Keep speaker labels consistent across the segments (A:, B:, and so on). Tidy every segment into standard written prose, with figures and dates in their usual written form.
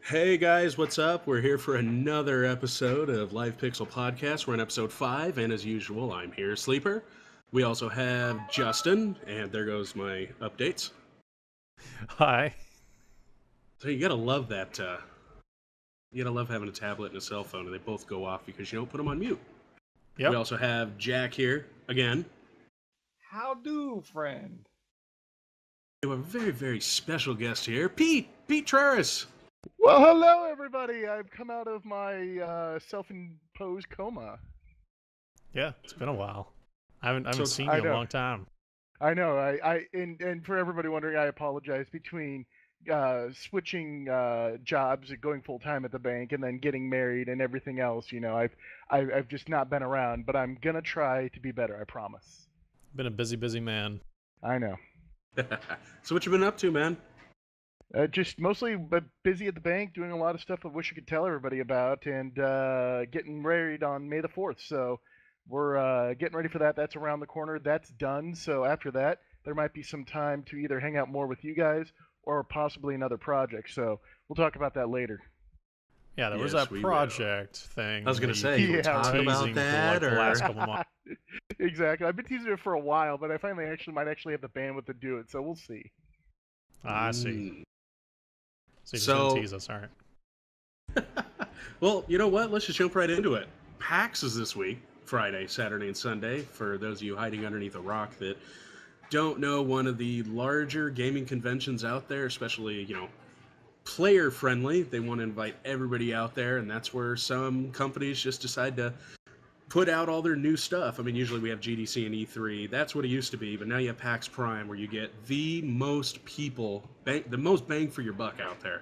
A: Hey guys, what's up? We're here for another episode of Live Pixel Podcast. We're in episode 5, and as usual, I'm here, Sleeper. We also have Justin, and there goes my updates.
B: Hi.
A: So you gotta love that, you gotta love having a tablet and a cell phone, and they both go off because you don't put them on mute.
B: Yep.
A: We also have Jack here, again.
C: How do, friend?
A: We have a very, very special guest here, Pete Trerice.
D: Well, hello everybody. I've come out of my self-imposed coma.
B: Yeah, it's been a while. I haven't seen you
D: I
B: in a
D: know.
B: long time.
D: I know. And for everybody wondering, I apologize. Between switching jobs and going full time at the bank, and then getting married and everything else, I've just not been around. But I'm gonna try to be better. I promise.
B: Been a busy man.
D: I know.
A: So what you been up to, man?
D: Just mostly busy at the bank, doing a lot of stuff I wish I could tell everybody about, and getting married on May the 4th. So we're getting ready for that. That's around the corner. That's done. So after that, there might be some time to either hang out more with you guys or possibly another project. So we'll talk about that later.
B: Yeah, there was
A: Yes,
B: that
A: we
B: project thing.
A: I was gonna
B: that
A: say, you were
D: Yeah,
A: talking about
B: teasing for,
A: that,
B: the
A: or
B: last couple months.
D: Exactly. I've been teasing it for a while, but I finally might actually have the bandwidth to do it. So we'll see.
B: I see. So you're just
A: So-
B: gonna tease us, all right?
A: Well, you know what? Let's just jump right into it. PAX is this week, Friday, Saturday, and Sunday. For those of you hiding underneath a rock that don't know, one of the larger gaming conventions out there, especially, player friendly. They want to invite everybody out there, and that's where some companies just decide to put out all their new stuff. I mean, usually we have GDC and E3. That's what it used to be, but now you have PAX Prime, where you get the most people, the most bang for your buck out there.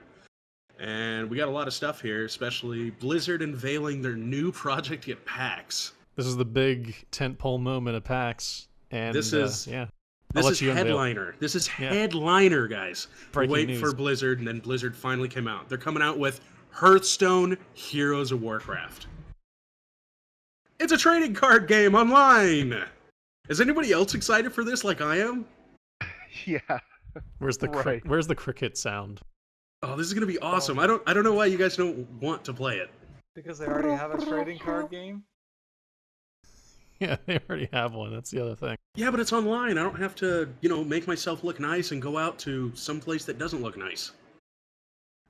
A: And we got a lot of stuff here, especially Blizzard unveiling their new project at PAX.
B: This is the big tentpole moment of PAX, and
A: This is-
B: yeah.
A: This
B: I'll
A: is
B: let you unveil.
A: headliner. This is
B: Yeah.
A: headliner, guys.
B: Breaking
A: Wait
B: news.
A: for Blizzard, and then Blizzard finally came out. They're coming out with Hearthstone Heroes of Warcraft. It's a trading card game online. Is anybody else excited for this like I am?
D: Yeah.
B: Where's the
D: Right.
B: where's the cricket sound?
A: Oh, this is gonna be awesome. I don't know why you guys don't want to play it.
C: Because they already have a trading card game?
B: Yeah, they already have one. That's the other thing.
A: Yeah, but it's online. I don't have to, make myself look nice and go out to some place that doesn't look nice.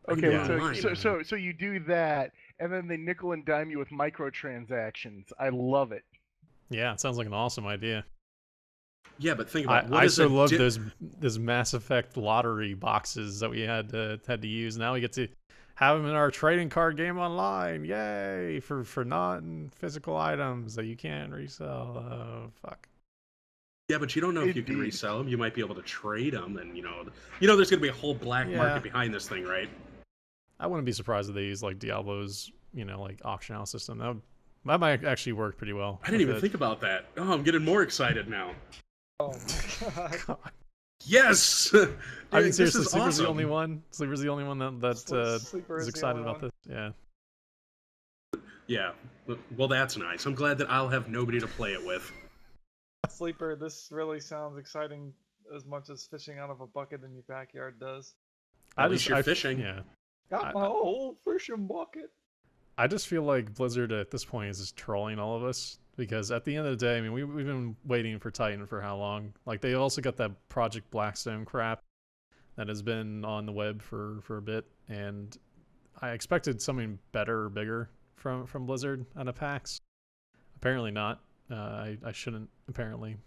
A: I can do
D: Okay.
A: it online.
D: So you do that, and then they nickel and dime you with microtransactions. I love it.
B: Yeah, it sounds like an awesome idea.
A: Yeah, but think about
B: I so love
A: di-
B: those Mass Effect lottery boxes that we had to use. Now we get to have them in our trading card game online. Yay! For non-physical items that you can't resell. Oh, fuck.
A: Yeah, but you don't know if you can
D: Indeed.
A: resell them. You might be able to trade them, and there's gonna be a whole black
B: Yeah.
A: market behind this thing, right?
B: I wouldn't be surprised if they use like Diablo's, like auction house system. That might actually work pretty well.
A: I didn't even think about that. Oh, I'm getting more exted now.
C: Oh my god.
A: Yes.
B: I mean,
A: This
B: seriously,
A: is
B: Sleeper's the
A: awesome.
B: only one. Sleeper's the only one that
C: Sleeper
B: is
C: the
B: excited
C: only
B: about
C: one.
B: this. Yeah.
A: Yeah. Well, that's nice. I'm glad that I'll have nobody to play it with.
C: Sleeper, this really sounds exciting as much as fishing out of a bucket in your backyard does.
A: At least you're fishing.
B: Yeah.
C: Got my old fishing bucket.
B: I just feel like Blizzard at this point is just trolling all of us, because at the end of the day, I mean, we've been waiting for Titan for how long? Like, they also got that Project Blackstone crap that has been on the web for a bit, and I expected something better or bigger from Blizzard on a PAX. Apparently not. I shouldn't, apparently.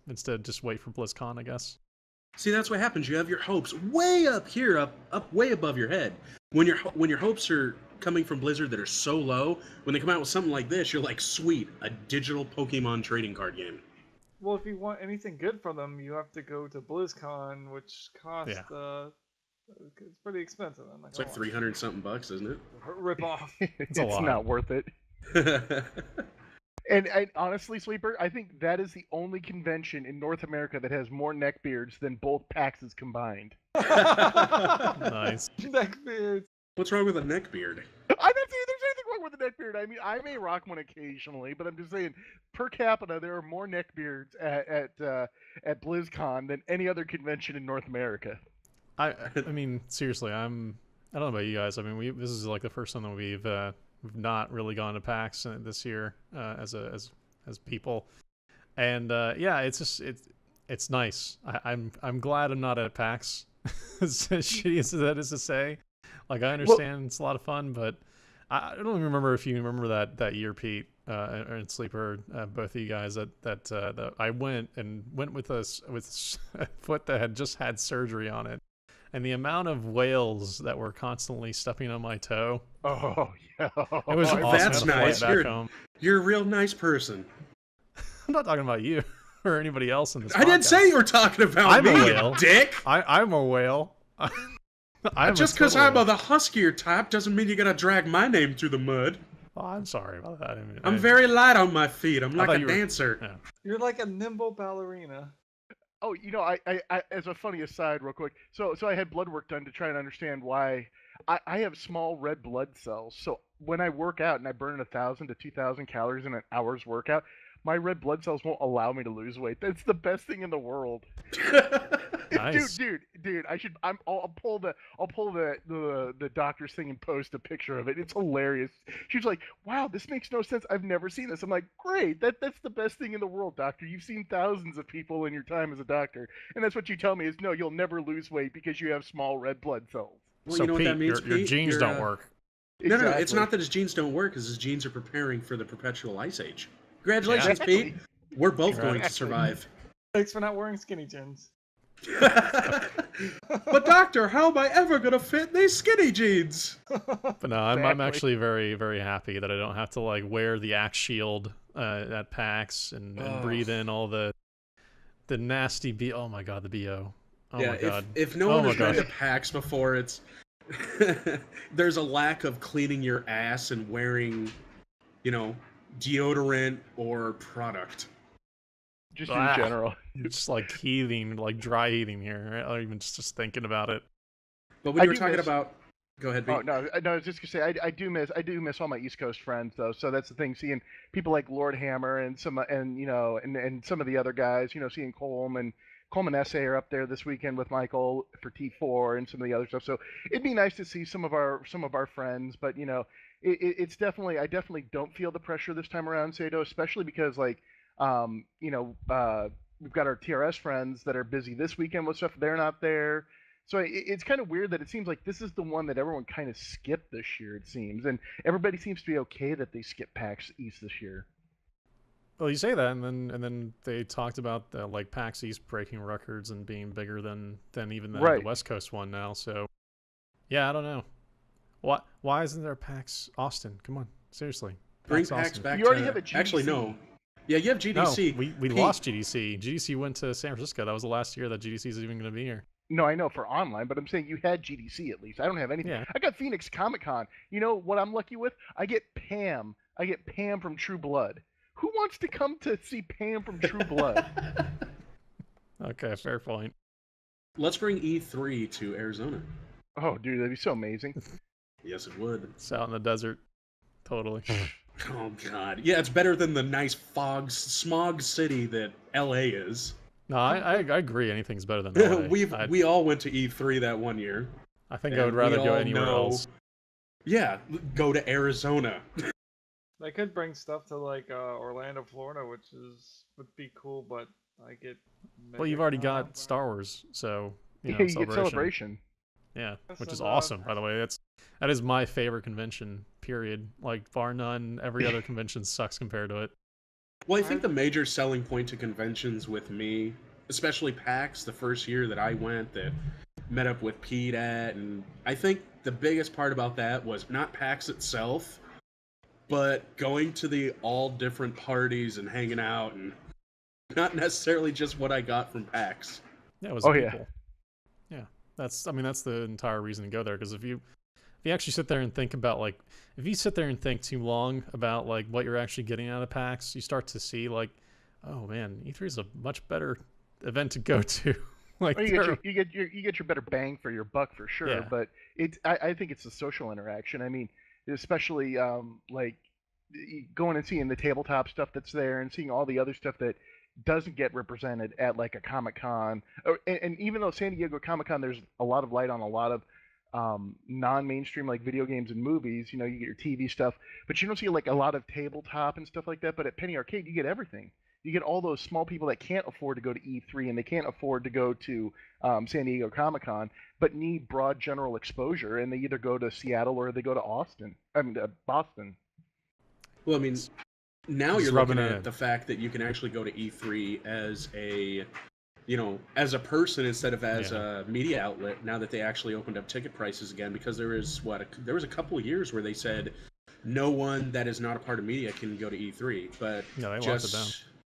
B: Instead, just wait for BlizzCon, I guess.
A: See, that's what happens. You have your hopes way up here, up way above your head. When your hopes are coming from Blizzard that are so low, when they come out with something like this, you're like, sweet, a digital Pokemon trading card game.
C: Well, if you want anything good from them, you have to go to BlizzCon, which costs it's pretty expensive. I'm not
A: It's like
C: gonna lie.
A: 300 something bucks, isn't it?
C: Rip off.
D: It's
B: a lot.
D: not worth it. And honestly, Sleeper, I think that is the only convention in North America that has more neckbeards than both PAXs combined.
B: Nice.
C: Neckbeards.
A: What's wrong with a neck beard?
D: I'm not saying there's anything wrong with a neckbeard. I mean, I may rock one occasionally, but I'm just saying, per capita, there are more neckbeards at BlizzCon than any other convention in North America.
B: I mean, seriously, I'm I don't know about you guys. I mean, this is like the first time that we've not really gone to PAX this year as people, and yeah, it's nice. I'm glad I'm not at PAX. As shitty as that is to say, like I understand it's a lot of fun, but I don't even remember if you remember that year, Pete and Sleeper, both of you guys that I went with a foot that had just had surgery on it, and the amount of whales that were constantly stepping on my toe.
D: Oh yeah,
B: it was awesome.
A: That's nice. You're a real nice person.
B: I'm not talking about you or anybody else in this.
A: I didn't say you were talking about me,
B: a whale.
A: Dick.
B: I'm a whale.
A: Just because I'm of the huskier type doesn't mean you're gonna drag my name through the mud.
B: Oh, I'm sorry about that.
A: I'm very light on my feet. I'm like a dancer.
B: Yeah.
C: You're like a nimble ballerina.
D: Oh, I as a funny aside, real quick. So I had blood work done to try and understand why I have small red blood cells. So when I work out and I burn 1,000 to 2,000 calories in an hour's workout, my red blood cells won't allow me to lose weight. That's the best thing in the world.
B: Nice.
D: Dude, I'll pull the doctor's thing and post a picture of it. It's hilarious. She's like, "Wow, this makes no sense. I've never seen this." I'm like, "Great. That's the best thing in the world, doctor. You've seen thousands of people in your time as a doctor, and that's what you tell me is no, you'll never lose weight because you have small red blood cells."
A: Well,
B: So
A: you know
B: Pete,
A: what that means,
B: your
A: Pete?
B: genes don't work.
A: No,
D: Exactly.
A: it's not that his genes don't work, because his genes are preparing for the perpetual ice age. Congratulations, Pete. We're both going to survive.
C: Thanks for not wearing skinny jeans.
A: But doctor, how am I ever gonna fit these skinny jeans?
B: But no, I'm actually very, very happy that I don't have to like wear the axe shield at PAX and breathe in all the nasty oh my god, the BO. Oh
A: yeah,
B: my god.
A: If no one has been to PAX before, it's there's a lack of cleaning your ass and wearing, deodorant or product.
D: Just in general.
B: Just like heaving, like dry heaving here. Right? Or even just thinking about it.
A: But when you were talking about, go ahead, Pete.
D: Oh no, I was just gonna say I do miss all my East Coast friends though. So that's the thing, seeing people like Lord Hammer and some and some of the other guys, seeing Coleman Essay are up there this weekend with Michael for T4 and some of the other stuff. So it'd be nice to see some of our friends, but it's definitely I definitely don't feel the pressure this time around, Sato, especially because like we've got our TRS friends that are busy this weekend with stuff. They're not there. So it's kind of weird that it seems like this is the one that everyone kind of skipped this year, it seems. And everybody seems to be okay that they skipped PAX East this year.
B: Well, you say that, and then they talked about like PAX East breaking records and being bigger than even the West Coast one now. So, yeah, I don't know. Why isn't there PAX Austin? Come on, seriously.
A: Bring PAX back.
D: You already have a GDC.
A: Actually, no. Yeah, you have GDC.
B: No, we lost GDC. GDC went to San Francisco. That was the last year that GDC is even going to be here.
D: No, I know for online, but I'm saying you had GDC at least. I don't have anything.
B: Yeah.
D: I got Phoenix Comic Con. You know what I'm lucky with? I get Pam. I get Pam from True Blood. Who wants to come to see Pam from True Blood?
B: Okay, fair point.
A: Let's bring E3 to Arizona.
D: Oh, dude, that'd be so amazing.
A: Yes, it would.
B: It's out in the desert. Totally.
A: Oh, God. Yeah, it's better than the nice smog city that LA is.
B: No, I agree. Anything's better than LA.
A: We all went to E3 that one year.
B: I think I would rather go anywhere else.
A: Yeah, go to Arizona.
C: They could bring stuff to like Orlando, Florida, which would be cool, but I get.
B: Well, you've already got Star Wars, so
D: you get Celebration.
B: Yeah, which is awesome, by the way. That is my favorite convention. Period. Like bar none. Every other convention sucks compared to it.
A: Well, I think the major selling point to conventions with me, especially PAX, the first year that I went, that met up with Pete at, and I think the biggest part about that was not PAX itself, but going to the all different parties and hanging out, and not necessarily just what I got from PAX.
B: Yeah, it was people. Yeah, that's the entire reason to go there, because if you actually sit there and think about, like, if you sit there and think too long about like what you're actually getting out of PAX, you start to see like, oh man, E3 is a much better event to go to. Like,
D: well, you get your better bang for your buck for sure. Yeah. But I think it's the social interaction. I mean, especially like going and seeing the tabletop stuff that's there and seeing all the other stuff that doesn't get represented at like a Comic-Con. And even though San Diego Comic-Con, there's a lot of light on a lot of non-mainstream like video games and movies. You know, you get your TV stuff, but you don't see like a lot of tabletop and stuff like that. But at Penny Arcade, you get everything. You get all those small people that can't afford to go to E3 and they can't afford to go to San Diego Comic-Con, but need broad general exposure, and they either go to Seattle or they go to Austin. I mean, Boston.
A: Well, I mean, now
B: Just
A: you're
B: rubbing
A: looking
B: it
A: at
B: in.
A: the fact that you can actually go to E3 as a, you know, as a person instead of as a media outlet. Now that they actually opened up ticket prices again, because there was there was a couple of years where they said no one that is not a part of media can go to E3, but
B: Yeah, they locked it down.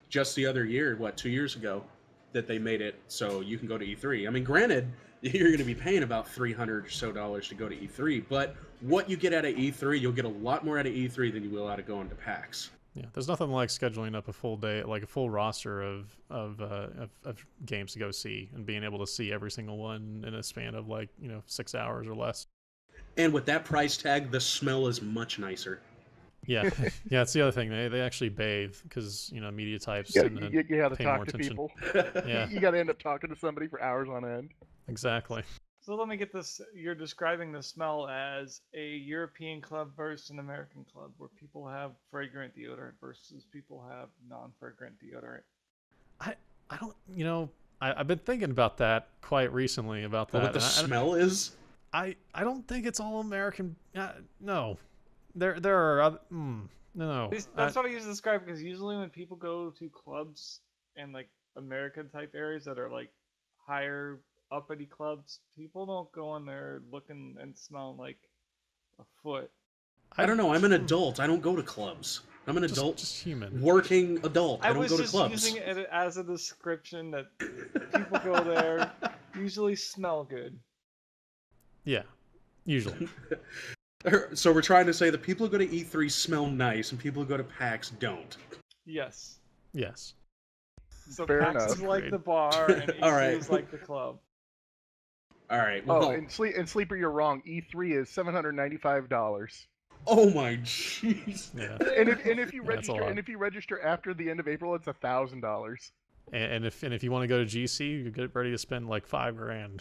A: just the other year, 2 years ago, that they made it so you can go to E3. I mean, granted, you're going to be paying about $300 or so to go to E3, but what you get out of E3, you'll get a lot more out of E3 than you will out of going to PAX.
B: Yeah, there's nothing like scheduling up a full day, like a full roster of games to go see, and being able to see every single one in a span of 6 hours or less.
A: And with that price tag, the smell is much nicer.
B: Yeah, yeah, it's the other thing. They actually bathe because media types
D: You
B: tend to
D: got to
B: pay more
D: talk to
B: attention.
D: people.
B: Yeah,
D: You got to end up talking to somebody for hours on end.
B: exactly.
C: So let me get this. You're describing the smell as a European club versus an American club, where people have fragrant deodorant versus people have non-fragrant deodorant.
B: I don't. I've been thinking about that quite recently about that.
A: What the smell is?
B: I don't think it's all American. No, there are other. No,
C: That's what I use to describe, because usually when people go to clubs and like American type areas that are like higher uppity clubs, people don't go in there looking and smelling like a foot.
A: I don't know. I'm an adult. I don't go to clubs. I'm an adult,
B: just human.
A: working adult. I don't go to clubs.
C: I was just using it as a description that people go there, usually smell good.
B: Yeah, usually.
A: So we're trying to say that people who go to E3 smell nice, and people who go to PAX don't.
C: Yes.
B: Yes.
C: So
D: Fair
C: PAX
D: enough.
C: is like the bar, and E3
A: All right.
C: is like the club.
A: All right. Well,
D: Oh, and Sleeper, you're wrong. E3 is $795.
A: oh my jeez.
B: Yeah.
D: And if you
B: That's a
D: register
B: lot.
D: after the end of April, it's $1,000.
B: And if you want to go to GC, you get ready to spend like $5,000.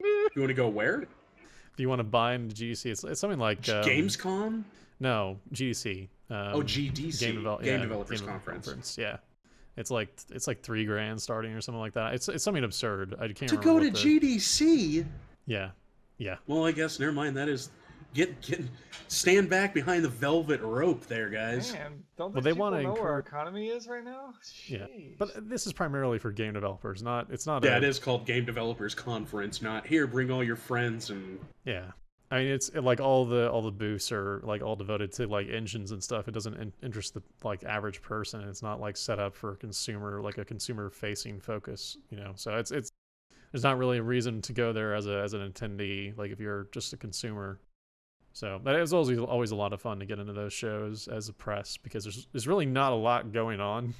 A: You want to go where?
B: If you want to buy into GDC, it's something like
A: Gamescom?
B: No, GDC.
A: GDC. Game Developers
B: Game
A: Conference.
B: Yeah, it's like $3,000 starting or something like that. It's something absurd. I can't
A: To
B: remember
A: go
B: what
A: to GDC?
B: Yeah.
A: Well, I guess never mind. That is stand back behind the velvet rope there, guys.
C: Man, don't
B: Well,
C: they
B: they wanna
C: people know where our
B: encourage-
C: economy is right now?
B: Yeah,
C: Jeez.
B: but this is primarily for game developers. It's not.
A: Yeah, it is called Game Developers Conference, not here. Bring all your friends and.
B: Yeah, I mean it's like all the booths are like all devoted to like engines and stuff. It doesn't interest the like average person. It's not like set up for a consumer facing focus. So it's there's not really a reason to go there as an attendee. Like if you're just a consumer. So that is always a lot of fun to get into those shows as a press, because there's really not a lot going on.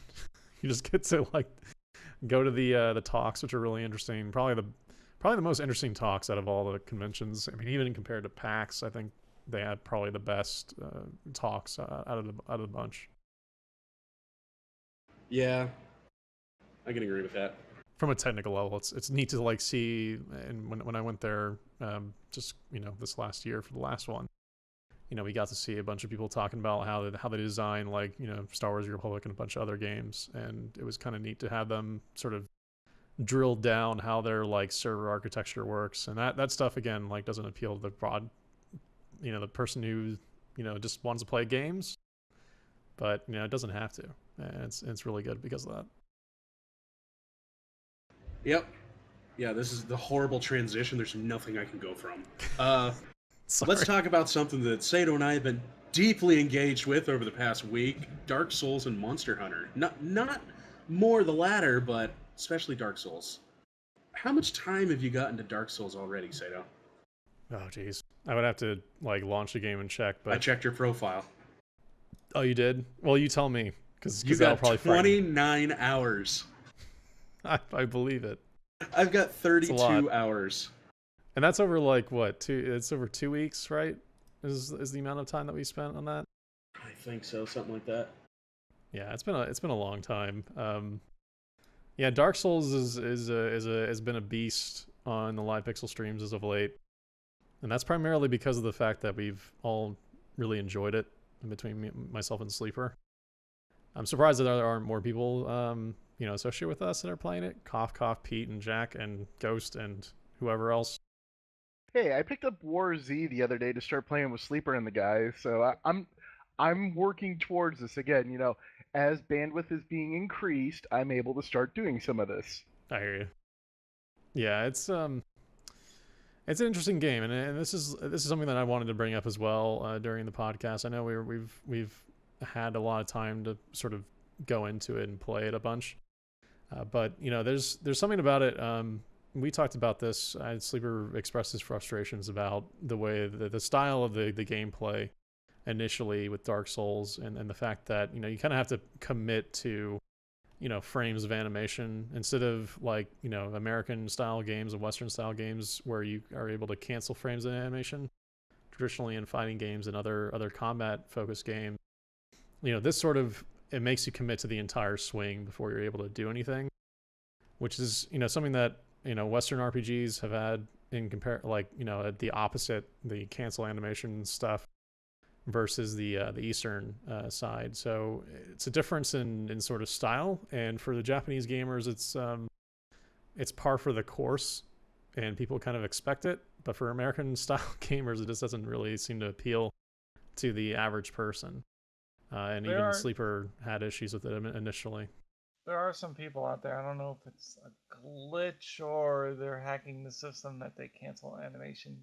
B: You just get to like go to the talks, which are really interesting. Probably the most interesting talks out of all the conventions. I mean, even compared to PAX, I think they had probably the best talks out of the bunch.
A: Yeah, I can agree with that.
B: From a technical level, it's neat to like see. And when I went there, just this last year for the last one, we got to see a bunch of people talking about how they design like Star Wars: The Republic and a bunch of other games, and it was kind of neat to have them sort of drill down how their like server architecture works, and that stuff again like doesn't appeal to the broad, the person who just wants to play games, but it doesn't have to, and it's really good because of that.
A: Yep. Yeah, this is the horrible transition. There's nothing I can go from. Let's talk about something that Sato and I have been deeply engaged with over the past week: Dark Souls and Monster Hunter. Not more the latter, but especially Dark Souls. How much time have you got into Dark Souls already, Sato?
B: Oh, geez. I would have to like launch the game and check, but
A: I checked your profile.
B: Oh, you did? Well, you tell me, because
A: You
B: that'll
A: got
B: probably frighten me.
A: 29 hours.
B: I believe it.
A: I've got
B: a
A: 32
B: lot.
A: hours.
B: And that's over like what? It's over 2 weeks, right? Is the amount of time that we spent on that?
A: I think so, something like that.
B: Yeah, it's been a long time. Yeah, Dark Souls has been a beast on the Live Pixel streams as of late. And that's primarily because of the fact that we've all really enjoyed it between myself and Sleeper. I'm surprised that there aren't more people, associated with us that are playing it. Cough, Cough, Pete, and Jack, and Ghost, and whoever else.
D: Hey, I picked up War Z the other day to start playing with Sleeper and the guys, so I'm working towards this again. As bandwidth is being increased, I'm able to start doing some of this.
B: I hear you. Yeah, it's an interesting game, and this is something that I wanted to bring up as well during the podcast. I know we've had a lot of time to sort of go into it and play it a bunch, but there's something about it. We talked about this. Sleeper expressed his frustrations about the way the style of the gameplay initially with Dark Souls, and the fact that you kind of have to commit to frames of animation instead of like American style games and Western style games where you are able to cancel frames of animation. Traditionally in fighting games and other combat focused games, this sort of, it makes you commit to the entire swing before you're able to do anything, which is something that Western RPGs have had in the opposite, the cancel animation stuff versus the Eastern side. So it's a difference in sort of style, and for the Japanese gamers, it's par for the course, and people kind of expect it. But for American style gamers, it just doesn't really seem to appeal to the average person. And even Sleeper had issues with it initially.
C: There are some people out there, I don't know if it's a glitch or they're hacking the system, that they cancel animation.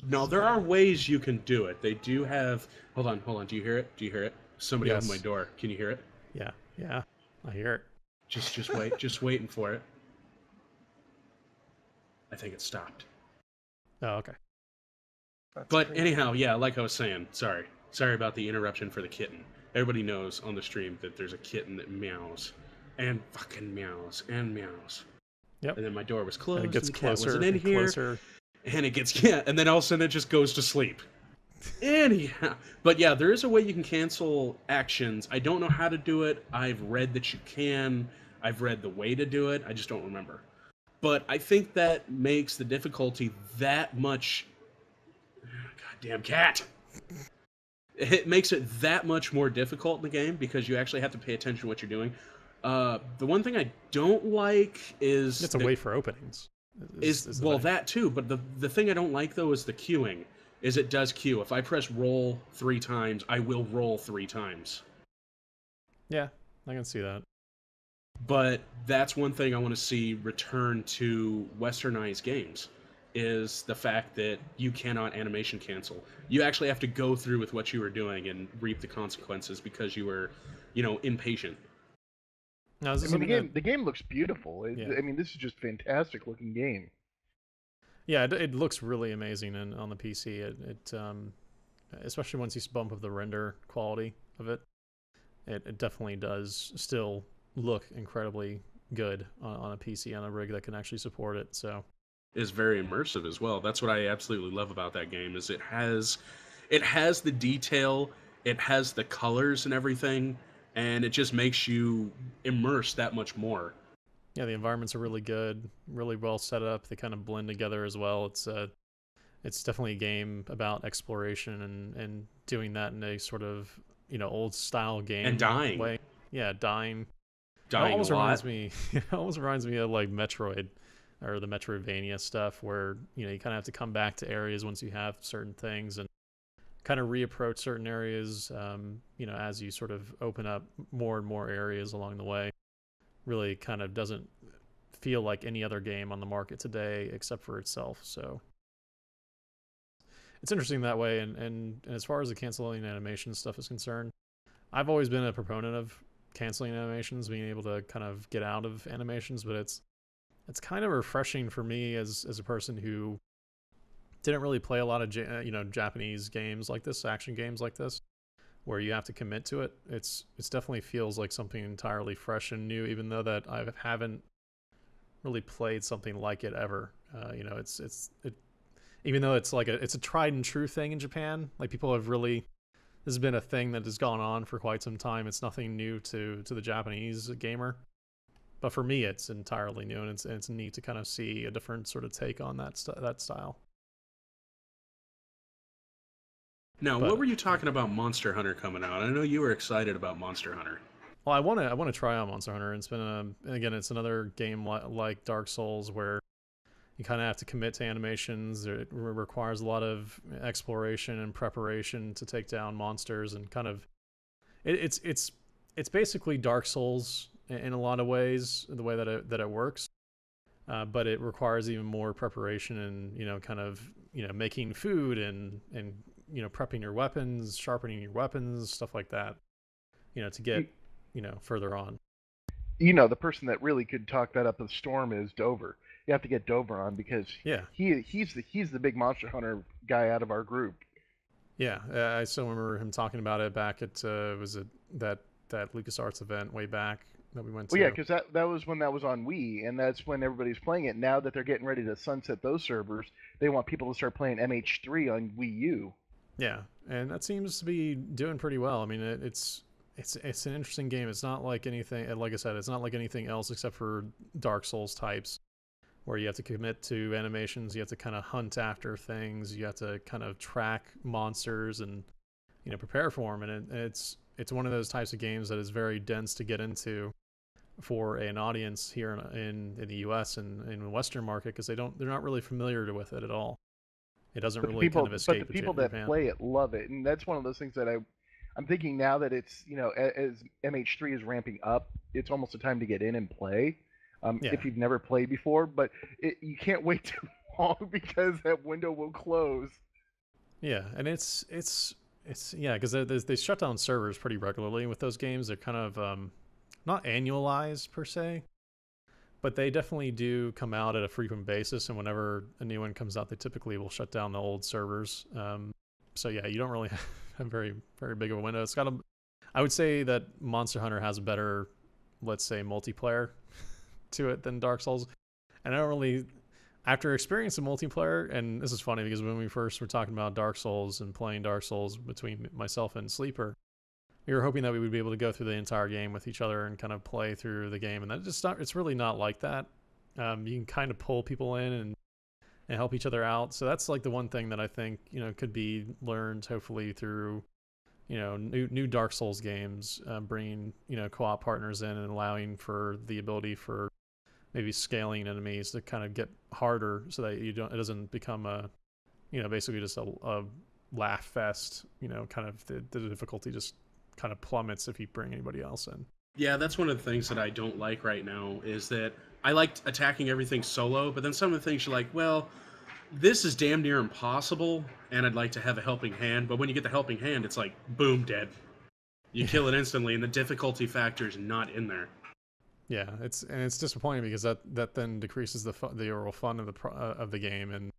A: No, there are ways you can do it. They do have... Hold on. Do you hear it? Somebody opened my door. Can you hear it?
B: Yeah. I hear it.
A: Just wait. Just waiting for it. I think it stopped.
B: Oh, okay.
A: But anyhow, yeah, like I was saying, sorry about the interruption for the kitten. Everybody knows on the stream that there's a kitten that meows and fucking meows and meows.
B: Yep.
A: And then my door was closed.
B: And it gets
A: and the cat
B: closer
A: wasn't in
B: and
A: here,
B: closer.
A: And it gets and then all of a sudden it just goes to sleep. Anyhow, but yeah, there is a way you can cancel actions. I don't know how to do it. I've read that you can. I've read the way to do it. I just don't remember. But I think that makes the difficulty that much... Goddamn cat! It makes it that much more difficult in the game because you actually have to pay attention to what you're doing. The one thing I don't like is...
B: It's a way for openings.
A: That too, but the thing I don't like, though, is the queuing. Is it does queue. If I press roll 3 times, I will roll 3 times.
B: Yeah, I can see that.
A: But that's one thing I want to see return to westernized games, is the fact that you cannot animation cancel. You actually have to go through with what you were doing and reap the consequences because you were, impatient.
B: Now,
D: the game looks beautiful. This is just a fantastic looking game.
B: Yeah, it looks really amazing on the PC. It especially once you bump up the render quality of it, it definitely does still look incredibly good on a PC, on a rig that can actually support it. So
A: is very immersive as well. That's what I absolutely love about that game, is it has the detail, it has the colors and everything, and it just makes you immerse that much more.
B: Yeah, the environments are really good, really well set up. They kind of blend together as well. It's definitely a game about exploration and doing that in a sort of old style game
A: and dying
B: way. Yeah, dying
A: it almost
B: reminds me. It almost reminds me of like Metroid or the Metroidvania stuff, where you kind of have to come back to areas once you have certain things and kind of reapproach certain areas. As you sort of open up more and more areas along the way. Really kind of doesn't feel like any other game on the market today except for itself. So it's interesting that way. And as far as the canceling animation stuff is concerned, I've always been a proponent of canceling animations, being able to kind of get out of animations, but it's kind of refreshing for me as a person who didn't really play a lot of Japanese games like this, action games like this, where you have to commit to it. It's definitely feels like something entirely fresh and new, even though that I haven't really played something like it ever. Even though it's a tried and true thing in Japan. Like, people have really, this has been a thing that has gone on for quite some time. It's nothing new to the Japanese gamer, but for me, it's entirely new, and it's neat to kind of see a different sort of take on that style.
A: Now, what
B: But
A: were you talking about Monster Hunter coming out? I know you were excited about Monster Hunter.
B: well, I want to try out Monster Hunter. It's been again, it's another game like Dark Souls where you kind of have to commit to animations. It requires a lot of exploration and preparation to take down monsters, and kind of it's basically Dark Souls in a lot of ways, the way that it works. But it requires even more preparation and kind of making food and prepping your weapons, sharpening your weapons, stuff like that. To get further on.
D: The person that really could talk that up a storm is Dover. You have to get Dover on because
B: Yeah,
D: he's the big Monster Hunter guy out of our group.
B: yeah. I still remember him talking about it back at was it that LucasArts event way back that we went to.
D: Well, yeah, because that was when that was on Wii, and that's when everybody's playing it. Now that they're getting ready to sunset those servers, they want people to start playing MH3 on Wii U.
B: Yeah, and that seems to be doing pretty well. I mean, it's an interesting game. It's not like anything, like I said, it's not like anything else except for Dark Souls types, where you have to commit to animations, you have to kind of hunt after things, you have to kind of track monsters and prepare for them. And it's one of those types of games that is very dense to get into for an audience here in the U.S. and in the Western market, because they're not really familiar with it at all. It doesn't really kind of escape.
D: But the people that play it love it, and that's one of those things that I'm thinking now that it's as MH3 is ramping up, it's almost a time to get in and play.
B: Yeah.
D: If you've never played before, but you can't wait too long because that window will close.
B: Yeah, and it's yeah, because they shut down servers pretty regularly with those games. They're kind of not annualized per se, but they definitely do come out at a frequent basis. And whenever a new one comes out, they typically will shut down the old servers. So yeah, you don't really have very very big of a window. I would say that Monster Hunter has a better, let's say, multiplayer to it than Dark Souls. And I don't really, after experiencing multiplayer, and this is funny because when we first were talking about Dark Souls and playing Dark Souls between myself and Sleeper, we were hoping that we would be able to go through the entire game with each other and kind of play through the game. And it's really not like that. You can kind of pull people in and help each other out. So that's like the one thing that I think, could be learned hopefully through, new Dark Souls games, bringing, co-op partners in and allowing for the ability for maybe scaling enemies to kind of get harder so that it doesn't become basically just a laugh fest, kind of the difficulty just kind of plummets if you bring anybody else in.
A: Yeah, that's one of the things that I don't like right now is that I like attacking everything solo, but then some of the things you're like, well, this is damn near impossible, and I'd like to have a helping hand, but when you get the helping hand, it's like, boom, dead. You kill it instantly, and the difficulty factor is not in there.
B: Yeah, it's disappointing because that then decreases the overall fun of the game, and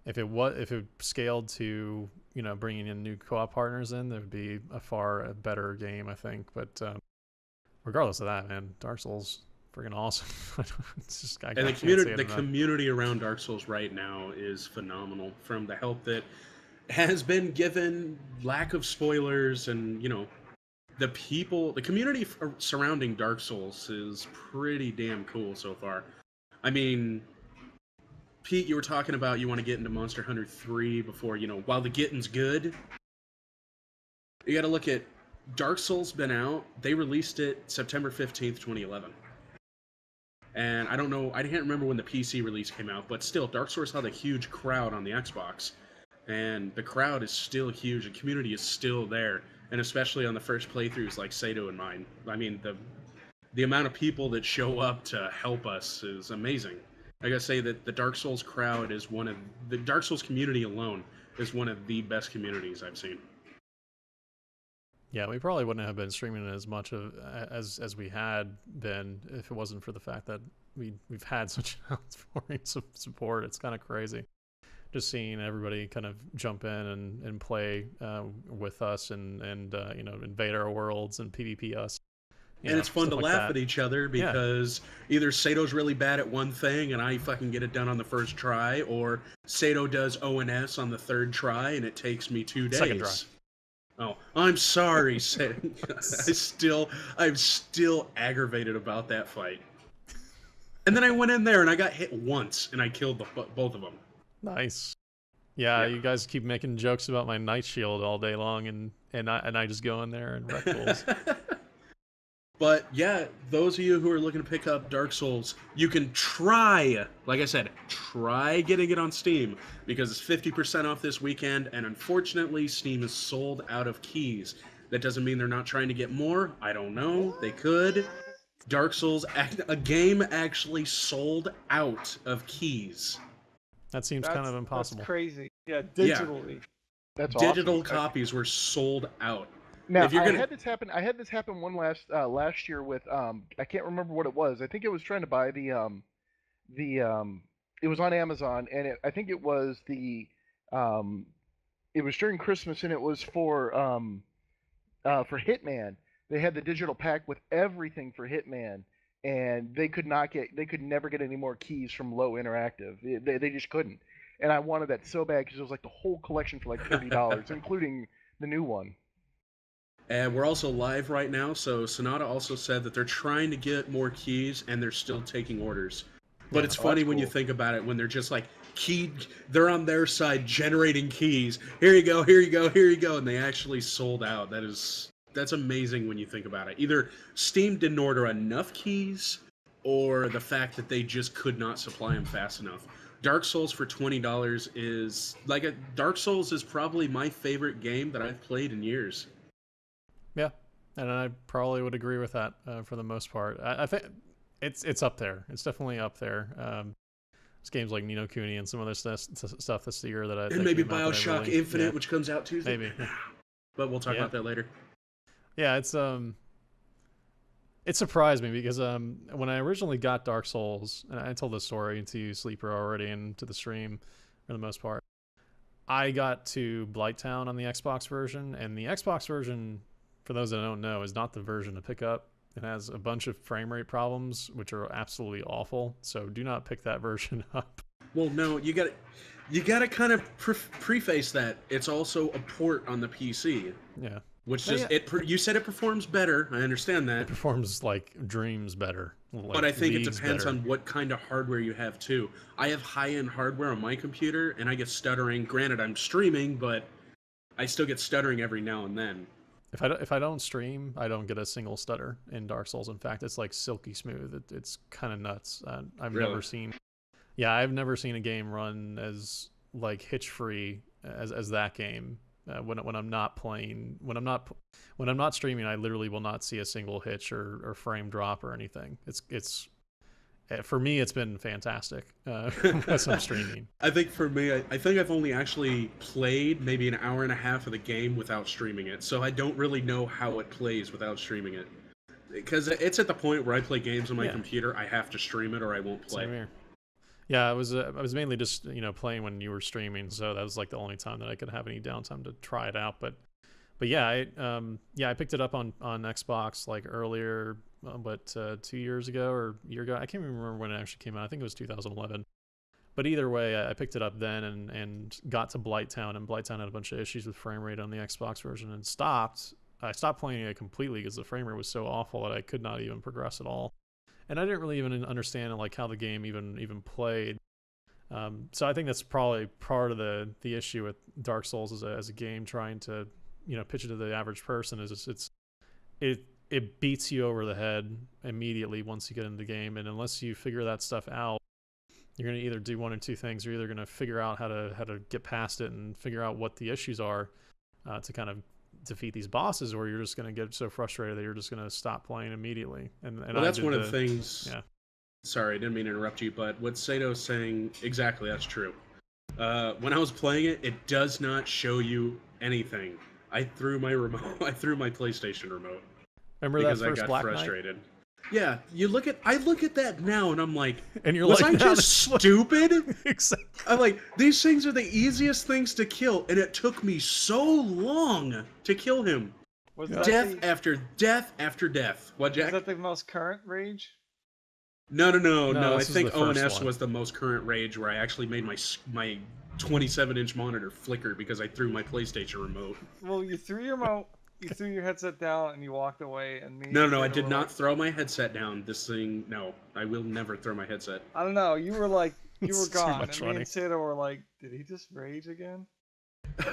B: if it scaled to bringing in new co-op partners in, there would be a far better game, I think. But regardless of that, man, Dark Souls freaking awesome. It's just,
A: and the community around Dark Souls right now is phenomenal. From the help that has been given, lack of spoilers, and the community surrounding Dark Souls is pretty damn cool so far. I mean, Pete, you were talking about you want to get into Monster Hunter 3 before, while the getting's good. You got to look at Dark Souls been out. They released it September 15th, 2011. And I don't know, I can't remember when the PC release came out, but still, Dark Souls had a huge crowd on the Xbox. And the crowd is still huge, the community is still there. And especially on the first playthroughs like Sato and mine. I mean, the amount of people that show up to help us is amazing. I gotta say that the Dark Souls crowd is the Dark Souls community alone is one of the best communities I've seen.
B: Yeah, we probably wouldn't have been streaming as much as we had been if it wasn't for the fact that we've had such outpouring support. It's kind of crazy just seeing everybody kind of jump in and play with us and invade our worlds and PvP us.
A: And it's fun to laugh at each other because either Sato's really bad at one thing and I fucking get it done on the first try, or Sato does ONS on the third try and it takes me 2 days.
B: Second try.
A: Oh, I'm sorry, Sato. I'm still aggravated about that fight. And then I went in there and I got hit once and I killed both of them.
B: Nice. Yeah, you guys keep making jokes about my night shield all day long, and I just go in there and wreck fools.
A: But yeah, those of you who are looking to pick up Dark Souls, you can try, like I said, try getting it on Steam because it's 50% off this weekend, and unfortunately, Steam is sold out of keys. That doesn't mean they're not trying to get more. I don't know. They could. Dark Souls, a game actually sold out of keys.
B: That seems kind of impossible.
C: That's crazy. Yeah, digitally.
D: That's
A: Digital
D: awesome.
A: copies were sold out.
D: Now,
A: if you're
D: I
A: gonna...
D: had this happen. I had this happen one last year with I can't remember what it was. I think it was trying to buy it was on Amazon, and I think it was it was during Christmas, and it was for Hitman. They had the digital pack with everything for Hitman, and they could never get any more keys from Low Interactive. They just couldn't. And I wanted that so bad because it was like the whole collection for like $30, including the new one.
A: And we're also live right now, so Sonata also said that they're trying to get more keys, and they're still taking orders. But it's funny when you think about it, when they're just like, they're on their side generating keys. Here you go, here you go, here you go, and they actually sold out. That's amazing when you think about it. Either Steam didn't order enough keys, or the fact that they just could not supply them fast enough. Dark Souls for $20 is Dark Souls is probably my favorite game that I've played in years.
B: Yeah, and I probably would agree with that for the most part. I think it's up there. It's definitely up there. There's games like Ni no Kuni and some other stuff this year that I
A: and maybe BioShock Infinite, which comes out Tuesday.
B: Maybe,
A: but we'll talk about that later.
B: Yeah, it surprised me because when I originally got Dark Souls, and I told this story to Sleeper already and to the stream for the most part, I got to Blighttown on the Xbox version, and the Xbox version, for those that don't know, is not the version to pick up. It has a bunch of frame rate problems, which are absolutely awful. So do not pick that version up.
A: Well, no, you got to kind of preface that it's also a port on the PC.
B: Yeah.
A: Which just you said it performs better. I understand that.
B: It performs like dreams better. Like
A: but I think it depends
B: better.
A: on what kind of hardware you have too. I have high-end hardware on my computer, and I get stuttering. Granted, I'm streaming, but I still get stuttering every now and then.
B: If I don't stream, I don't get a single stutter in Dark Souls. In fact, it's like silky smooth. It's kind of nuts. I've never seen a game run as like hitch free as that game. When I'm not playing, when I'm not streaming, I literally will not see a single hitch or frame drop or anything. It's for me, it's been fantastic as I'm streaming.
A: I think for me, I think I've only actually played maybe an hour and a half of the game without streaming it, so I don't really know how it plays without streaming it. Because it's at the point where I play games on my computer, I have to stream it or I won't play.
B: Same here. Yeah, I was mainly just playing when you were streaming, so that was like the only time that I could have any downtime to try it out. But yeah, I picked it up on Xbox like earlier, 2 years ago or a year ago. I can't even remember when it actually came out. I think it was 2011. But either way, I picked it up then and got to Blighttown, and Blighttown had a bunch of issues with frame rate on the Xbox version and stopped. I stopped playing it completely because the frame rate was so awful that I could not even progress at all. And I didn't really even understand like how the game even played. So I think that's probably part of the issue with Dark Souls as a game, trying to pitch it to the average person, is it beats you over the head immediately once you get into the game, and unless you figure that stuff out, you're going to either do one or two things. You're either going to figure out how to get past it and figure out what the issues are to kind of defeat these bosses, or you're just going to get so frustrated that you're just going to stop playing immediately. And
A: well, that's one of the things. Yeah. Sorry, I didn't mean to interrupt you, but what Sato's saying, exactly, that's true. When I was playing it, it does not show you anything. I threw my PlayStation remote.
B: Remember
A: because
B: that first
A: I got
B: Black
A: frustrated.
B: Knight?
A: Yeah, I look at that now and I'm like,
B: and you're
A: was
B: like,
A: I just stupid?
B: Exactly.
A: I'm like, these things are the easiest things to kill, and it took me so long to kill him.
C: Was
A: death after death after death. What, Jack?
C: Is that the most current rage?
A: No. I think
B: ONS
A: was the most current rage, where I actually made my 27-inch monitor flicker because I threw my PlayStation remote.
C: Well, you threw your You threw your headset down and you walked away, and me.
A: No,
C: and
A: no, I
C: Sato
A: did
C: were
A: not
C: like,
A: throw my headset down. This thing, no, I will never throw my headset.
C: I don't know. You were like, you were
B: It's too
C: gone,
B: much
C: and me
B: funny.
C: and Sato were like, did he just rage again?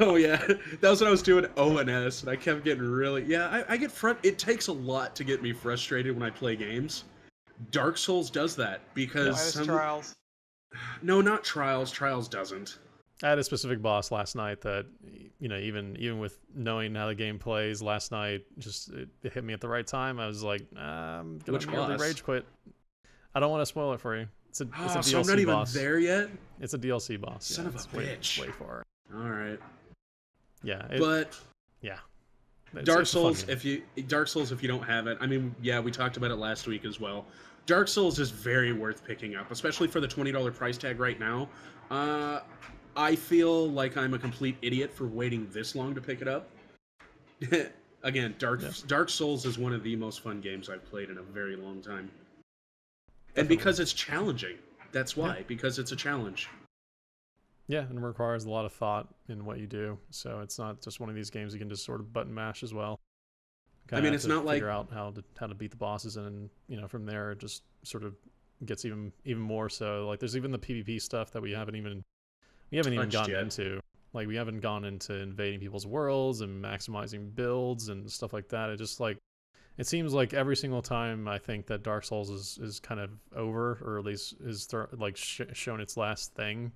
A: Oh yeah, that was when I was doing ONS, and I kept getting really. Yeah, I get It takes a lot to get me frustrated when I play games. Dark Souls does that because
C: Minus trials.
A: No, not Trials. Trials doesn't.
B: I had a specific boss last night that, even with knowing how the game plays last night, just it hit me at the right time. I was like, I'm gonna
A: Which
B: nearly
A: boss?
B: rage quit. I don't want to spoil it for you. It's a DLC
A: So I'm not even
B: boss.
A: there yet.
B: It's a DLC boss.
A: Son of a
B: it's
A: bitch.
B: Way far.
A: All right,
B: Yeah,
A: but
B: yeah.
A: Dark
B: It's a fun
A: Souls.
B: game.
A: Dark Souls, if you don't have it, I mean, yeah, we talked about it last week as well. Dark Souls is very worth picking up, especially for the $20 price tag right now. I feel like I'm a complete idiot for waiting this long to pick it up. Again, Dark Souls is one of the most fun games I've played in a very long time.
B: Definitely.
A: And because it's challenging. That's why,
B: Yeah.
A: because it's a challenge.
B: Yeah, and it requires a lot of thought in what you do. So it's not just one of these games you can just sort of button mash as well.
A: I mean, it's not like
B: figure out how to beat the bosses, and from there it just sort of gets even more so. Like there's even the PvP stuff that we haven't even
A: touched
B: gotten
A: yet.
B: into. Like we haven't gone into invading people's worlds and maximizing builds and stuff like that. It just like it seems like every single time I think that Dark Souls is kind of over, or at least is shown its last thing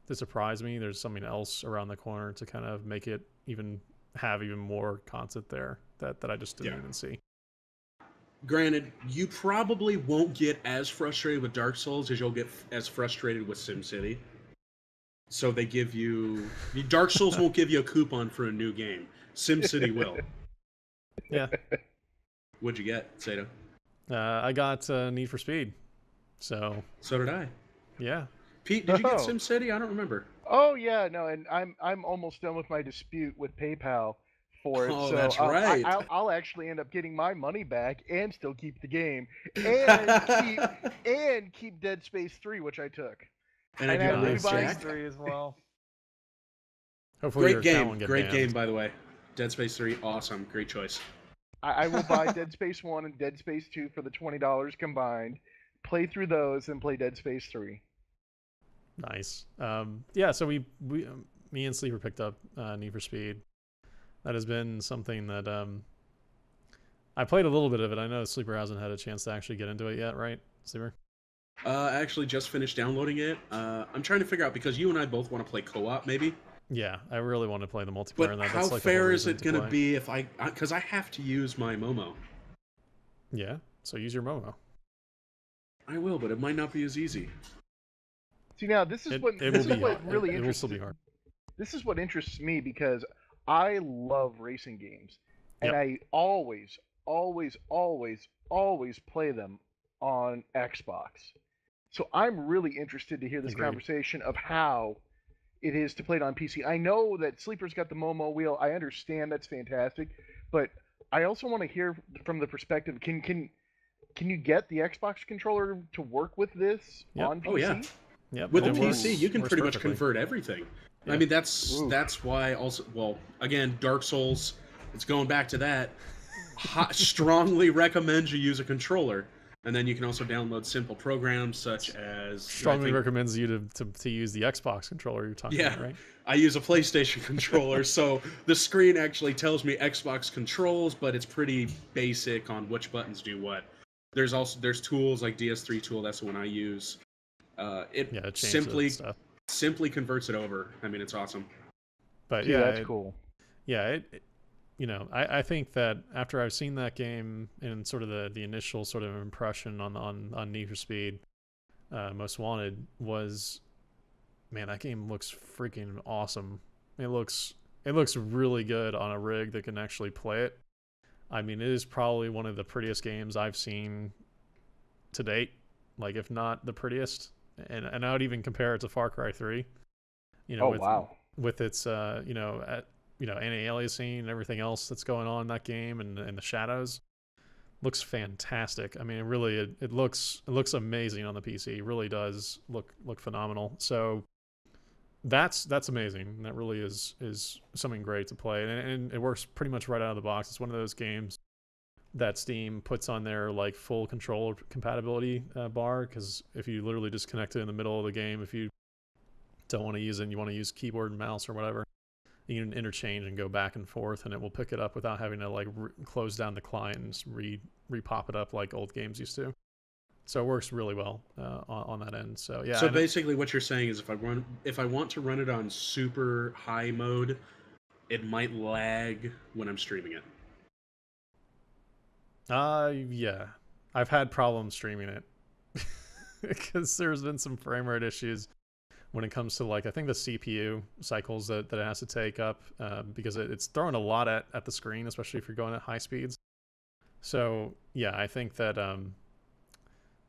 B: to surprise me, there's something else around the corner to kind of make it have even more content there that I just didn't even see.
A: Granted, you probably won't get as frustrated with Dark Souls as you'll get as frustrated with SimCity. So they give you... Dark Souls won't give you a coupon for a new game. SimCity will.
B: Yeah.
A: What'd you get, Sato?
B: I got Need for Speed. So
A: did I.
B: Yeah.
A: Pete, did you get
D: Oh.
A: SimCity? I don't remember.
D: Oh yeah, no, and I'm almost done with my dispute with PayPal for it.
A: Oh,
D: so
A: that's right.
D: I'll actually end up getting my money back and still keep the game and keep Dead Space 3, which I took.
A: And I
D: And
A: do
D: I
A: believe
B: Nice.
C: Space
A: Jack.
C: 3 as well.
B: Hopefully your
A: Great
B: account
A: game.
B: won't get
A: Great
B: banned.
A: game, by the way. Dead Space 3, awesome. Great choice.
D: I will buy Dead Space 1 and Dead Space 2 for the $20 combined. Play through those and play Dead Space 3.
B: Nice. Yeah, so me and Sleeper picked up Need for Speed. That has been something that I played a little bit of it. I know Sleeper hasn't had a chance to actually get into it yet, right, Sleeper?
A: I actually just finished downloading it. I'm trying to figure out, because you and I both want to play co-op, maybe.
B: Yeah, I really want to play the multiplayer
A: But
B: in that.
A: how
B: That's like the whole
A: fair is
B: reason
A: it
B: to
A: going to
B: play.
A: be if because I have to use my Momo.
B: Yeah, so use your Momo.
A: I will, but it might not be as easy.
D: See, now this is
B: It
D: what
B: will be hard.
D: really
B: It will
D: interests
B: still be hard.
D: This is what interests me because I love racing games, and
B: Yep.
D: I always play them on Xbox. So I'm really interested to hear this
B: Agreed.
D: conversation of how it is to play it on PC. I know that Sleeper's got the Momo wheel. I understand that's fantastic, but I also want to hear from the perspective. Can you get the Xbox controller to work with this
B: Yep.
D: on PC?
A: Oh, yeah.
B: Yep.
A: With the
B: it
A: PC,
B: works-
A: you can
B: works
A: pretty much
B: perfectly.
A: convert everything.
B: Yeah.
A: I mean, that's
D: Ooh.
A: why also, well, again, Dark Souls, it's going back to that. Strongly recommend you use a controller. And then you can also download simple programs such as...
B: Strongly recommends you to use the Xbox controller you're talking about, right?
A: I use a PlayStation controller, so the screen actually tells me Xbox controls, but it's pretty basic on which buttons do what. There's tools like DS3 tool, that's the one I use. It
B: Yeah, it changes
A: simply
B: stuff.
A: converts it over. I mean, it's awesome.
B: But
D: Gee,
B: yeah,
D: that's cool.
B: Yeah, I think that after I've seen that game and sort of the initial sort of impression on Need for Speed Most Wanted was, man, that game looks freaking awesome. It looks really good on a rig that can actually play it. I mean, it is probably one of the prettiest games I've seen to date, like if not the prettiest. And I would even compare it to Far Cry 3.
D: Wow.
B: With its anti-aliasing and everything else that's going on in that game, and the shadows, looks fantastic. I mean, it looks amazing on the PC. It really does look phenomenal. So that's amazing. That really is something great to play, and it works pretty much right out of the box. It's one of those games that Steam puts on their like full controller compatibility bar, because if you literally disconnect it in the middle of the game, if you don't want to use it and you want to use keyboard and mouse or whatever, you can interchange and go back and forth, and it will pick it up without having to like close down the client and re-pop it up like old games used to. So it works really well on that end. So yeah.
A: So basically, what you're saying is, if I want to run it on super high mode, it might lag when I'm streaming it.
B: Yeah, I've had problems streaming it because there's been some frame rate issues when it comes to like I think the CPU cycles that it has to take up, because it's throwing a lot at the screen, especially if you're going at high speeds. So yeah, I think that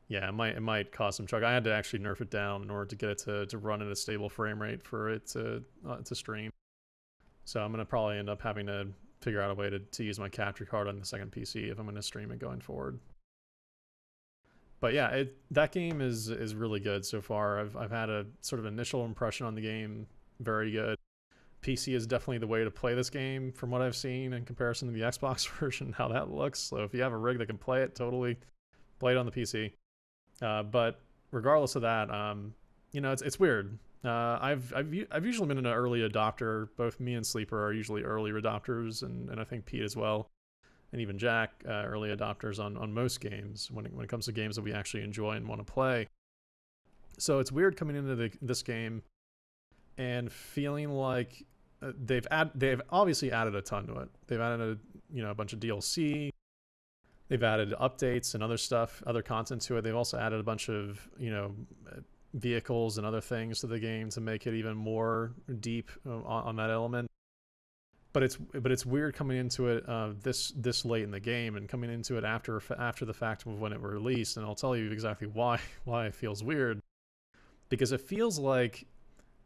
B: yeah, it might cause some trouble. I had to actually nerf it down in order to get it to run at a stable frame rate for it to stream. So I'm gonna probably end up having to figure out a way to use my capture card on the second PC if I'm gonna stream it going forward. But yeah, that game is really good so far. I've had a sort of initial impression on the game, very good. PC is definitely the way to play this game from what I've seen in comparison to the Xbox version, how that looks. So if you have a rig that can play it, totally play it on the PC. But regardless of that, you know, it's weird. I've usually been an early adopter. Both me and Sleeper are usually early adopters, and I think Pete as well, and even Jack, early adopters on most games when it comes to games that we actually enjoy and want to play. So it's weird coming into this game and feeling like they've obviously added a ton to it. They've added a bunch of DLC. They've added updates and other stuff, other content to it. They've also added a bunch of vehicles and other things to the game to make it even more deep on that element. But it's weird coming into it this late in the game and coming into it after the fact of when it released. And I'll tell you exactly why it feels weird, because it feels like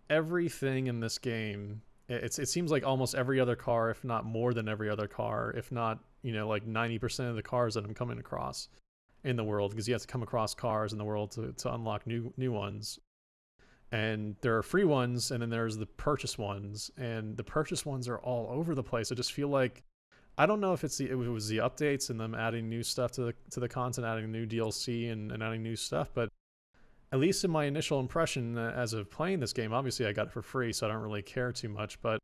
B: everything in this game. It seems like almost every other car, if not more than every other car, if not like 90% of the cars that I'm coming across in the world, because you have to come across cars in the world to unlock new ones. And there are free ones, and then there's the purchase ones, and the purchase ones are all over the place. I just feel like, I don't know if it was the updates and them adding new stuff to the content, adding new DLC and adding new stuff, but at least in my initial impression as of playing this game, obviously I got it for free, so I don't really care too much, but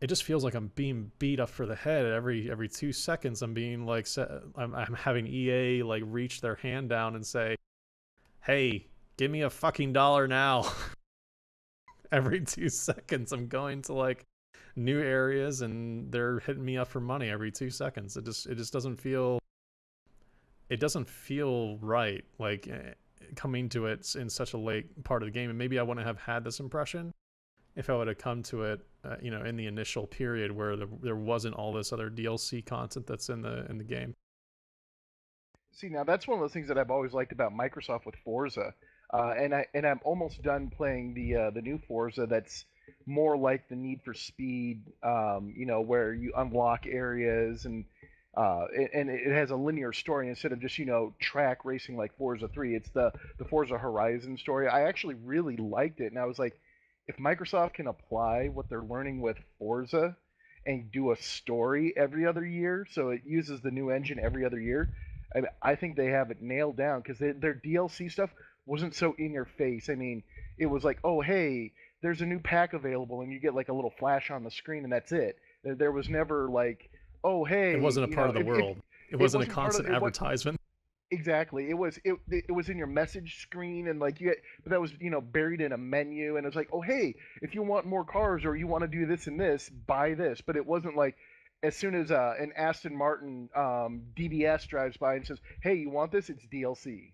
B: it just feels like I'm being beat up for the head every 2 seconds. I'm being like, I'm having EA like reach their hand down and say, hey, give me a fucking $1 now. Every 2 seconds I'm going to like new areas and they're hitting me up for money every 2 seconds. It just doesn't feel right, like coming to it in such a late part of the game. And maybe I wouldn't have had this impression if I would have come to it in the initial period where there wasn't all this other DLC content that's in the game.
D: See, now that's one of those things that I've always liked about Microsoft with Forza, and I'm almost done playing the new Forza. That's more like the Need for Speed, where you unlock areas and it has a linear story instead of just track racing like Forza 3. It's the Forza Horizon story. I actually really liked it, and I was like, if Microsoft can apply what they're learning with Forza and do a story every other year, so it uses the new engine every other year, I think they have it nailed down, because their DLC stuff wasn't so in your face. I mean, it was like, oh, hey, there's a new pack available, and you get like a little flash on the screen, and that's it. There was never like, oh, hey,
B: it wasn't a part of the world. It wasn't a constant advertisement.
D: Exactly. It was in your message screen, and like but that was buried in a menu, and it's like, oh, hey, if you want more cars or you want to do this and this, buy this. But it wasn't like, as soon as an Aston Martin DBS drives by and says, hey, you want this? It's DLC.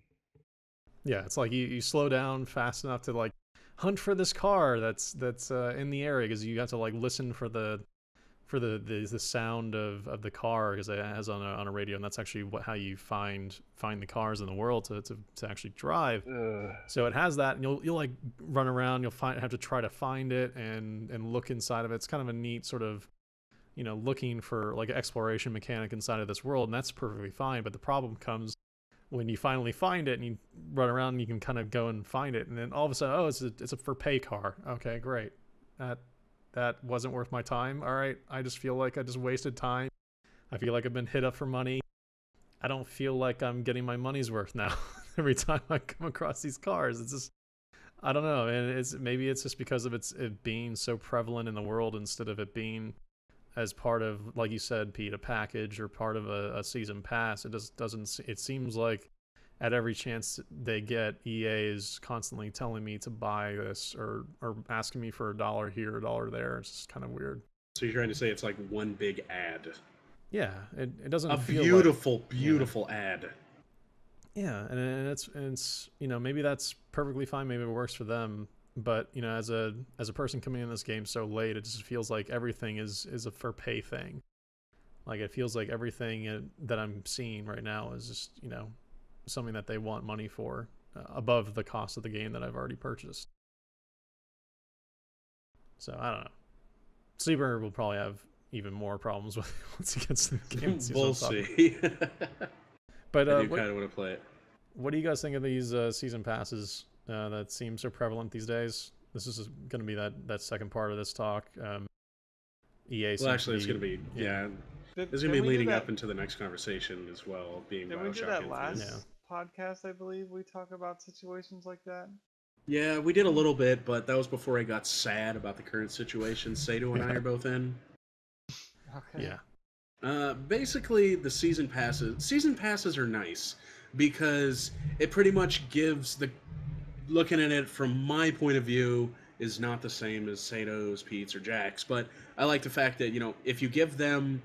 B: Yeah, it's like you slow down fast enough to like hunt for this car that's in the area, because you have to like listen for the sound of the car, because it has on a radio, and that's actually how you find the cars in the world to actually drive. So it has that, and you'll like run around, have to try to find it and look inside of it. It's kind of a neat sort of looking for like an exploration mechanic inside of this world, and that's perfectly fine. But the problem comes when you finally find it and you run around, you can kind of go and find it, and then all of a sudden, oh, it's a for pay car. Okay, great. That wasn't worth my time. All right, I just feel like I just wasted time. I feel like I've been hit up for money. I don't feel like I'm getting my money's worth now. Every time I come across these cars, it's just, I don't know. And maybe it's just because of it being so prevalent in the world instead of it being as part of, like you said, Pete, a package or part of a season pass. It just doesn't. It seems like at every chance they get, EA is constantly telling me to buy this or asking me for $1 here, $1 there. It's just kind of weird.
A: So you're trying to say it's like one big ad?
B: Yeah, it doesn't
A: a
B: feel
A: beautiful ad.
B: Yeah, and it's maybe that's perfectly fine. Maybe it works for them, but as a person coming in this game so late, it just feels like everything is a for pay thing. Like it feels like everything that I'm seeing right now is just something that they want money for above the cost of the game that I've already purchased. So I don't know. Sleeper will probably have even more problems with once he gets to the game.
A: We'll see.
B: But
A: I do kind of want to play it.
B: What do you guys think of these season passes that seem so prevalent these days? This is going to be that second part of this talk. EA.
A: Well, actually, it's going to be It's going to be leading up into the next conversation as well. Being
C: did
A: BioShock
C: we do that last
A: Infinite.
C: podcast? I believe we talk about situations like that.
A: Yeah, we did a little bit, but that was before I got sad about the current situation Sato and I are both in.
C: Okay.
B: Yeah.
A: Basically, the season passes are nice because it pretty much gives looking at it from my point of view is not the same as Sato's, Pete's, or Jack's, but I like the fact that, if you give them,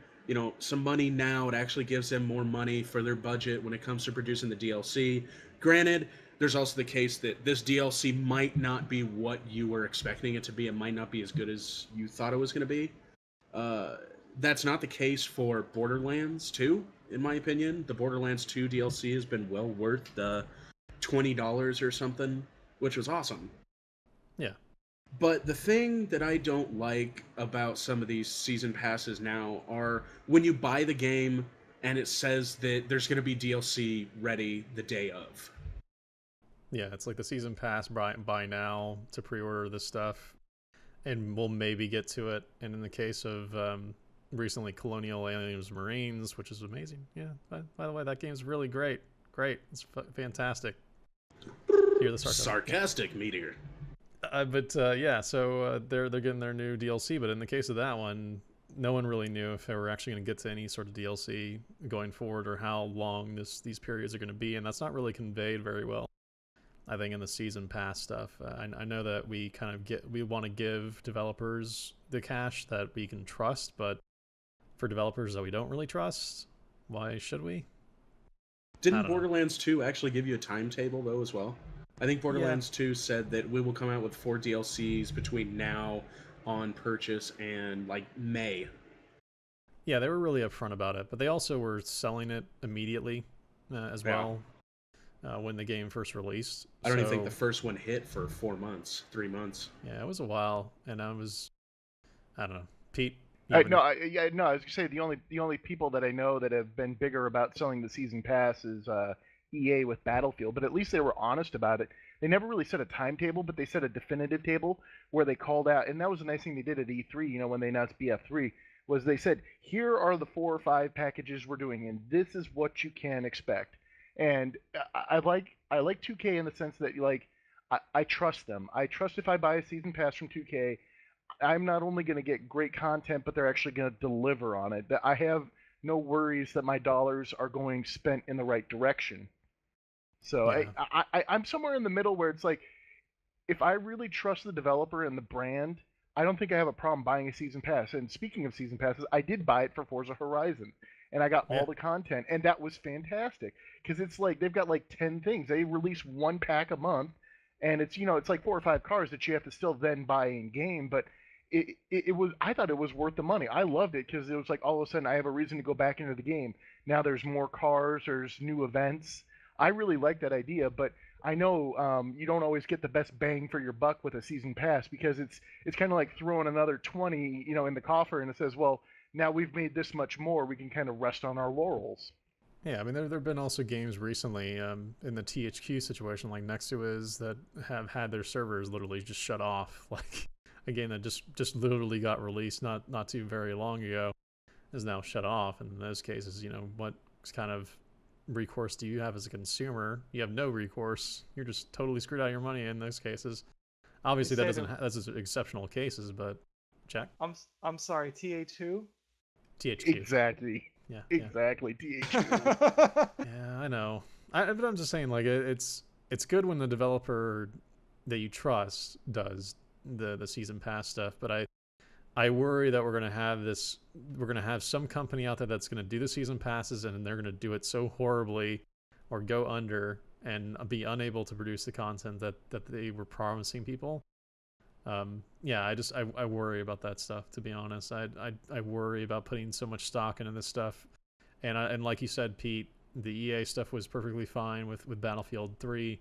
A: some money now, it actually gives them more money for their budget when it comes to producing the DLC. Granted, there's also the case that this DLC might not be what you were expecting it to be. It might not be as good as you thought it was going to be. That's not the case for Borderlands 2, in my opinion. The Borderlands 2 DLC has been well worth the $20 or something, which was awesome.
B: Yeah.
A: But the thing that I don't like about some of these season passes now are when you buy the game and it says that there's going to be DLC ready the day of.
B: Yeah, it's like the season pass buy now to pre-order this stuff, and we'll maybe get to it. And in the case of recently Colonial Aliens Marines, which is amazing. Yeah, by the way, that game's really great. It's fantastic. Hear the
A: sarcastic meteor.
B: So they're getting their new DLC, but in the case of that one, no one really knew if they were actually going to get to any sort of DLC going forward or how long these periods are going to be, and that's not really conveyed very well, I think, in the season pass stuff. I know that we want to give developers the cash that we can trust, but for developers that we don't really trust, why should we?
A: Didn't Borderlands 2 actually give you a timetable, though, as well? I think Borderlands 2 said that we will come out with 4 DLCs between now on purchase and, May.
B: Yeah, they were really upfront about it, but they also were selling it immediately as well when the game first released.
A: I don't even think the first one hit for 3 months.
B: Yeah, it was a while, and I don't know. Pete?
D: I was gonna say the only people that I know that have been bigger about selling the season pass is EA with Battlefield, but at least they were honest about it. They never really set a timetable, but they set a definitive table where they called out, and that was a nice thing they did at E3. When they announced BF3, was they said, here are the 4 or 5 packages we're doing, and this is what you can expect. And I like 2K in the sense that I trust them. I trust if I buy a season pass from 2K, I'm not only going to get great content, but they're actually going to deliver on it. I have no worries that my dollars are going spent in the right direction. So yeah. I'm somewhere in the middle where it's like, if I really trust the developer and the brand, I don't think I have a problem buying a season pass. And speaking of season passes, I did buy it for Forza Horizon, and I got all the content, and that was fantastic because it's like they've got 10 things. They release 1 pack a month, and it's it's like 4 or 5 cars that you have to still then buy in game, but I thought it was worth the money. I loved it because it was like all of a sudden I have a reason to go back into the game. Now there's more cars, there's new events. I really like that idea, but I know you don't always get the best bang for your buck with a season pass because it's kind of like throwing another 20 in the coffer, and it says, well, now we've made this much more, we can kind of rest on our laurels.
B: Yeah, I mean, there have been also games recently in the THQ situation, like Nextdoor, that have had their servers literally just shut off. Like a game that just literally got released not too very long ago is now shut off. And in those cases, what kind of recourse do you have as a consumer? You have no recourse. You're just totally screwed out of your money in those cases. Obviously, that doesn't. That's exceptional cases, but check.
C: I'm sorry, TA2.
B: THQ.
D: Exactly.
B: Yeah.
D: Exactly. THQ.
B: Yeah, I know. But I'm just saying, like, it's good when the developer that you trust does the season pass stuff. But I worry that we're gonna have some company out there that's gonna do the season passes and they're gonna do it so horribly, or go under and be unable to produce the content that they were promising people. Yeah, I worry about that stuff, to be honest. I worry about putting so much stock into this stuff, and like you said, Pete, the EA stuff was perfectly fine with Battlefield 3,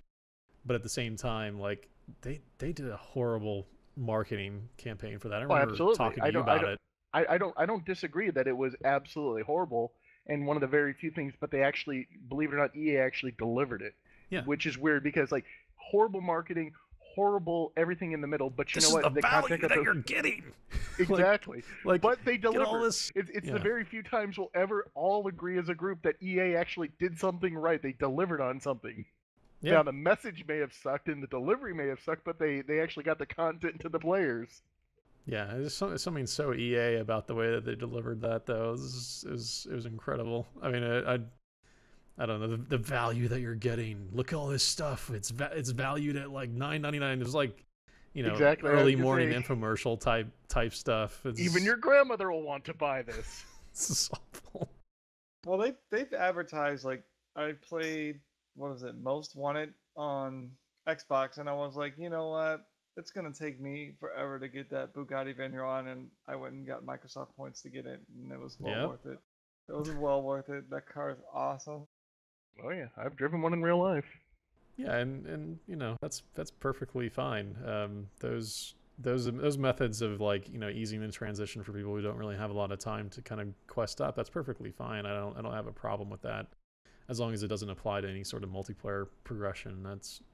B: but at the same time, like they did a horrible marketing campaign for that. I remember
D: absolutely.
B: talking to you about it.
D: I don't disagree that it was absolutely horrible and one of the very few things, but they actually, believe it or not, EA actually delivered it.
B: Yeah.
D: Which is weird because like horrible marketing, horrible everything in the middle, but you know what?
B: The value that you're getting.
D: Exactly.
B: like
D: but they deliver.
B: It's
D: the very few times we'll ever all agree as a group that EA actually did something right. They delivered on something.
B: Yeah.
D: Now the message may have sucked and the delivery may have sucked, but they actually got the content to the players.
B: Yeah, there's something so EA about the way that they delivered that, though. It was incredible. I mean, I don't know, the value that you're getting. Look at all this stuff. It's valued at like $9.99. It was like,
D: exactly.
B: early morning infomercial type stuff.
D: Even your grandmother will want to buy this.
B: It's awful.
C: Well, they've advertised, like, I played, what was it, Most Wanted on Xbox, and I was like, you know what? It's going to take me forever to get that Bugatti Veyron, and I went and got Microsoft points to get it, and it was well worth it. It was well worth it. That car is awesome.
D: Oh yeah, I've driven one in real life.
B: Yeah, and that's perfectly fine. Those methods of, like, easing the transition for people who don't really have a lot of time to kind of quest up, that's perfectly fine. I don't have a problem with that, as long as it doesn't apply to any sort of multiplayer progression.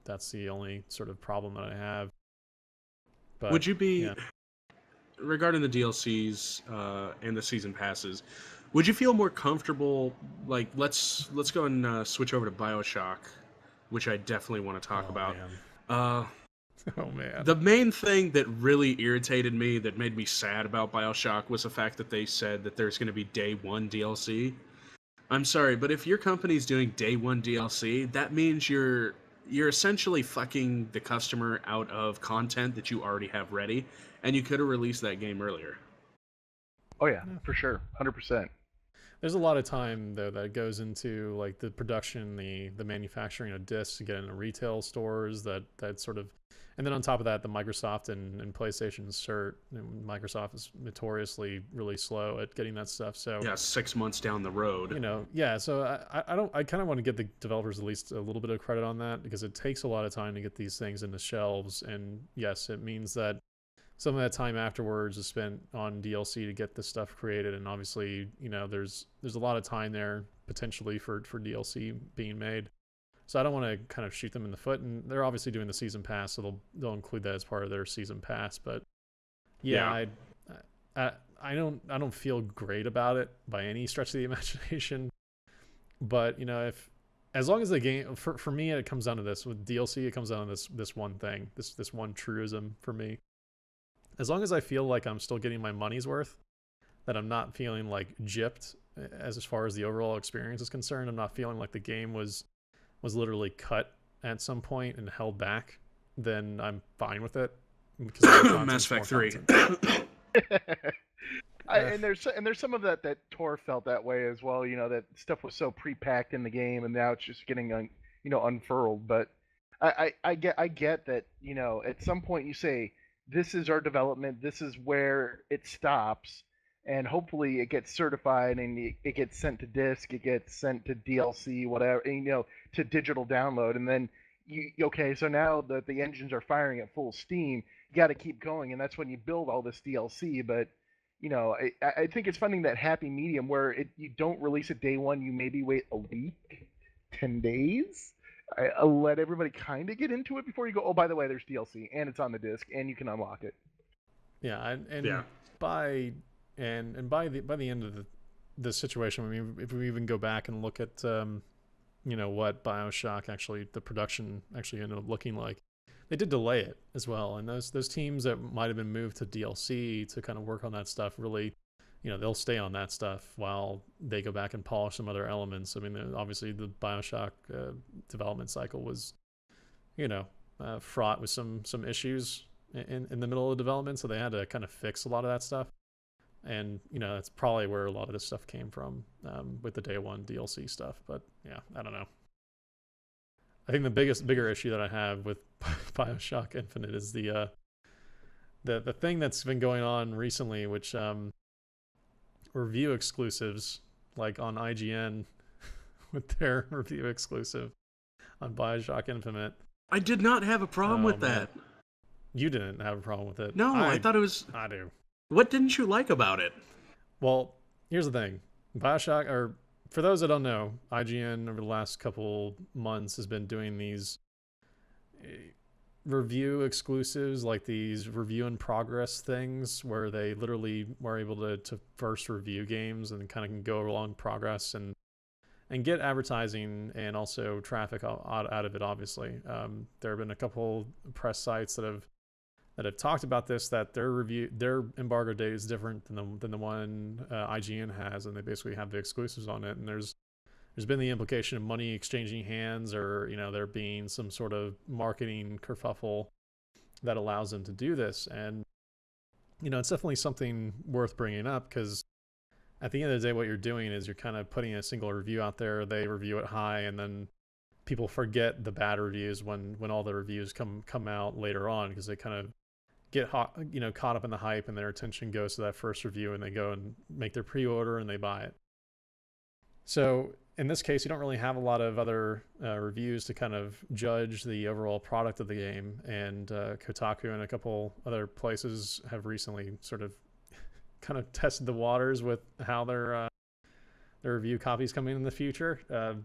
B: That's the only sort of problem that I have. But,
A: would you be, regarding the DLCs and the season passes, would you feel more comfortable, like, let's go and switch over to BioShock, which I definitely want to talk about.
B: Man. Oh man.
A: The main thing that really irritated me, that made me sad about BioShock, was the fact that they said that there's going to be day one DLC. I'm sorry, but if your company's doing day one DLC, that means you're essentially fucking the customer out of content that you already have ready, and you could have released that game earlier.
D: Oh yeah, for sure, 100%.
B: There's a lot of time, though, that goes into, like, the production, the manufacturing of discs to get into retail stores, that sort of, and then on top of that, the Microsoft and PlayStation cert. Microsoft is notoriously really slow at getting that stuff. So
A: yeah, 6 months down the road.
B: So I kind of want to give the developers at least a little bit of credit on that, because it takes a lot of time to get these things into shelves, and yes, it means that some of that time afterwards is spent on DLC to get this stuff created, and obviously, there's a lot of time there potentially for DLC being made. So I don't want to kind of shoot them in the foot, and they're obviously doing the season pass, so they'll include that as part of their season pass. But I don't feel great about it by any stretch of the imagination. But as long as the game, for me, it comes down to this. With DLC, it comes down to this one thing, this one truism for me. As long as I feel like I'm still getting my money's worth, that I'm not feeling like gypped as far as the overall experience is concerned, I'm not feeling like the game was literally cut at some point and held back, then I'm fine with it.
A: Mass Effect 3.
D: And there's some of that Tor felt that way as well. That stuff was so pre-packed in the game, and now it's just getting unfurled. But I get that. At some point you say, this is our development, this is where it stops, and hopefully it gets certified and it gets sent to disc, it gets sent to DLC, whatever, to digital download, and then so now that the engines are firing at full steam, you got to keep going, and that's when you build all this DLC. But I think it's finding that happy medium where you don't release it day one, you maybe wait a week, 10 days. I'll let everybody kind of get into it before you go. Oh, by the way, there's DLC and it's on the disc and you can unlock it.
B: Yeah, and
A: Yeah.
B: by the end of the situation, I mean, if we even go back and look at what BioShock actually the production actually ended up looking like, they did delay it as well, and those teams that might have been moved to DLC to kind of work on that stuff really, they'll stay on that stuff while they go back and polish some other elements. I mean, obviously the BioShock development cycle was, fraught with some issues in the middle of development, so they had to kind of fix a lot of that stuff. And that's probably where a lot of this stuff came from, with the day one DLC stuff. But yeah, I don't know. I think the bigger issue that I have with BioShock Infinite is the thing that's been going on recently, which review exclusives, like on IGN with their review exclusive on BioShock Infinite.
A: I did not have a problem with that.
B: You didn't have a problem with it.
A: No, I thought it was.
B: I do.
A: What didn't you like about it?
B: Well, here's the thing. BioShock, or for those that don't know, IGN over the last couple months has been doing these review exclusives, like these review in progress things where they literally were able to first review games and kind of can go along progress and get advertising and also traffic out of it. Obviously, there have been a couple press sites that have talked about this, that their embargo date is different than the one IGN has, and they basically have the exclusives on it. And there's been the implication of money exchanging hands, or there being some sort of marketing kerfuffle that allows them to do this. And it's definitely something worth bringing up, because at the end of the day, what you're doing is you're kind of putting a single review out there. They review it high, and then people forget the bad reviews when all the reviews come out later on, because they kind of get caught up in the hype, and their attention goes to that first review, and they go and make their pre-order and they buy it. So in this case, you don't really have a lot of other reviews to kind of judge the overall product of the game. And Kotaku and a couple other places have recently sort of kind of tested the waters with how their review copies coming in the future,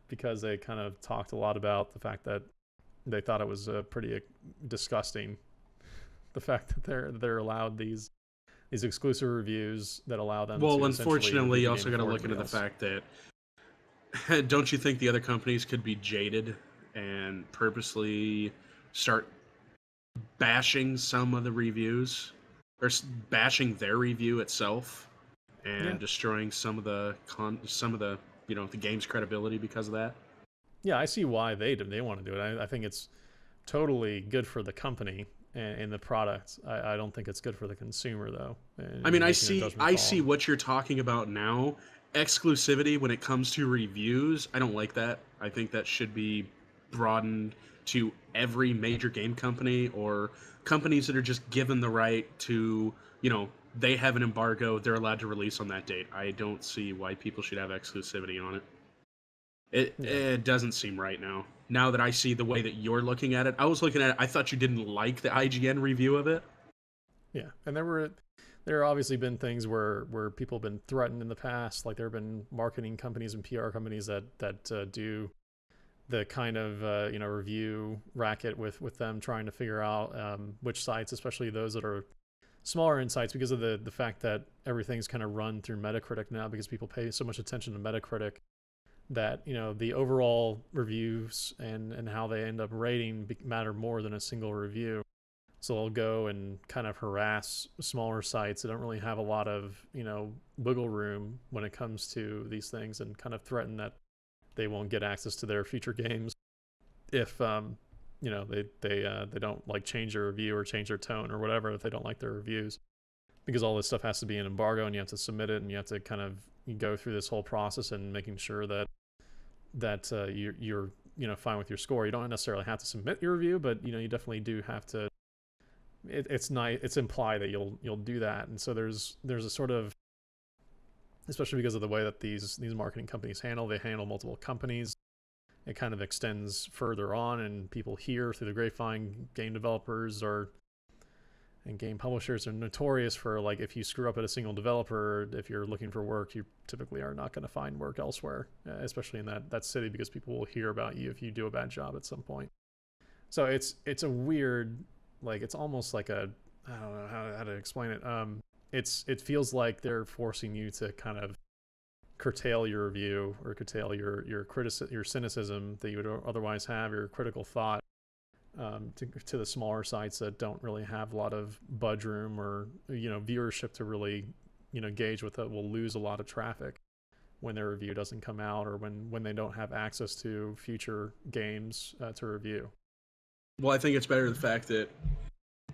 B: because they kind of talked a lot about the fact that they thought it was pretty disgusting, the fact that they're allowed these exclusive reviews that allow them to
A: unfortunately, you also got to look into the fact that don't you think the other companies could be jaded and purposely start bashing some of the reviews, or bashing their review itself, and destroying some of the the game's credibility because of that?
B: Yeah, I see why they want to do it. I think it's totally good for the company and the product. I don't think it's good for the consumer, though.
A: I mean, I see what you're talking about now. Exclusivity when it comes to reviews, I don't like that. I think that should be broadened to every major game company, or companies that are just given the right to, they have an embargo, they're allowed to release on that date. I don't see why people should have exclusivity on it. It doesn't seem right now. Now that I see the way that you're looking at it, I was looking at it, I thought you didn't like the IGN review of it.
B: Yeah, and there have obviously been things where people have been threatened in the past. Like, there have been marketing companies and PR companies that do the kind of review racket with them trying to figure out which sites, especially those that are smaller insights, because of the fact that everything's kind of run through Metacritic now, because people pay so much attention to Metacritic, that the overall reviews and how they end up rating matter more than a single review. So they'll go and kind of harass smaller sites that don't really have a lot of wiggle room when it comes to these things, and kind of threaten that they won't get access to their future games if they don't like change their review or change their tone or whatever, if they don't like their reviews, because all this stuff has to be an embargo, and you have to submit it, and you have to kind of go through this whole process and making sure that you're fine with your score. You don't necessarily have to submit your review, but you definitely do have to. It's nice. It's implied that you'll do that, and so there's a sort of, especially because of the way that these marketing companies they handle multiple companies. It kind of extends further on, and people hear through the grapevine game developers are And game publishers are notorious for, like, if you screw up at a single developer, if you're looking for work, you typically are not going to find work elsewhere, especially in that city, because people will hear about you if you do a bad job at some point. So it's a weird, like, it's almost like a, I don't know how to explain it. It feels like they're forcing you to kind of curtail your review, or curtail your cynicism that you would otherwise have, your critical thought, to the smaller sites that don't really have a lot of budge room or viewership to really gauge with it, will lose a lot of traffic when their review doesn't come out, or when they don't have access to future games to review.
A: Well, I think it's better the fact that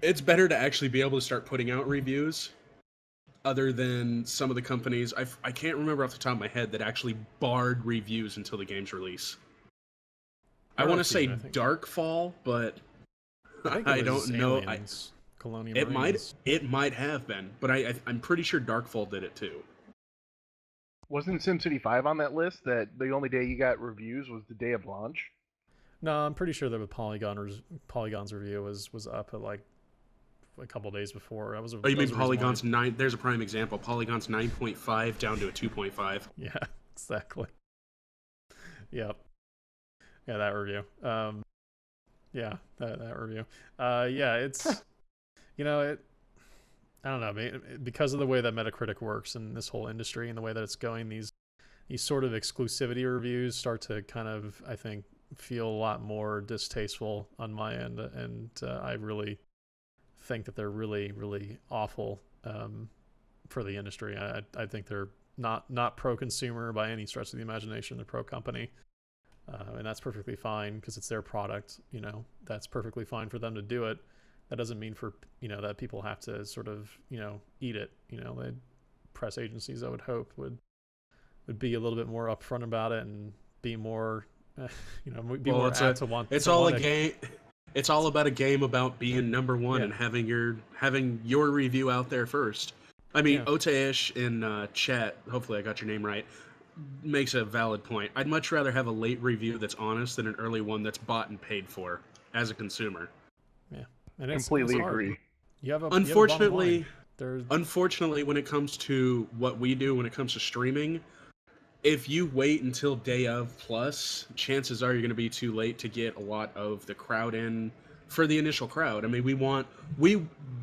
A: it's better to actually be able to start putting out reviews, other than some of the companies. I can't remember off the top of my head that actually barred reviews until the game's release. I want to say Darkfall, but I don't know.
B: Colonial
A: it
B: Marines.
A: might have been, but I'm pretty sure Darkfall did it too.
D: Wasn't SimCity 5 on that list, that the only day you got reviews was the day of launch?
B: No, I'm pretty sure that the Polygon's review was up at like a couple days before.
A: Oh, you mean Polygon's 9? There's a prime example. Polygon's 9.5 down to a 2.5.
B: Yeah, exactly. Yep. Yeah, that review. Yeah, that review. Yeah, it's I don't know, because of the way that Metacritic works in this whole industry and the way that it's going, these sort of exclusivity reviews start to kind of, I think, feel a lot more distasteful on my end, and I really think that they're really, really awful for the industry. I think they're not pro-consumer by any stretch of the imagination. They're pro-company. And that's perfectly fine because it's their product. That's perfectly fine for them to do it. That doesn't mean that people have to sort of eat it. The press agencies, I would hope, would be a little bit more upfront about it and be more more apt to want.
A: It's all a game. It's all about a game about being number one, and having your review out there first. I mean, Oteish in chat, hopefully I got your name right, makes a valid point. I'd much rather have a late review that's honest than an early one that's bought and paid for as a consumer.
B: Yeah, and
D: completely agree.
A: Unfortunately, when it comes to what we do, when it comes to streaming, if you wait until day of plus, chances are you're going to be too late to get a lot of the crowd in for the initial crowd. I mean,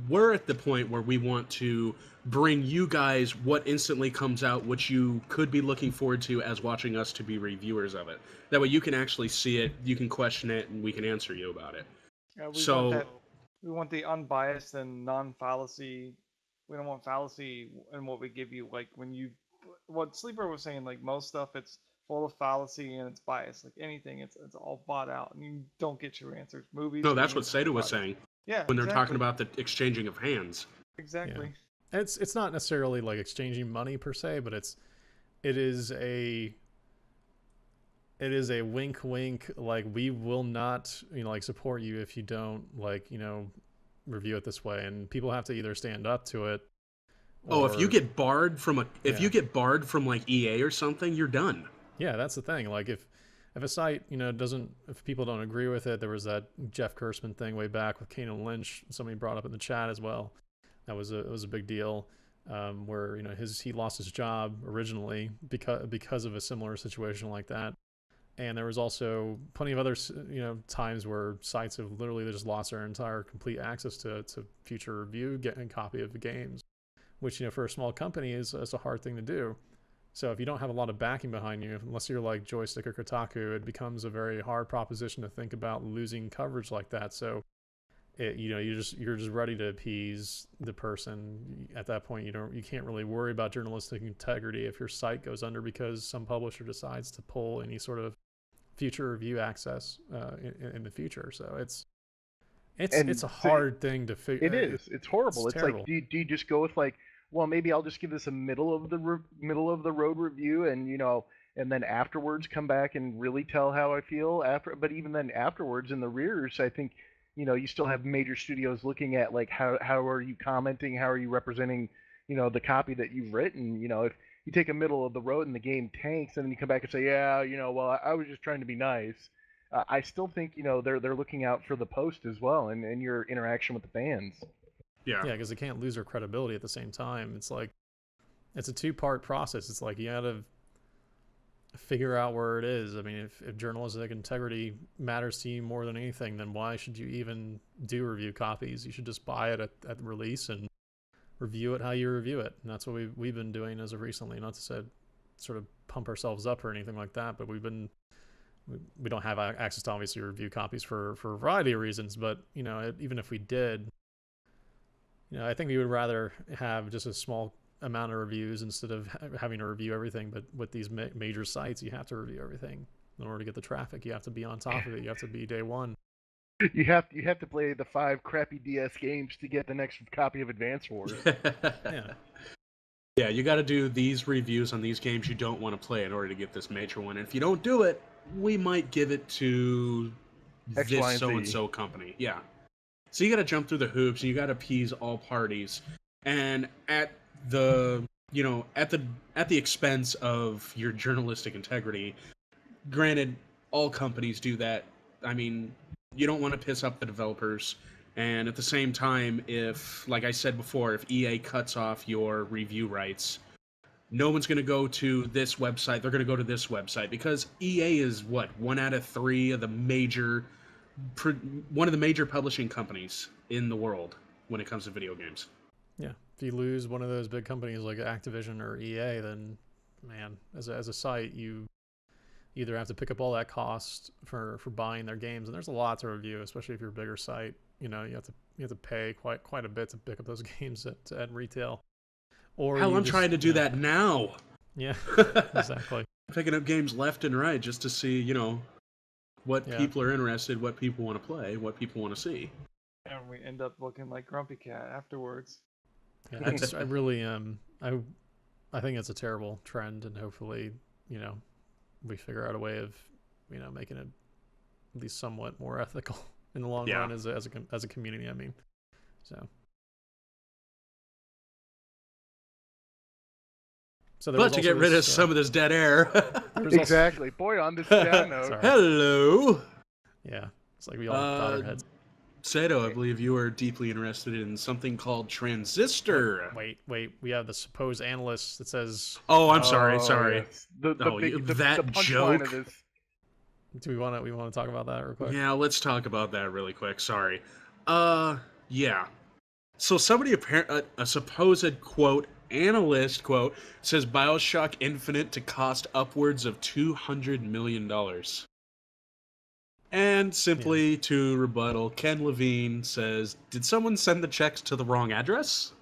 A: we're at the point where we want to bring you guys what instantly comes out, what you could be looking forward to as watching us to be reviewers of it. That way you can actually see it, you can question it, and we can answer you about it.
C: We want the unbiased and non-fallacy. We don't want fallacy in what we give you. Like what Sleeper was saying, like most stuff, it's full of fallacy and it's biased. Like anything, it's all bought out, and you don't get your answers. Movies.
A: No, that's what Seda was saying.
C: Yeah,
A: when they're talking about the exchanging of hands.
C: Exactly.
B: Yeah. It's not necessarily like exchanging money per se, but it is a wink wink, like we will not support you if you don't review it this way, and people have to either stand up to it.
A: If you get barred from like EA or something, you're done.
B: Yeah, that's the thing. Like if a site if people don't agree with it, there was that Jeff Gerstmann thing way back with Kane and Lynch, somebody brought up in the chat as well. It was a big deal, where he lost his job originally because of a similar situation like that, and there was also plenty of other times where sites have literally just lost their entire complete access to future review and copy of the games, which for a small company is a hard thing to do. So if you don't have a lot of backing behind you, unless you're like Joystick or Kotaku, it becomes a very hard proposition to think about losing coverage like that. So you're just ready to appease the person. At that point, you can't really worry about journalistic integrity if your site goes under because some publisher decides to pull any sort of future review access in the future. So it's a hard thing to figure.
D: It is. It's horrible. It's
B: terrible.
D: Like, do you just go with like, well, maybe I'll just give this a middle of the road review, and then afterwards come back and really tell how I feel after. But even then, afterwards in the rears, I think you still have major studios looking at like how are you commenting, how are you representing the copy that you've written. If you take a middle of the road and the game tanks, and then you come back and say, yeah, well, I was just trying to be nice. I still think they're looking out for the post as well, and your interaction with the fans.
A: Yeah.
B: Yeah, because they can't lose their credibility at the same time. It's like it's a two-part process. It's like you got to figure out where it is. I mean, if journalistic integrity matters to you more than anything, then why should you even do review copies? You should just buy it at release and review it how you review it. And that's what we've been doing as of recently. Not to say sort of pump ourselves up or anything like that, but we don't have access to obviously review copies for a variety of reasons. But even if we did, I think we would rather have just a small amount of reviews instead of having to review everything. But with these major sites, you have to review everything in order to get the traffic. You have to be on top of it. You have to be day one.
D: You have to play the 5 crappy DS games to get the next copy of Advance Wars.
B: Yeah.
A: Yeah, you got to do these reviews on these games you don't want to play in order to get this major one. And if you don't do it, we might give it to
D: X,
A: this
D: Y, and Z.
A: so-and-so company. Yeah. So you got to jump through the hoops, and you got to appease all parties. And at the expense of your journalistic integrity, granted, all companies do that. I mean, you don't want to piss up the developers. And at the same time, if, like I said before, if EA cuts off your review rights, no one's going to go to this website. They're going to go to this website because EA is one out of 3 of the one of the major publishing companies in the world when it comes to video games.
B: Yeah. If you lose one of those big companies like Activision or EA, then man, as a site, you either have to pick up all that cost for buying their games, and there's a lot to review, especially if you're a bigger site. You have to pay quite a bit to pick up those games at retail. Or
A: hell, I'm trying to do that now.
B: Yeah, exactly.
A: Picking up games left and right just to see, what people are interested, what people want to play, what people want to see.
C: And we end up looking like Grumpy Cat afterwards.
B: Yeah, I really I think it's a terrible trend, and hopefully, we figure out a way of, making it at least somewhat more ethical in the long run as a community. I mean,
A: but to get rid of some of this dead air.
D: Exactly. Boy, on this down note.
A: Hello.
B: Yeah, it's like we all got our heads.
A: Sato, I believe you are deeply interested in something called Transistor.
B: Wait. We have the supposed analyst that says...
A: Oh, I'm sorry.
D: Yes. The
A: that joke.
D: Of this.
B: Do we want to talk about that real quick?
A: Yeah, let's talk about that really quick. Sorry. Yeah. So somebody a supposed quote analyst quote says BioShock Infinite to cost upwards of $200 million. And simply to rebuttal, Ken Levine says, "Did someone send the checks to the wrong address?"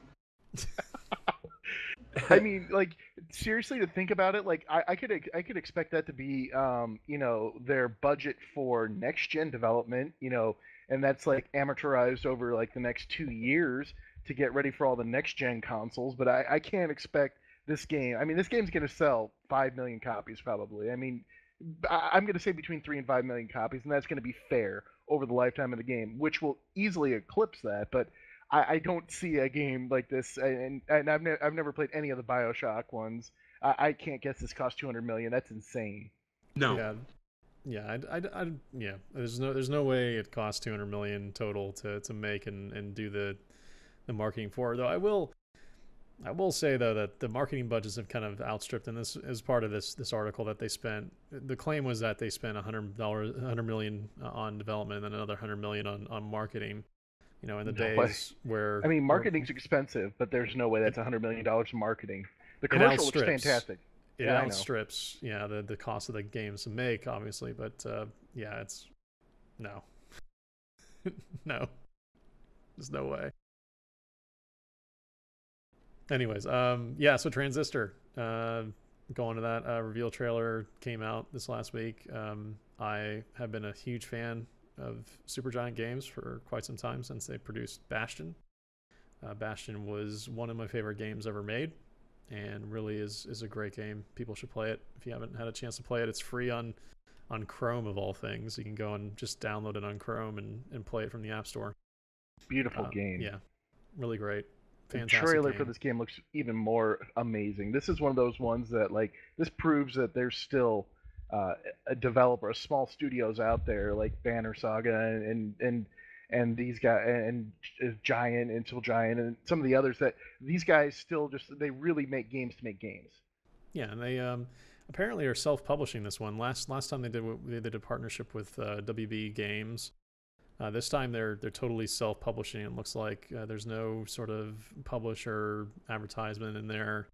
D: I mean, like, seriously, to think about it, like, I could expect that to be, their budget for next gen development, and that's like amortized over like the next 2 years to get ready for all the next gen consoles. But I can't expect this game. I mean, this game's going to sell 5 million copies probably. I mean, I'm going to say between 3 and 5 million copies, and that's going to be fair over the lifetime of the game, which will easily eclipse that. But I don't see a game like this, and I've never played any of the BioShock ones. I can't guess this cost 200 million. That's insane.
A: No.
B: Yeah. Yeah. There's no way it costs 200 million total to make and do the marketing for it. Though I will say though that the marketing budgets have kind of outstripped, and this is part of this article that they spent. The claim was that they spent $100 million on development and another $100 million on marketing. In the days where
D: marketing's expensive, but there's no way that's $100 million in marketing. The commercial looks fantastic.
B: It outstrips the cost of the games to make, obviously, but it's no, no, there's no way. Anyways, so Transistor, going to that, reveal trailer came out this last week. I have been a huge fan of Supergiant Games for quite some time, since they produced Bastion. Bastion was one of my favorite games ever made, and really is a great game. People should play it. If you haven't had a chance to play it, it's free on Chrome of all things. You can go and just download it on Chrome and play it from the App Store.
D: Beautiful game.
B: Yeah, really great.
D: Fantastic. The trailer for this game looks even more amazing. This is one of those ones that, like, this proves that there's still a developer, small studios out there like Banner Saga and and these guys and Giant and Till Giant and some of the others that these guys still just they really make games to make games.
B: Yeah, and they apparently are self-publishing this one. Last time they did a partnership with WB Games. This time they're totally self-publishing. It looks like there's no sort of publisher advertisement in there.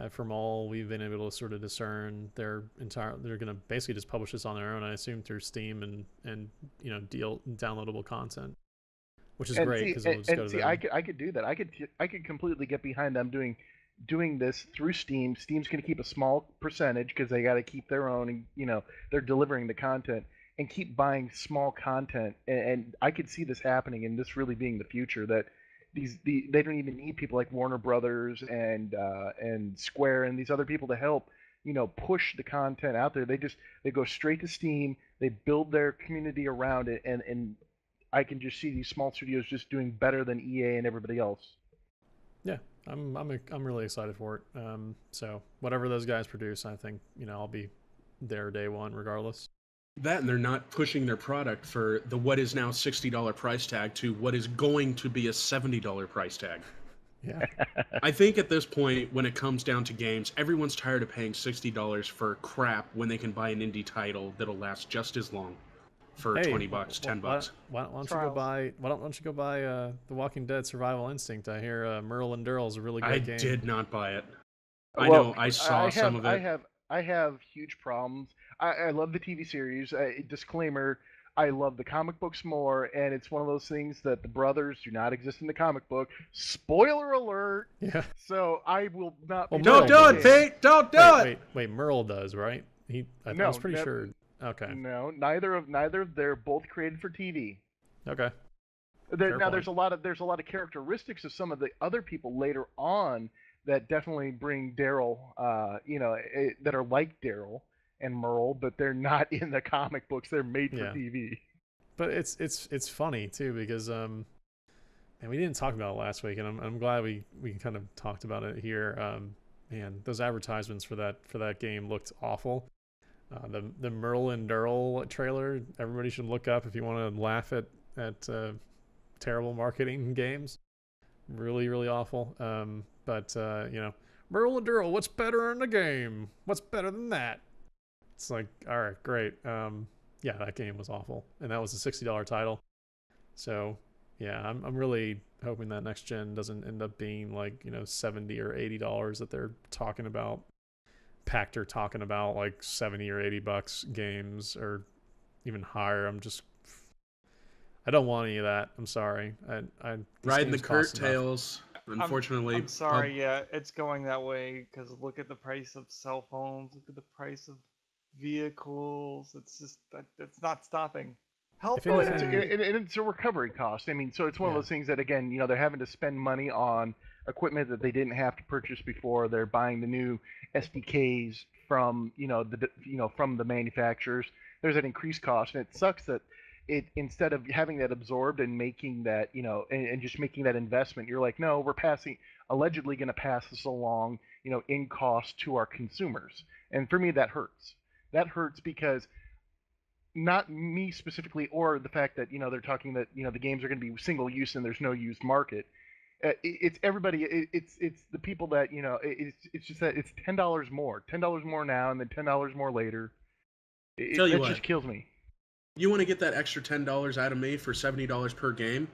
B: From all we've been able to sort of discern, they're going to basically just publish this on their own, I assume, through Steam and downloadable content, which is great because it'll just go to them.
D: I could do that. I could completely get behind them doing this through Steam. Steam's going to keep a small percentage because they got to keep their own, and they're delivering the content and keep buying small content. And I could see this happening and this really being the future. That they don't even need people like Warner Brothers and Square and these other people to help push the content out there. They go straight to Steam. They build their community around it, and I can just see these small studios just doing better than EA and everybody else.
B: Yeah, I'm really excited for it. So whatever those guys produce, I think I'll be there day one regardless.
A: That, and they're not pushing their product for the what is now $60 price tag to what is going to be a $70 price tag.
B: Yeah.
A: I think at this point, when it comes down to games, everyone's tired of paying $60 for crap when they can buy an indie title that'll last just as long for $20, $10.
B: Why don't you go buy The Walking Dead Survival Instinct? I hear Merle and Durrell's a really great game.
A: I did not buy it. I know, I saw some of it.
D: I have huge problems. I love the TV series. Disclaimer, I love the comic books more, and it's one of those things that the brothers do not exist in the comic book. Spoiler alert!
B: Yeah.
D: So I will not be...
A: Don't do it, Pete! Don't do it!
B: Wait, Merle does, right? I was pretty sure... Okay.
D: No, neither of they're both created for TV.
B: Okay.
D: There's a lot of characteristics of some of the other people later on that definitely bring Daryl, that are like Daryl and Merle, but they're not in the comic books. They're made for TV.
B: But it's funny too because and we didn't talk about it last week, and I'm glad we kind of talked about it here. Man, those advertisements for that game looked awful. The Merle and Daryl trailer, everybody should look up if you want to laugh at terrible marketing games. Really, really awful. But Merle and Daryl, what's better in the game? What's better than that? It's like, all right, great. Yeah, that game was awful, and that was a $60 title. So yeah, I'm really hoping that next gen doesn't end up being like $70 or $80 that they're talking about. Pact are talking about like $70 or $80 games or even higher. I don't want any of that. I'm sorry.
A: Riding the curtails. Unfortunately,
C: I'm sorry. Yeah, it's going that way because look at the price of cell phones. Look at the price of vehicles. It's just it's not stopping.
D: And it's a recovery cost. I mean, so it's one of those things that again, they're having to spend money on equipment that they didn't have to purchase before. They're buying the new SDKs from from the manufacturers. There's an increased cost, and it sucks that instead of having that absorbed and making that and just making that investment, you're like, no, we're allegedly going to pass this along in cost to our consumers. And for me, that hurts. That hurts because not me specifically, or the fact that they're talking that the games are going to be single use and there's no used market. It's everybody. It's the people that It's just that it's $10 more now, and then $10 more later. That just kills me.
A: You want to get that extra $10 out of me for $70 per game?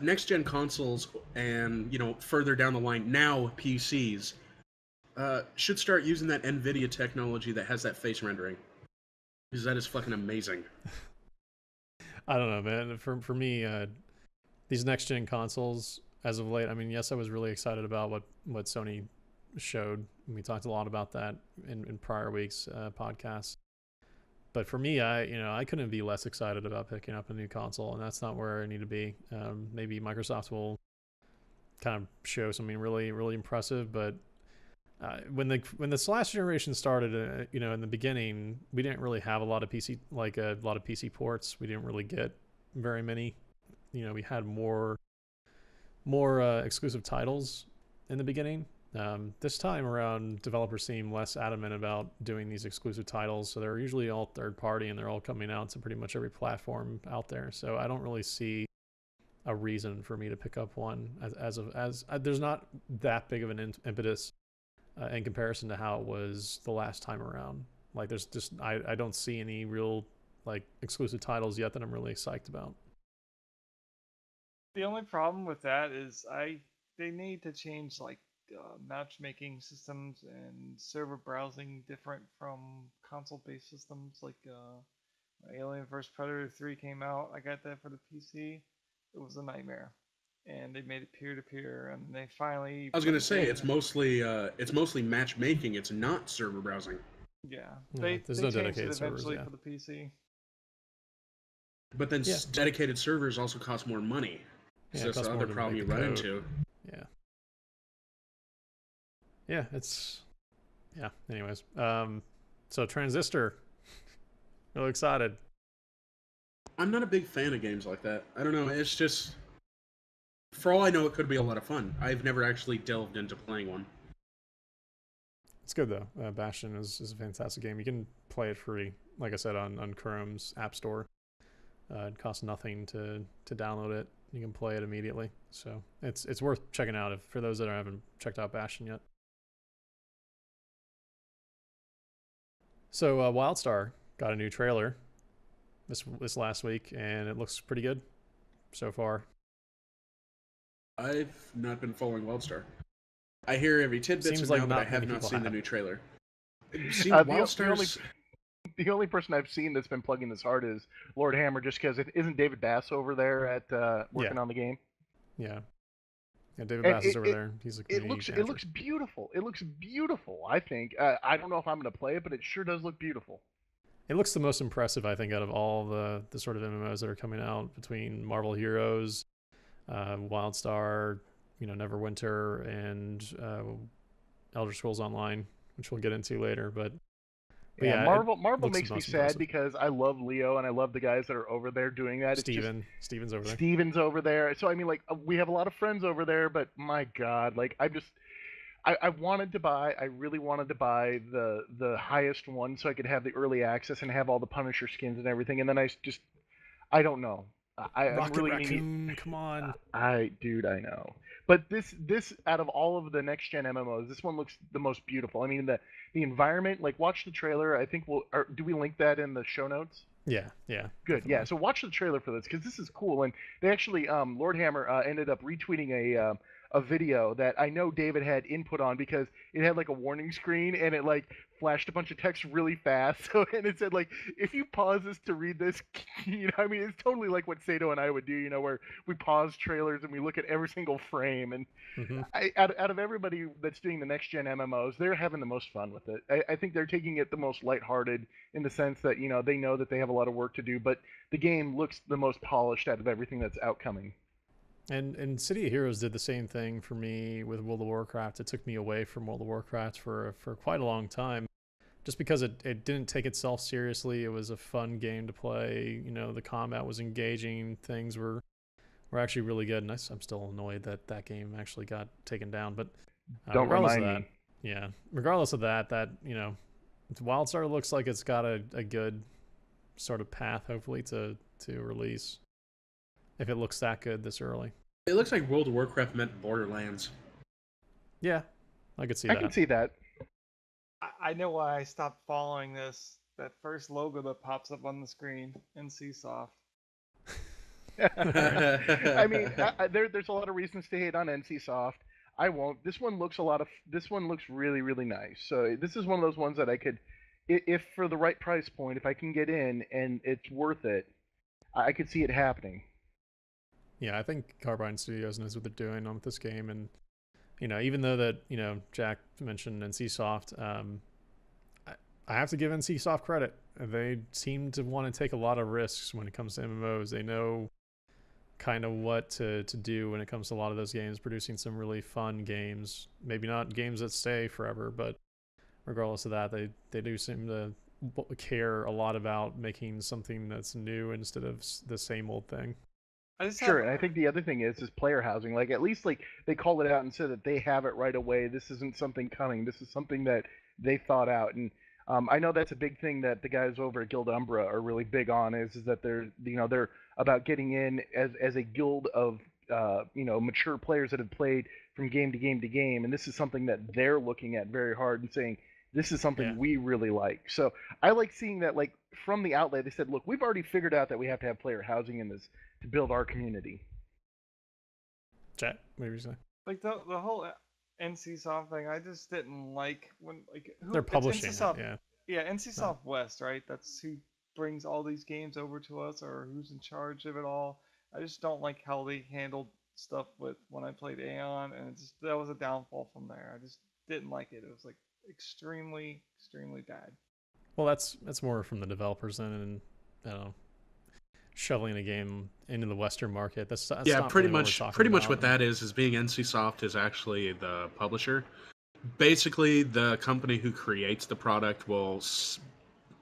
A: Next gen consoles and further down the line now PCs should start using that NVIDIA technology that has that face rendering, because that is fucking amazing.
B: I don't know, man. For me, these next gen consoles, as of late, I mean, yes, I was really excited about what Sony showed. We talked a lot about that in prior weeks' podcasts. But for me, I couldn't be less excited about picking up a new console, and that's not where I need to be. Maybe Microsoft will kind of show something really, really impressive. But when this last generation started, in the beginning, we didn't really have a lot of PC ports. We didn't really get very many. We had more exclusive titles in the beginning. This time around, developers seem less adamant about doing these exclusive titles, so they're usually all third party and they're all coming out to pretty much every platform out there. So I don't really see a reason for me to pick up one there's not that big of an impetus in comparison to how it was the last time around. Like there's just I don't see any real like exclusive titles yet that I'm really psyched about.
C: The only problem with that is they need to change like matchmaking systems and server browsing different from console-based systems. Like Alien vs Predator 3 came out, I got that for the PC. It was a nightmare, and they made it peer-to-peer, and they finally.
A: I was gonna say it's mostly matchmaking. It's not server browsing.
C: Yeah,
B: there's
C: they
B: no
C: changed
B: dedicated
C: it eventually
B: servers,
C: for the PC.
A: But then dedicated servers also cost more money.
B: Yeah,
A: So that's the other problem you run into.
B: Yeah. Yeah, it's anyways. So Transistor. Really excited.
A: I'm not a big fan of games like that. I don't know, it's just for all I know it could be a lot of fun. I've never actually delved into playing one.
B: It's good though. Bastion is a fantastic game. You can play it free, like I said, on Chrome's App Store. It costs nothing to download it. You can play it immediately. So it's worth checking out for those that haven't checked out Bastion yet. So WildStar got a new trailer this last week, and it looks pretty good so far.
A: I've not been following WildStar. I hear every tidbit
B: Seems
A: now,
B: like
A: but I
B: not
A: have
B: many
A: not
B: people
A: seen the
B: have.
A: new trailer.
D: The only person I've seen that's been plugging this hard is Lord Hammer, just because isn't David Bass over there at working on the game?
B: Yeah. Yeah, David Bass is over there. He's a community
D: it looks beautiful. It looks beautiful. I think. I don't know if I'm going to play it, but it sure does look beautiful.
B: It looks the most impressive, I think, out of all the sort of MMOs that are coming out between Marvel Heroes, WildStar, Neverwinter, and Elder Scrolls Online, which we'll get into later. But
D: yeah, Marvel makes me sad because I love Leo and I love the guys that are over there doing that.
B: Steven's over there.
D: Steven's over there. So I mean, like, we have a lot of friends over there, but my God, like, I wanted to buy. I really wanted to buy the highest one so I could have the early access and have all the Punisher skins and everything. And then I don't know. I'm really
B: Raccoon, come on.
D: I know. But this out of all of the next gen MMOs, this one looks the most beautiful. I mean, the environment. Like, watch the trailer. I think do we link that in the show notes?
B: Yeah.
D: Good.
B: Definitely.
D: Yeah. So watch the trailer for this because this is cool. And they actually, Lord Hammer ended up retweeting a video that I know David had input on because it had like a warning screen and it like flashed a bunch of text really fast. So, and it said like, if you pause this to read this, I mean, it's totally like what Sato and I would do, where we pause trailers and we look at every single frame. And out of everybody that's doing the next gen MMOs, they're having the most fun with it. I think they're taking it the most lighthearted in the sense that, they know that they have a lot of work to do, but the game looks the most polished out of everything that's outcoming.
B: And City of Heroes did the same thing for me with World of Warcraft. It took me away from World of Warcraft for quite a long time, just because it didn't take itself seriously. It was a fun game to play. The combat was engaging. Things were actually really good. And I'm still annoyed that game actually got taken down. But
D: don't remind me.
B: Yeah, regardless of that WildStar looks like it's got a good sort of path, hopefully, to release. If it looks that good this early.
A: It looks like World of Warcraft meant Borderlands.
B: Yeah, I could see that.
D: I can see that.
C: I know why I stopped following this. That first logo that pops up on the screen, NCSoft.
D: I mean, there's a lot of reasons to hate on NCSoft. I won't. This one looks really, really nice. So this is one of those ones that I could, if for the right price point, if I can get in and it's worth it, I could see it happening.
B: Yeah, I think Carbine Studios knows what they're doing on this game, and even though that Jack mentioned NCSoft, I have to give NCSoft credit. They seem to want to take a lot of risks when it comes to MMOs. They know kind of what to do when it comes to a lot of those games, producing some really fun games. Maybe not games that stay forever, but regardless of that, they do seem to care a lot about making something that's new instead of the same old thing.
C: I just
D: Sure,
C: have.
D: and I think the other thing is player housing. Like at least like they called it out and said that they have it right away. This isn't something coming. This is something that they thought out. And I know that's a big thing that the guys over at Guild Umbra are really big on. Is that they're about getting in as a guild of mature players that have played from game to game to game, and this is something that they're looking at very hard and saying this is something
B: Yeah.
D: we really like. So I like seeing that like from the outlet they said, look, we've already figured out that we have to have player housing in this to build our community.
B: Chat, what were you saying?
C: Like the whole NCSoft thing, I just didn't like when like who
B: They're
C: it's
B: publishing it,
C: NCSoft,
B: yeah.
C: yeah, NCSoft West, right? That's who brings all these games over to us, or who's in charge of it all. I just don't like how they handled stuff with when I played Aeon, and that was a downfall from there. I just didn't like it. It was like extremely, extremely bad.
B: Well, that's more from the developers then, and I don't know, shoveling a game into the Western market. That's
A: Yeah,
B: not
A: pretty
B: really
A: much.
B: what we're
A: Pretty
B: talking
A: much
B: about.
A: what that is being NCSoft is actually the publisher. Basically, the company who creates the product will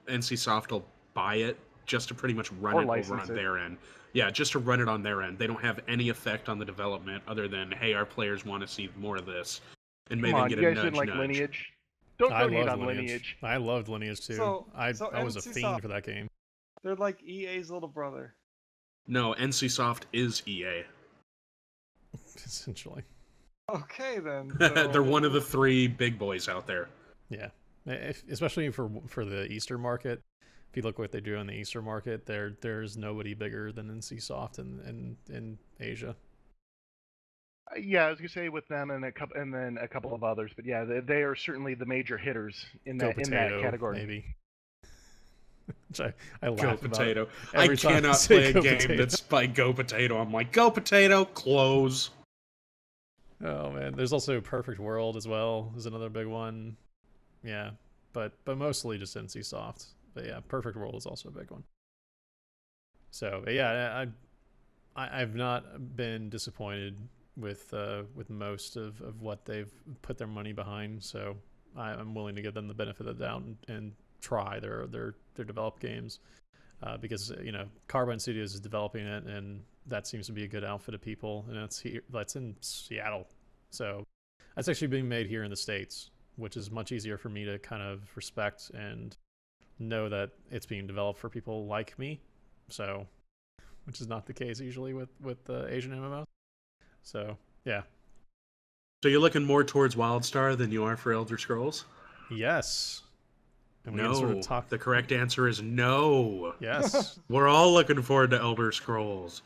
A: NCSoft will buy it just to pretty much run
D: Or
A: it over
D: license
A: on
D: it.
A: their end. Yeah, just to run it on their end. They don't have any effect on the development other than, hey, our players want to see more of this, and
D: Come
A: maybe
D: on,
A: get
D: you
A: a
D: guys didn't
A: nudge,
D: like
A: nudge.
D: Lineage? Don't
B: I
D: hate
B: loved
D: on
B: Lineage. I loved Lineage too.
C: So
B: I was a
C: NCSoft,
B: fiend for that game.
C: they're like EA's little brother.
A: No, NCSoft is EA.
B: Essentially.
C: Okay then.
A: They're one of
C: so-
A: the three big boys out there.
B: Yeah, especially for the Eastern market. If you look what they do in the Eastern market, there's nobody bigger than NCSoft in Asia.
D: Yeah, I was gonna say with them and then a couple of others, but yeah, they are certainly the major hitters in
B: Go
D: that
B: Potato,
D: category.
B: maybe. Which I
A: Go
B: laugh about
A: Potato. I
B: every time
A: cannot
B: say
A: play a
B: Go
A: game
B: Potato.
A: that's by Go Potato. I'm like, Go Potato, close.
B: Oh man, there's also Perfect World as well. Is another big one. Yeah, but mostly just NCSoft. But yeah, Perfect World is also a big one. So yeah, I've not been disappointed with most of what they've put their money behind. So I'm willing to give them the benefit of the doubt and try their developed games because Carbine Studios is developing it, and that seems to be a good outfit of people, and that's in Seattle, so that's actually being made here in the States, which is much easier for me to kind of respect and know that it's being developed for people like me. So, which is not the case usually with Asian MMOs. So yeah.
A: So you're looking more towards WildStar than you are for Elder Scrolls?
B: Yes. And we
A: No.
B: can sort of talk.
A: The correct answer is no.
B: Yes.
A: We're all looking forward to Elder Scrolls.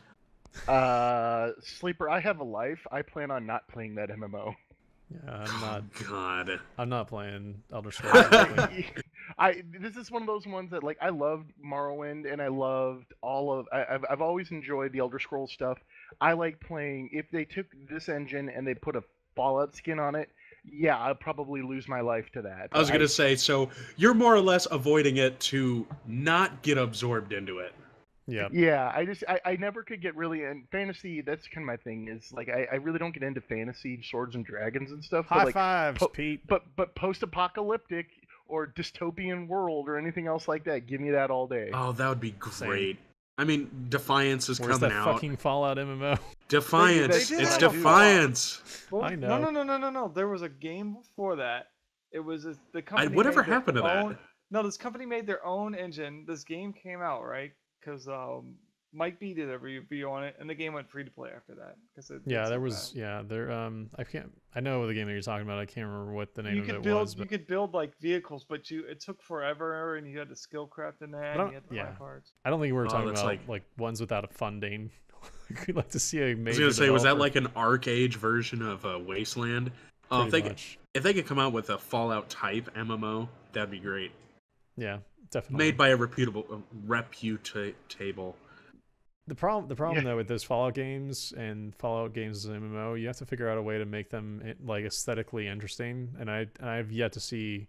D: Sleeper, I have a life. I plan on not playing that MMO.
B: Yeah,
A: God.
B: I'm not playing Elder Scrolls.
D: This is one of those ones that like I loved Morrowind and I loved I've always enjoyed the Elder Scrolls stuff. I like playing if they took this engine and they put a Fallout skin on it. Yeah, I'll probably lose my life to that.
A: I was going to say, so you're more or less avoiding it to not get absorbed into it.
B: Yeah.
D: Yeah, I never could get really in fantasy. That's kind of my thing. Is like I really don't get into fantasy, swords and dragons and stuff.
B: High
D: but like,
B: fives, Pete.
D: But post-apocalyptic or dystopian world or anything else like that, give me that all day.
A: Oh, that would be great.
B: Same.
A: I mean, Defiance is
B: Where's
A: coming
B: that
A: out.
B: fucking Fallout MMO?
A: Defiance.
C: They did
A: It's
C: have a
A: Defiance.
C: Well,
B: I know.
C: No. There was a game before that. It was the company.
A: Whatever
C: made their
A: happened to that?
C: own- No, this company made their own engine. This game came out, right? Because Mike B did a review on it, and the game went free to play after that.
B: Yeah, there was. Yeah, there. I know the game that you're talking about. I can't remember what the name
C: You
B: of
C: could
B: it
C: build.
B: was.
C: You
B: But
C: could build like vehicles, but it took forever, and you had to skill craft in that. And you had to buy parts.
B: I don't think we were
A: Oh,
B: talking
A: that's
B: about like ones without a funding. We'd like to see a major.
A: I was going to say, was that
B: developer.
A: like an Arc Age version of Wasteland? Oh,
B: Pretty much.
A: if they could come out with a Fallout type MMO, that'd be great.
B: Yeah, definitely.
A: Made by a reputable.
B: The problem though with those Fallout games and Fallout games as an MMO, you have to figure out a way to make them like aesthetically interesting, and I've yet to see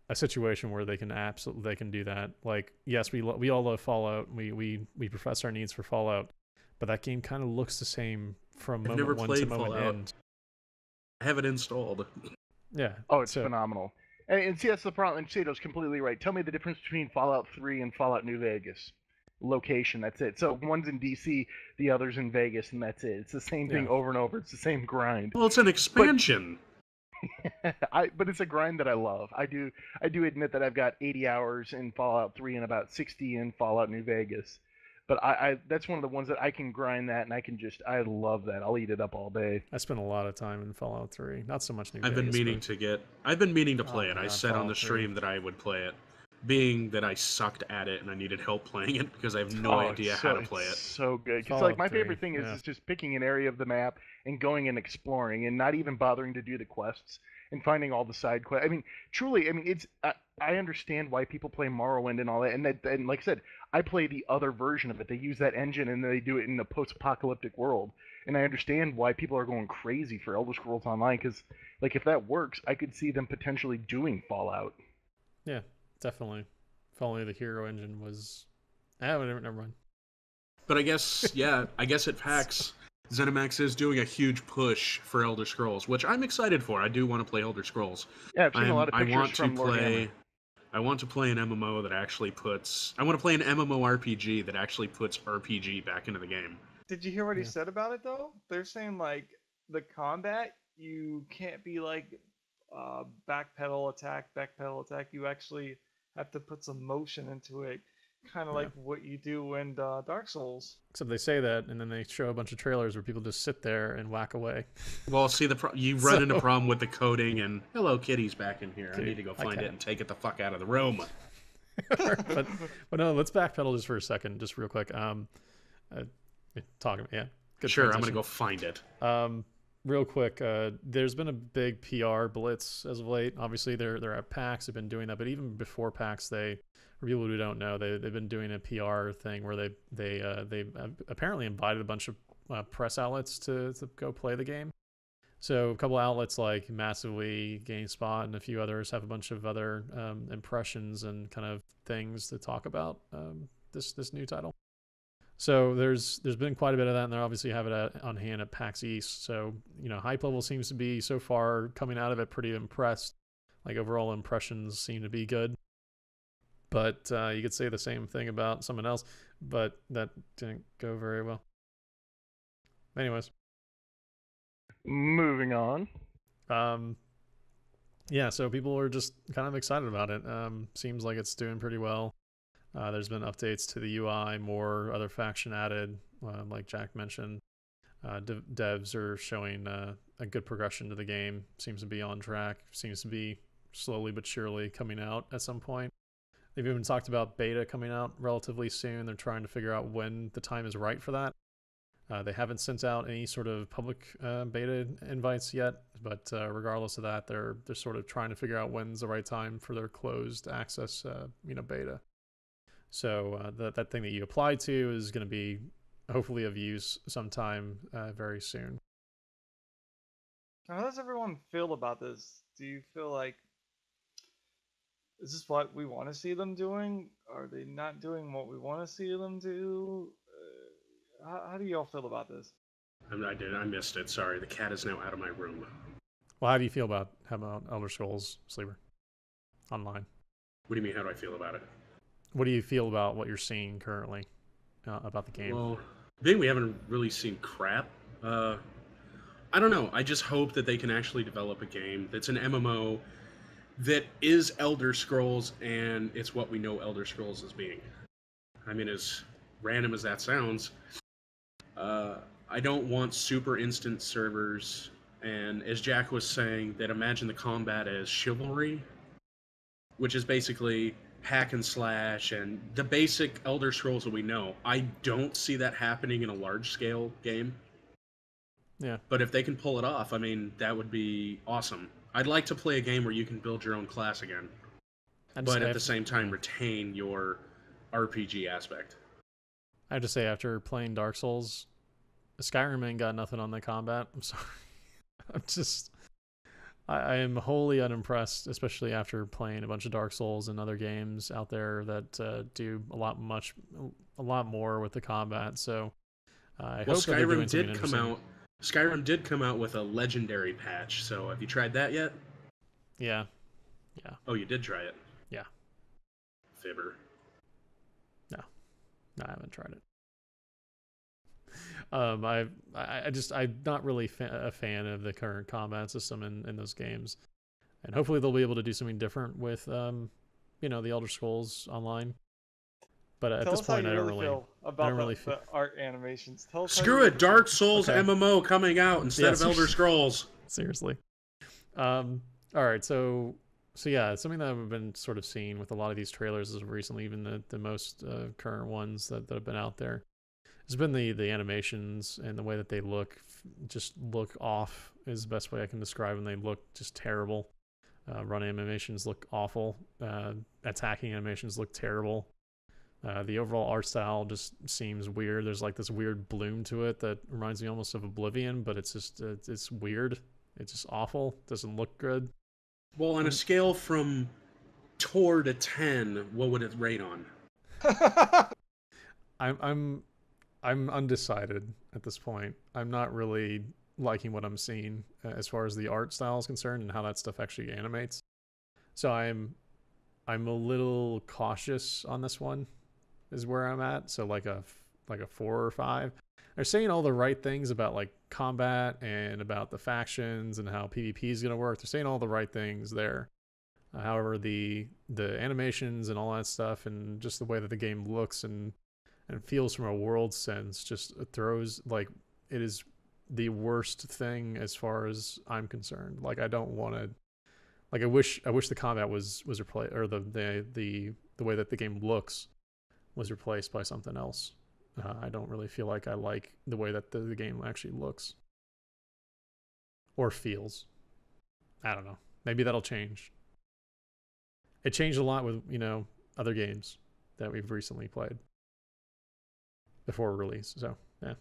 B: a situation where they can do that. Like, yes, we all love Fallout. We profess our needs for Fallout, but that game kind of looks the same from
A: I've
B: moment
A: never
B: one
A: played
B: to moment
A: Fallout.
B: end.
A: I have it installed.
B: Yeah.
D: Oh, it's
B: so-
D: phenomenal. And see, that's the problem. And Sato's completely right. Tell me the difference between Fallout 3 and Fallout New Vegas. location. That's it. So one's in DC, the other's in Vegas, and that's it. It's the same thing
B: Yeah.
D: over and over. It's the same grind.
A: Well, it's an expansion.
D: But it's a grind that I love. I do admit that I've got 80 hours in Fallout 3 and about 60 in Fallout New Vegas. But I that's one of the ones that I can grind that, and I love that. I'll eat it up all day.
B: I spent a lot of time in Fallout 3. Not so much New
A: I've been
B: Vegas,
A: meaning
B: but
A: to get. I've been meaning to
B: Oh
A: play
B: my
A: it. I
B: God,
A: said on the
B: Fallout 3.
A: stream that I would play it, being that I sucked at it and I needed help playing it because I have no idea how to play it.
D: So good. Because
B: Fallout
D: like my
B: 3,
D: favorite thing
B: yeah.
D: is just picking an area of the map and going and exploring, and not even bothering to do the quests and finding all the side quests. I mean, truly, I mean, it's I understand why people play Morrowind and all that, and like I said, I play the other version of it. They use that engine and they do it in a post-apocalyptic world, and I understand why people are going crazy for Elder Scrolls Online, because like if that works, I could see them potentially doing Fallout.
B: Yeah, definitely. If only the hero engine was. Whatever, never mind.
A: But I guess, yeah, I guess at PAX, ZeniMax is doing a huge push for Elder Scrolls, which I'm excited for. I do want to play Elder Scrolls.
D: Yeah, I've seen a lot of
A: I
D: pictures
A: want to
D: from Lord
A: play.
D: Hammer.
A: I want to play an MMO that actually puts. I want to play an MMORPG that actually puts RPG back into the game.
C: Did you hear what he
B: Yeah.
C: said about it though? They're saying like the combat, you can't be like backpedal attack. You actually have to put some motion into it, kind of
B: Yeah.
C: like what you do in Dark Souls.
B: Except they say that, and then they show a bunch of trailers where people just sit there and whack away.
A: Well, see, you run into a problem with the coding, and hello, kitty's back in here. I
B: Kitty,
A: need to go
B: hi,
A: find
B: cat.
A: it and take it the fuck out of the room.
B: but no, let's backpedal just for a second, just real quick. Talking, yeah. Good
A: Sure, I'm
B: transition.
A: gonna go find it.
B: Real quick, there's been a big PR blitz as of late. Obviously, they're at PAX. They've been doing that, but even before PAX, for people who don't know, they've been doing a PR thing where they apparently invited a bunch of press outlets to go play the game. So a couple outlets like Massively, GameSpot, and a few others have a bunch of other impressions and kind of things to talk about this new title. So there's been quite a bit of that, and they obviously have it on hand at PAX East. So Hype Level seems to be so far coming out of it pretty impressed. Like overall impressions seem to be good. But you could say the same thing about someone else, but that didn't go very well. Anyways.
D: Moving on.
B: Yeah, so people are just kind of excited about it. Seems like it's doing pretty well. There's been updates to the UI, more other faction added, like Jack mentioned. Devs are showing a good progression to the game. Seems to be on track. Seems to be slowly but surely coming out at some point. They've even talked about beta coming out relatively soon. They're trying to figure out when the time is right for that. They haven't sent out any sort of public beta invites yet, but regardless of that, they're sort of trying to figure out when's the right time for their closed access beta. So that thing that you applied to is going to be hopefully of use sometime very soon.
C: How does everyone feel about this? Do you feel like, is this what we want to see them doing? Are they not doing what we want to see them do? How do y'all feel about this?
A: I missed it. Sorry, the cat is now out of my room.
B: Well, how do you feel about Elder Scrolls Sleeper Online?
A: What do you mean? How do I feel about it?
B: What do you feel about what you're seeing currently about the game?
A: Well, I think we haven't really seen crap. I don't know. I just hope that they can actually develop a game that's an MMO that is Elder Scrolls, and it's what we know Elder Scrolls as being. I mean, as random as that sounds, I don't want super instant servers, and as Jack was saying, that imagine the combat as chivalry, which is basically hack and slash and the basic Elder Scrolls that we know. I don't see that happening in a large-scale game.
B: Yeah.
A: But if they can pull it off, I mean, that would be awesome. I'd like to play a game where you can build your own class again, but at the same time retain your RPG aspect.
B: I have to say, after playing Dark Souls, Skyrim ain't got nothing on the combat. I'm sorry. I am wholly unimpressed, especially after playing a bunch of Dark Souls and other games out there that do a lot more with the combat. So I hope that they're doing something interesting.
A: Skyrim did come out with a legendary patch. So have you tried that yet?
B: Yeah.
A: Oh, you did try it.
B: Yeah.
A: Fibber.
B: No, I haven't tried it. I'm not really a fan of the current combat system in those games, and hopefully they'll be able to do something different with the Elder Scrolls Online. But at
C: Tell
B: this
C: us how
B: point,
C: you
B: I don't
C: really
B: really,
C: feel
B: I
C: about
B: don't really feel.
C: the art animations. Tell us how you
A: Screw it,
C: really
A: Dark
C: feel.
A: Souls
B: Okay.
A: MMO coming out instead
B: Yeah,
A: of Elder Scrolls.
B: Seriously. All right, so yeah, something that I've been sort of seeing with a lot of these trailers as of recently, even the most current ones that have been out there, has been the animations and the way that they just look off is the best way I can describe them. They look just terrible. Run animations look awful. Attacking animations look terrible. The overall art style just seems weird. There's like this weird bloom to it that reminds me almost of Oblivion, but it's just it's weird. It's just awful. Doesn't look good.
A: Well, on a scale from Tor to 10, what would it rate on?
B: I'm undecided at this point. I'm not really liking what I'm seeing as far as the art style is concerned and how that stuff actually animates. So I'm a little cautious on this one, is where I'm at. So like a 4 or 5. They're saying all the right things about like combat and about the factions and how PvP is going to work. They're saying all the right things there. However, the animations and all that stuff and just the way that the game looks and feels from a world sense just throws, like, it is the worst thing as far as I'm concerned. Like, I don't want to, like, I wish the combat was replaced, or the way that the game looks was replaced by something else. I don't really feel like I like the way that the game actually looks or feels. I don't know. Maybe that'll change. It changed a lot with, other games that we've recently played before release. So, yeah.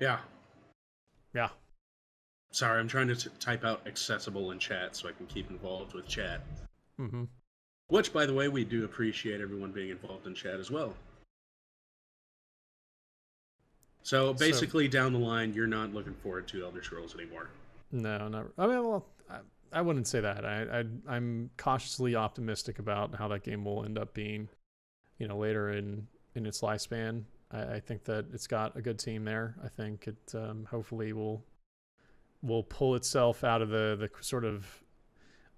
A: Yeah.
B: Yeah.
A: Sorry, I'm trying to type out accessible in chat so I can keep involved with chat.
B: Mm-hmm.
A: Which, by the way, we do appreciate everyone being involved in chat as well. So basically, down the line, you're not looking forward to Elder Scrolls anymore.
B: No, not. I mean, well, I wouldn't say that. I'm cautiously optimistic about how that game will end up being, later in its lifespan. I think that it's got a good team there. I think it hopefully will pull itself out of the sort of.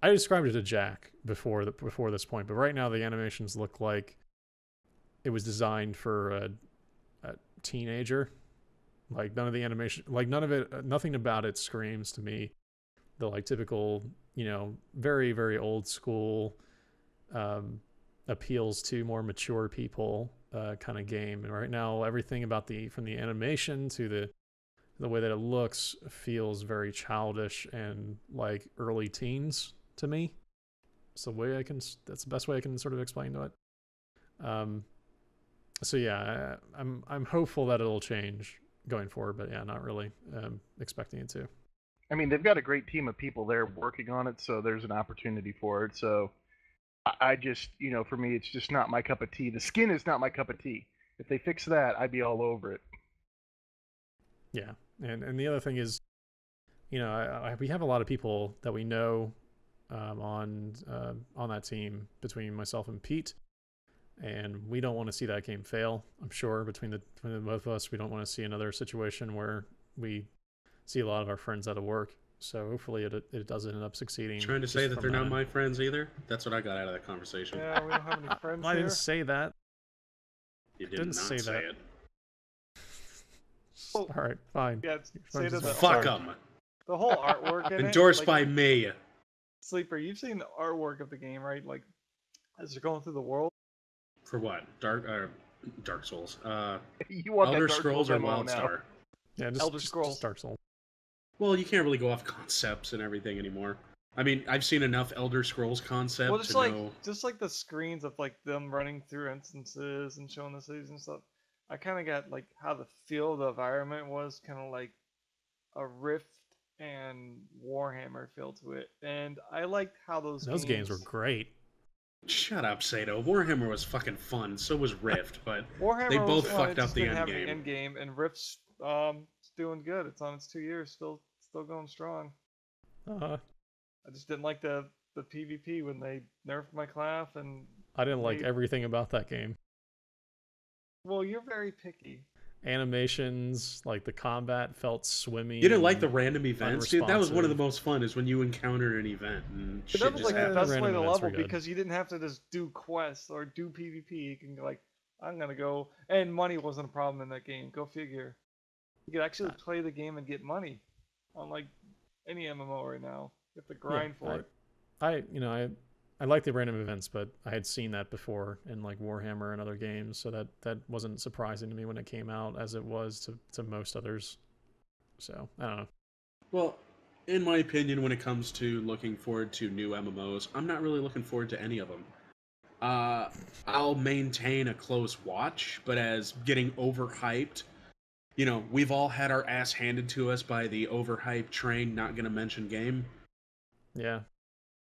B: I described it to Jack before this point, but right now the animations look like it was designed for a teenager. Like none of the animation, like nothing about it screams to me the like typical, very, very old school, appeals to more mature people kind of game. And right now everything about from the animation to the way that it looks feels very childish and like early teens to me. That's the best way I can sort of explain to it. So yeah, I'm hopeful that it'll change going forward, but yeah, not really expecting it to.
D: I mean, they've got a great team of people there working on it, so there's an opportunity for it. So I just, for me, it's just not my cup of tea. The skin is not my cup of tea. If they fix that, I'd be all over it.
B: Yeah, and the other thing is, we have a lot of people that we know on that team between myself and Pete, and we don't want to see that game fail. I'm sure between the both of us, we don't want to see another situation where we see a lot of our friends out of work. So hopefully it doesn't end up succeeding.
A: Trying to say that they're not my friends either? That's what I got out of that conversation.
C: Yeah, we don't have any friends
B: I
C: here.
B: didn't say that.
A: You didn't say
B: that.
A: it.
B: All right, fine.
C: Yeah, say to the
A: Fuck them.
C: The whole artwork in
A: Endorsed
C: it,
A: by me.
C: Sleeper, you've seen the artwork of the game, right? Like, as you're going through the world.
A: For what? Dark Souls.
D: You want
A: Elder
D: that Dark
A: Scrolls or
D: MMO now.
A: Wildstar?
B: Yeah,
C: Elder Scrolls.
B: Just Dark Souls.
A: Well, you can't really go off concepts and everything anymore. I mean, I've seen enough Elder Scrolls concept
C: Well,
A: to know.
C: just like the screens of like them running through instances and showing the cities and stuff. I kind of got like how the feel of the environment was, kind of like a Rift and Warhammer feel to it, and I liked how those
B: games were great.
A: Shut up, Sato. Warhammer was fucking fun. So was Rift, but
C: Warhammer
A: they both
C: was fun,
A: fucked up the end game.
C: End game, and Rift's doing good. It's on its 2 years, still going strong. I just didn't like the PvP when they nerfed my class and
B: I didn't like
C: Maybe.
B: everything about that game.
C: Well, you're very picky.
B: Animations, like the combat felt swimmy.
A: You didn't like
B: and
A: the random events, dude? That was one of the
B: unresponsive.
A: most fun. Is when you encountered an event and
C: But
A: shit
C: that was
A: just
C: like the
B: happened.
C: best
B: Random
C: way to
B: events were
C: level
B: good.
C: because you didn't have to just do quests or do PvP. You can like, I'm gonna go, and money wasn't a problem in that game. Go figure. You could actually play the game and get money, unlike any MMO right now. You have to grind for it.
B: I like the random events, but I had seen that before in like Warhammer and other games, so that wasn't surprising to me when it came out, as it was to most others. So I don't know.
A: Well, in my opinion, when it comes to looking forward to new MMOs, I'm not really looking forward to any of them. I'll maintain a close watch, but as getting overhyped, we've all had our ass handed to us by the overhyped train, not gonna mention game.
B: Yeah.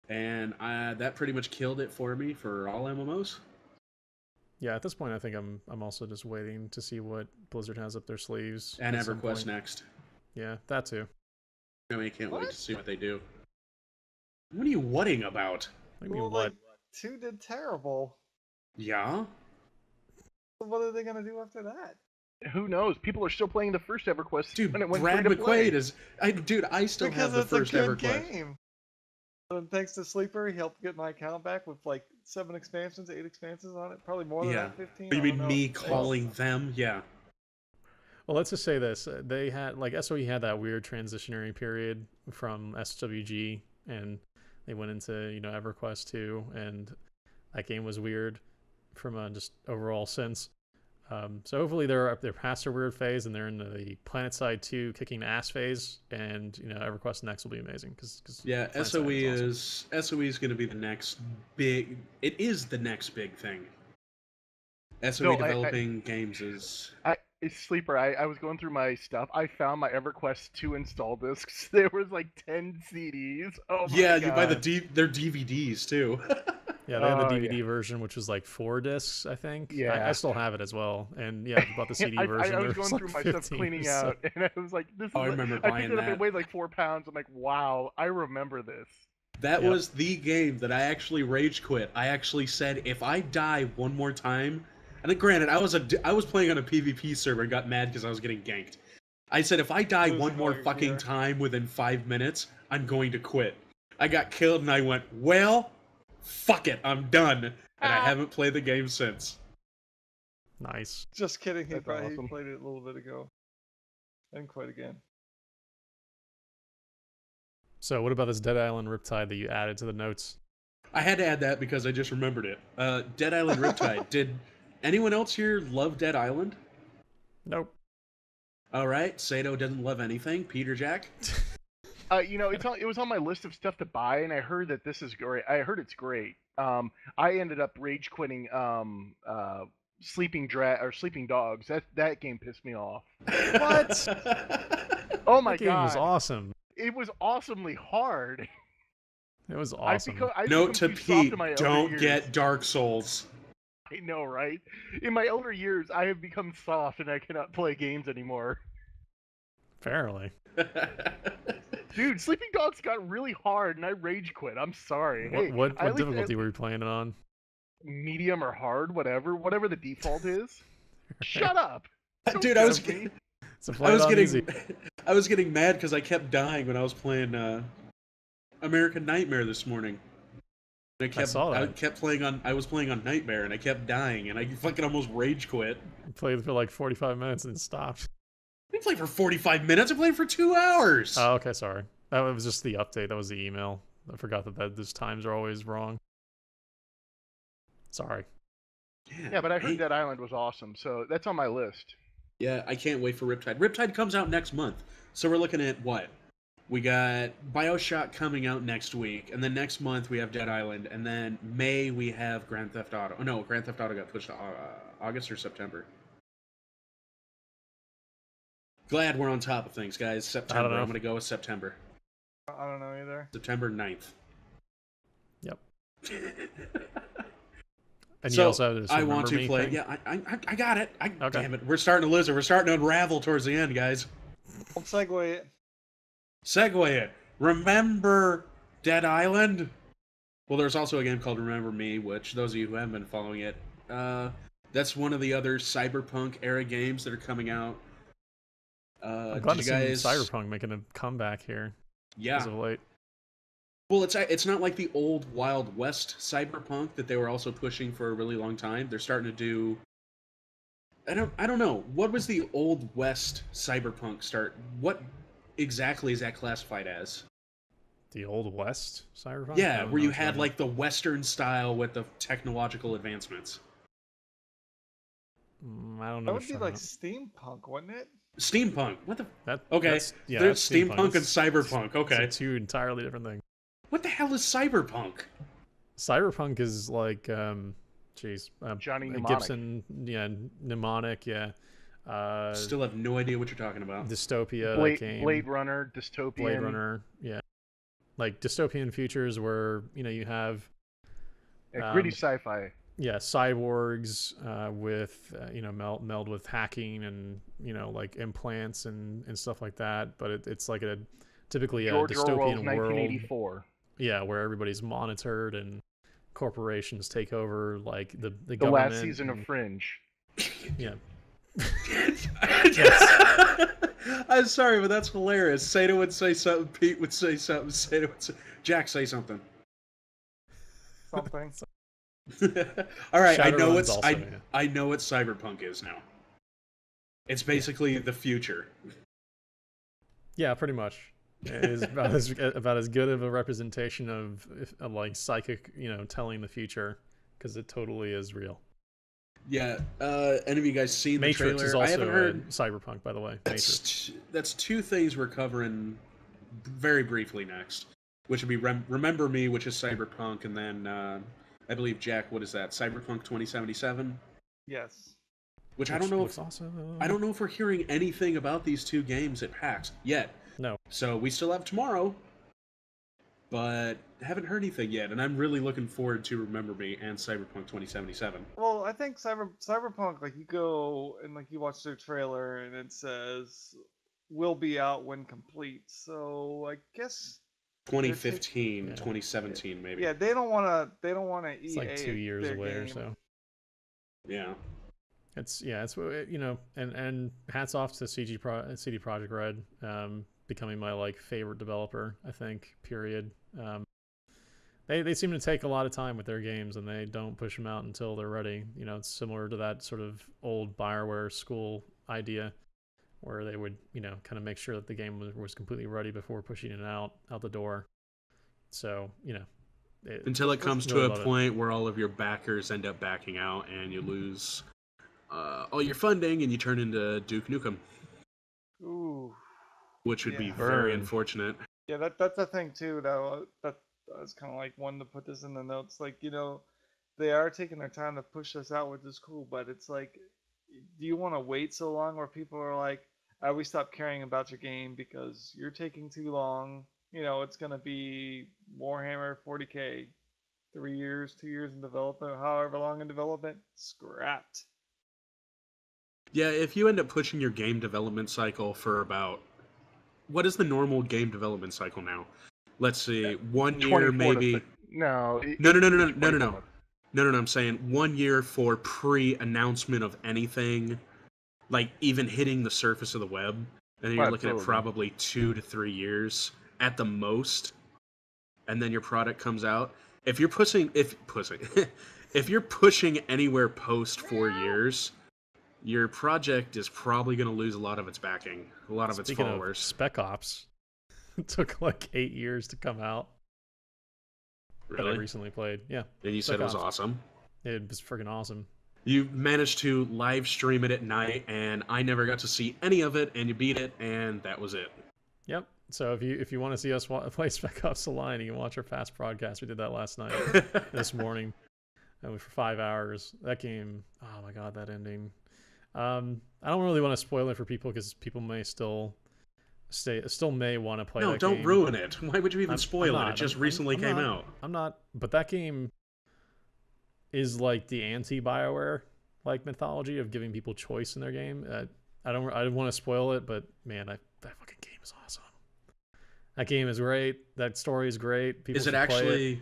A: And that pretty much killed it for me for all MMOs.
B: Yeah, at this point, I think I'm also just waiting to see what Blizzard has up their sleeves.
A: And
B: at some
A: EverQuest
B: point.
A: next.
B: Yeah, that too.
A: I can't wait
C: What?
A: to see what they do. What are you whatting about?
B: I mean,
C: Well,
B: what?
C: like, 2 did terrible.
A: Yeah?
C: So what are they gonna do after that?
D: Who knows? People are still playing the first EverQuest
A: Dude,
D: when it went
A: Brad
D: free to play.
A: McQuaid is... I still
C: Because
A: have the
C: it's
A: first
C: a good
A: EverQuest.
C: game. And thanks to Sleeper, he helped get my account back with like 7 expansions, 8 expansions on it. Probably more than
A: Yeah.
C: that, 15.
A: You
C: I
A: mean
C: don't
A: me
C: know.
A: calling them? Yeah.
B: Well, let's just say this: they had SOE had that weird transitionary period from SWG, and they went into EverQuest 2, and that game was weird from a just overall sense. So hopefully they're past their weird phase and they're in the PlanetSide 2 kicking ass phase, and EverQuest next will be amazing because
A: Yeah,
B: PlanetSide is awesome.
A: SOE is going to be the next big. It is the next big thing. SOE
D: No,
A: developing games is.
D: It's Sleeper. I was going through my stuff. I found my EverQuest 2 install discs. There was like 10 CDs. Oh my
A: Yeah,
D: god.
A: you buy their DVDs too.
B: Yeah, they had the
D: Oh,
B: DVD version, which was like 4 discs, I think.
D: Yeah.
B: I still have it as well. And yeah, if you bought the CD version,
D: I
B: there
D: was going
B: like
D: through my
B: 15
D: stuff cleaning
B: or so.
D: out, and I was like, "This is."
A: Oh, I remember
D: I
A: buying
D: picked it up.
A: that.
D: It weighed like 4 pounds. I'm like, "Wow, I remember this."
A: That
B: Yep.
A: was the game that I actually rage quit. I actually said, if I die one more time, and then granted, I was playing on a PvP server and got mad because I was getting ganked. I said, if I die
C: Losing
A: one
C: all
A: more
C: your
A: fucking
C: gear.
A: time within 5 minutes, I'm going to quit. I got killed and I went, well, fuck it, I'm done. And I haven't played the game since.
B: Nice.
C: Just kidding. He
D: That's awesome.
C: played it a little bit ago. And quite again.
B: So what about this Dead Island Riptide that you added to the notes?
A: I had to add that because I just remembered it. Dead Island Riptide. Did anyone else here love Dead Island?
B: Nope.
A: All right, Sato doesn't love anything. Peter Jack?
D: It was on my list of stuff to buy, and I heard that this is great. I heard it's great. I ended up rage quitting Sleeping Dogs. That game pissed me off.
B: What?
D: Oh my
B: That game was
D: god,
B: awesome.
D: it was awesomely hard.
B: It was awesome.
D: I've
A: Note
D: become
A: to
D: too soft
A: Pete,
D: in my elder
A: don't
D: years.
A: get Dark Souls.
D: I know, right? In my elder years, I have become soft, and I cannot play games anymore.
B: Apparently.
D: Dude, Sleeping Dogs got really hard, and I rage quit. I'm sorry. Hey,
B: What
D: at least-
B: difficulty were you playing it on?
D: medium or hard, whatever the default is. Shut up. Don't
A: Dude, I was
D: judge me.
B: So play it on easy.
A: I was getting mad because I kept dying when I was playing American Nightmare this morning. And
B: I saw that.
A: I was playing on Nightmare and I kept dying and I fucking almost rage quit.
B: You played for like 45 minutes and stopped.
A: I didn't play for 45 minutes. I played for 2 hours.
B: Oh, okay, sorry. That was just the update. That was the email. I forgot that those times are always wrong. Sorry.
D: Yeah, but I heard Dead Island was awesome, so that's on my list.
A: Yeah, I can't wait for Riptide. Riptide comes out next month. So we're looking at what? We got BioShock coming out next week, and then next month we have Dead Island, and then May we have Grand Theft Auto. Oh no, Grand Theft Auto got pushed to August or September. Glad we're on top of things, guys. September.
B: know.
A: I'm going to go with September.
C: I don't know either.
A: September 9th.
B: Yep. And
A: So,
B: you also have this
A: I want to
B: Remember Me
A: play.
B: thing?
A: Yeah, I got it.
B: Okay.
A: Damn it. We're starting to listen. We're starting to unravel towards the end, guys.
C: I'll segue it.
A: Segue it. Remember Dead Island? Well, there's also a game called Remember Me, which those of you who haven't been following it, that's one of the other cyberpunk era games that are coming out.
B: I'm glad
A: Did
B: to
A: you
B: see
A: guys?
B: Cyberpunk making a comeback here
A: Yeah.
B: as of late.
A: Well, it's not like the old Wild West cyberpunk that they were also pushing for a really long time. They're starting to do. I don't know. What was the old West cyberpunk start? What exactly is that classified as?
B: The Old West Cyberpunk? I
A: Yeah,
B: don't
A: where
B: know
A: you
B: what
A: had
B: mean.
A: like the Western style with the technological advancements.
B: I don't know
C: That
B: what
C: would be
B: you're
C: like
B: talking
C: steampunk, wouldn't it?
A: Steampunk. What the?
B: about.
A: Okay, there's
B: That's
A: steampunk and
B: It's
A: cyberpunk. Okay,
B: two entirely different things.
A: what the hell is cyberpunk?
B: Cyberpunk is like,
D: Johnny Mnemonic.
B: Gibson, yeah, mnemonic, yeah.
A: Still have no idea what you're talking about.
B: Dystopia, that
D: Blade,
B: game.
D: Blade Runner, Dystopian.
B: Blade Runner, yeah. Like dystopian futures where, you have
D: Gritty sci-fi.
B: yeah, cyborgs with meld with hacking and like implants and stuff like that. But it's like typically a
D: George Orwell's
B: dystopian world.
D: 1984.
B: Yeah, where everybody's monitored and corporations take over like the
D: The
B: government.
D: last season of Fringe.
B: Yeah.
A: I'm sorry, but that's hilarious. Sato would say something, Pete would say something, Sato would say... Jack, say something.
C: Something.
A: All right, I know
B: Shadowrun's
A: it's
B: also, yeah.
A: I know what cyberpunk is now. It's basically the future.
B: Yeah, pretty much. It is about as good of a representation of like psychic, telling the future, because it totally is real.
A: Yeah. Any of you guys seen
B: Matrix
A: the trailer?
B: is also
A: I haven't heard.
B: cyberpunk, by the way. Matrix.
A: That's two things we're covering very briefly next, which would be Remember Me, which is cyberpunk, and then I believe Jack, what is that? Cyberpunk 2077.
C: Yes.
A: Which I don't know if
B: awesome.
A: I don't know if we're hearing anything about these two games at PAX yet.
B: No.
A: So we still have tomorrow, but haven't heard anything yet, and I'm really looking forward to Remember Me and Cyberpunk 2077.
C: Well, I think Cyberpunk, like you go and like you watch their trailer and it says will be out when complete. So I guess
A: 2015,
B: Yeah.
A: 2017 maybe.
C: yeah, they don't want to
B: It's like 2 years
C: their
B: away or
C: game.
B: so.
A: Yeah.
B: It's and hats off to CD Projekt Red, becoming my like favorite developer, I think. Period. They seem to take a lot of time with their games, and they don't push them out until they're ready. It's similar to that sort of old BioWare school idea, where they would kind of make sure that the game was completely ready before pushing it out the door. So
A: Until it comes
B: really
A: to a
B: love it.
A: point where all of your backers end up backing out and you lose all your funding and you turn into Duke Nukem,
C: Ooh.
A: which would be
C: Yeah.
A: very
D: Burn.
A: unfortunate.
C: Yeah, that's a thing too. That I was kind of like wanting to put this in the notes. Like, they are taking their time to push this out, which is cool. But it's like, do you want to wait so long where people are like, we stop caring about your game because you're taking too long? It's gonna be Warhammer 40K, 3 years, 2 years in development, however long in development, scrapped.
A: Yeah, if you end up pushing your game development cycle for about... What is the normal game development cycle now? Let's see, 1 year
D: 24 to
A: maybe...
D: No.
A: No,
D: 24 months.
A: No, I'm saying 1 year for pre-announcement of anything, like even hitting the surface of the web, and then you're looking at
D: Absolutely.
A: probably 2 to 3 years at the most, and then your product comes out. If you're pushing anywhere post 4 years, your project is probably going to lose a lot of its backing, a lot of its
B: Speaking
A: followers.
B: of Spec Ops, it took like 8 years to come out. That I
A: Really?
B: recently played. Yeah,
A: And you said it was
B: Spec Ops.
A: awesome.
B: It was freaking awesome.
A: You managed to live stream it at night, and I never got to see any of it, and you beat it, and that was it.
B: Yep. So if you want to see us play Spec Ops: The Line, you can watch our past broadcast. We did that last night, this morning, for 5 hours. That game, oh my god, that ending. I don't really want to spoil it for people because people may still may want to play.
A: No,
B: that
A: don't
B: game.
A: ruin it. Why would you even
B: I'm
A: spoil it?
B: not.
A: It just
B: I'm
A: recently came
B: not.
A: out.
B: I'm not, but that game is like the anti-BioWare like mythology of giving people choice in their game. I don't want to spoil it, but man, that fucking game is awesome. That game is great. That story is great. People
A: Is it
B: should play
A: actually?
B: it.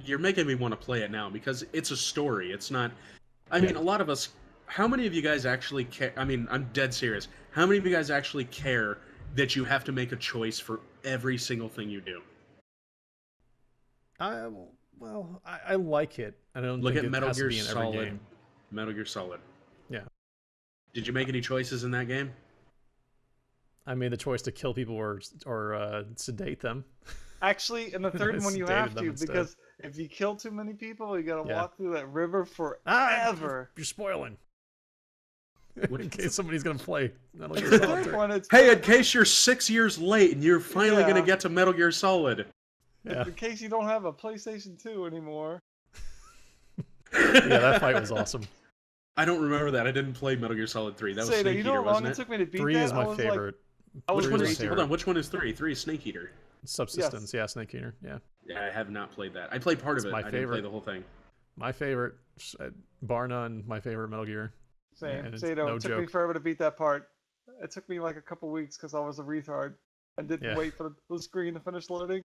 A: You're making me want to play it now because it's a story. It's not. I mean, a lot of us. How many of you guys actually care? I mean, I'm dead serious. How many of you guys actually care that you have to make a choice for every single thing you do?
B: I like it. I don't
A: Look
B: think
A: at
B: it
A: Metal
B: has
A: Gear
B: to be in every
A: Solid.
B: game.
A: Metal Gear Solid.
B: Yeah.
A: Did you make any choices in that game?
B: I made the choice to kill people or sedate them.
C: Actually, in the third one you
B: Sedated
C: have
B: them
C: to,
B: instead.
C: because if you kill too many people, you gotta
B: Yeah.
C: walk through that river
B: Ah,
C: forever.
B: you're spoiling.
A: What-
B: In case somebody's gonna play Metal Gear
C: The
B: Solid
C: third
B: 3.
C: one, it's
A: Hey, in case you're 6 years late and you're finally
C: Yeah.
A: gonna get to Metal Gear Solid.
B: Yeah.
C: in case you don't have a PlayStation 2 anymore.
B: Yeah, that fight was awesome.
A: I don't remember that. I didn't play Metal Gear Solid 3. That was
C: Say that,
A: Snake
C: you know
A: Eater,
C: how long
A: wasn't
C: it
A: it?
C: took me to beat
B: 3
C: that?
B: is my
C: I was
B: favorite.
C: I was
A: Which one
B: Three
A: is?
B: my
A: Hold on.
B: favorite.
A: Which one is 3? 3 is Snake Eater.
B: Subsistence, yeah, Snake Eater, yeah.
A: Yeah, I have not played that. I played part
B: It's
A: of it.
B: my
A: I didn't play
B: favorite.
A: the whole thing.
B: My favorite, bar none, my favorite Metal Gear.
C: Same.
B: and it's
C: Say no,
B: no
C: it took me
B: joke.
C: forever to beat that part. It took me like a couple weeks because I was a retard and didn't
B: Yeah.
C: wait for the screen to finish loading.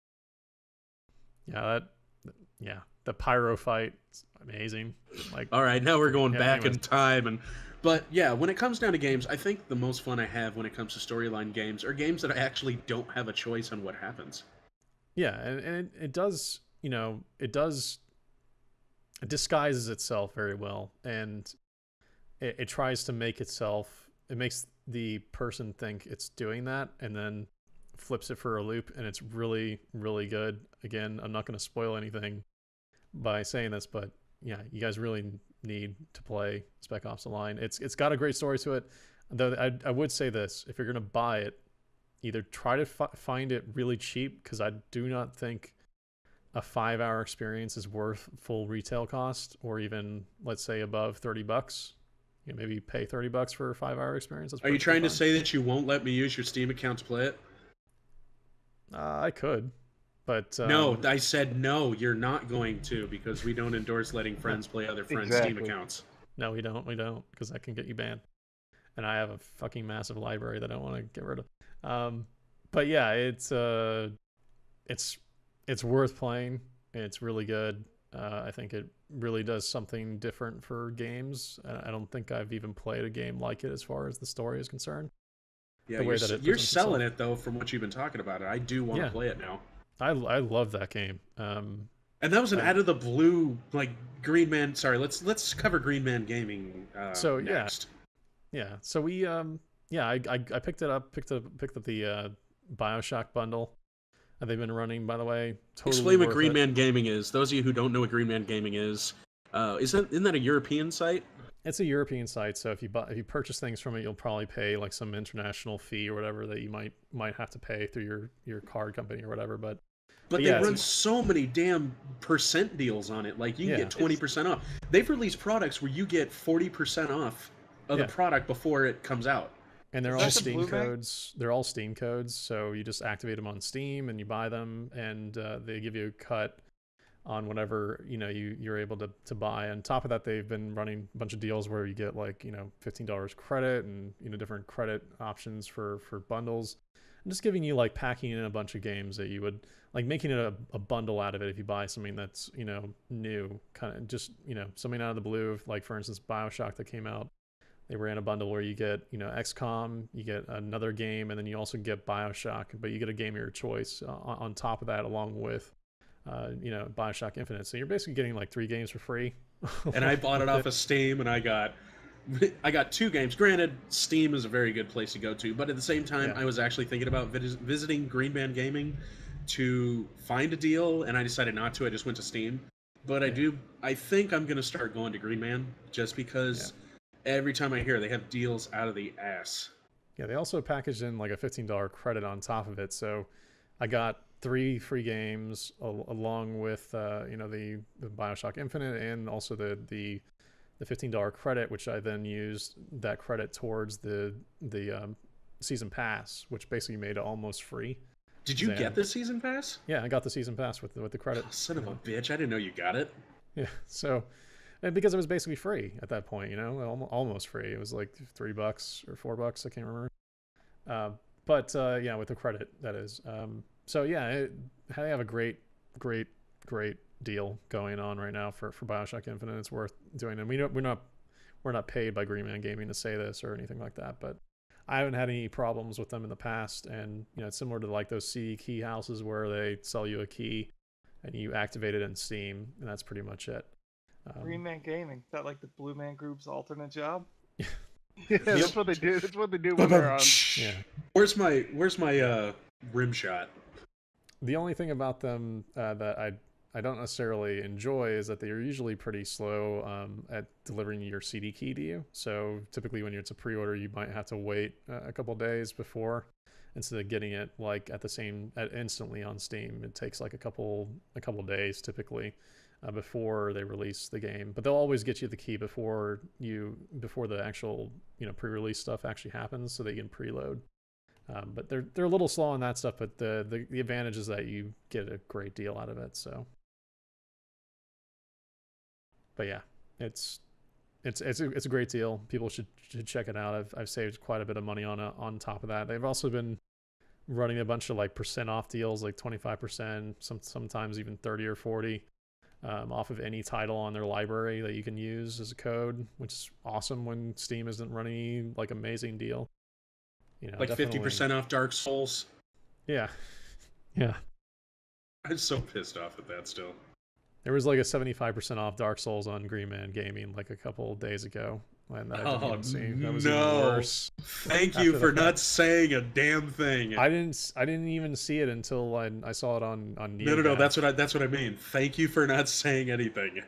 B: Yeah, the pyro fight, it's amazing. Like,
A: All right, now we're going
B: Yeah,
A: back
B: anyways.
A: in time, but yeah, when it comes down to games, I think the most fun I have when it comes to storyline games are games that I actually don't have a choice on what happens.
B: yeah, and it does, it disguises itself very well, and it tries to make itself, it makes the person think it's doing that, and then flips it for a loop, and it's really, really good. Again, I'm not going to spoil anything by saying this, but yeah, you guys really need to play Spec Ops: The Line. It's got a great story to it. Though I would say this: if you're gonna buy it, either try to find it really cheap, because I do not think a 5-hour experience is worth full retail cost, or even, let's say, above $30. Maybe pay $30 for a 5-hour experience. That's
A: Are you
B: perfectly
A: trying to
B: fine.
A: say that you won't let me use your Steam account to play it?
B: I could, but
A: No, I said no, you're not going to, because we don't endorse letting friends play other friends' Steam
D: Exactly.
A: accounts.
B: No, we don't, because that can get you banned. And I have a fucking massive library that I want to get rid of. But yeah, it's worth playing. It's really good. I think it really does something different for games. I don't think I've even played a game like it as far as the story is concerned.
A: Yeah,
B: The way that it
A: you're
B: presents
A: selling
B: itself.
A: it though, from what you've been talking about it. I do want to
B: Yeah.
A: play it now.
B: I love that game.
A: And that was an out of the blue, like Green Man. Sorry, let's cover Green Man Gaming.
B: So, yeah.
A: next.
B: Yeah. So we I picked up the BioShock bundle that they've been running, by the way. Totally
A: Explain what
B: worth
A: Green
B: it.
A: Man Gaming is. Those of you who don't know what Green Man Gaming is isn't that a European site?
B: It's a European site, so if you purchase things from it, you'll probably pay like some international fee or whatever that you might have to pay through your card company or whatever. But
A: But
B: yeah,
A: they run
B: it's-
A: so many damn percent deals on it. Like you can
B: Yeah.
A: get 20% off. They've released products where you get 40% off of
B: Yeah.
A: the product before it comes out.
B: and they're
C: Is
B: all
C: that the
B: Steam
C: Blue Bank?
B: codes. They're all Steam codes, so you just activate them on Steam and you buy them, and they give you a cut on whatever you're able to buy. On top of that, they've been running a bunch of deals where you get like $15 credit and different credit options for bundles, and just giving you like packing in a bunch of games that you would like, making it a bundle out of it if you buy something that's new, kind of just something out of the blue. Like for instance, BioShock that came out, they ran a bundle where you get XCOM, you get another game, and then you also get BioShock, but you get a game of your choice on top of that, along with BioShock Infinite. So you're basically getting like 3 games for free.
A: And I bought it off of Steam, and I got 2 games. Granted, Steam is a very good place to go to, but at the same time,
B: Yeah.
A: I was actually thinking about visiting Green Man Gaming to find a deal, and I decided not to. I just went to Steam. But I think I'm going to start going to Green Man, just because every time I hear they have deals out of the ass.
B: Yeah, they also packaged in like a $15 credit on top of it. So I got 3 free games along with the BioShock Infinite, and also the $15 credit, which I then used that credit towards the season pass, which basically made it almost free.
A: Did you get the season pass?
B: Yeah, I got the season pass with the credit.
A: Oh, son of a bitch! I didn't know you got it.
B: Yeah, so, and because it was basically free at that point, almost free. It was like $3 or $4, I can't remember. But yeah, with the credit, that is. So yeah, they have a great deal going on right now for Bioshock Infinite. It's worth doing, and we're not paid by Green Man Gaming to say this or anything like that, but I haven't had any problems with them in the past. And it's similar to like those CD key houses where they sell you a key and you activate it in Steam, and that's pretty much it.
C: Green Man Gaming, is that like the Blue Man Group's alternate job?
D: Yeah, that's what they do. That's what they do when they're on.
B: Yeah.
A: Where's my rim shot?
B: The only thing about them that I don't necessarily enjoy is that they're usually pretty slow at delivering your CD key to you. So typically when it's a pre-order, you might have to wait a couple days before, instead of getting it like instantly on Steam. It takes like a couple days typically before they release the game. But they'll always get you the key before the actual pre-release stuff actually happens, so that you can preload. But they're a little slow on that stuff. But the advantage is that you get a great deal out of it. So. But yeah, it's a great deal. People should check it out. I've saved quite a bit of money on top of that. They've also been running a bunch of like % off deals, like 25%, sometimes even 30 or 40 off of any title on their library that you can use as a code, which is awesome when Steam isn't running like amazing deal.
A: Like 50% off Dark Souls.
B: Yeah, yeah.
A: I'm so pissed off at that still.
B: There was like a 75% off Dark Souls on Green Man Gaming like a couple of days ago, and that I didn't even see. That was even worse.
A: Thank you for not saying a damn thing.
B: I didn't even see it until I saw it on NeoGAF.
A: No. That's what I mean. Thank you for not saying anything.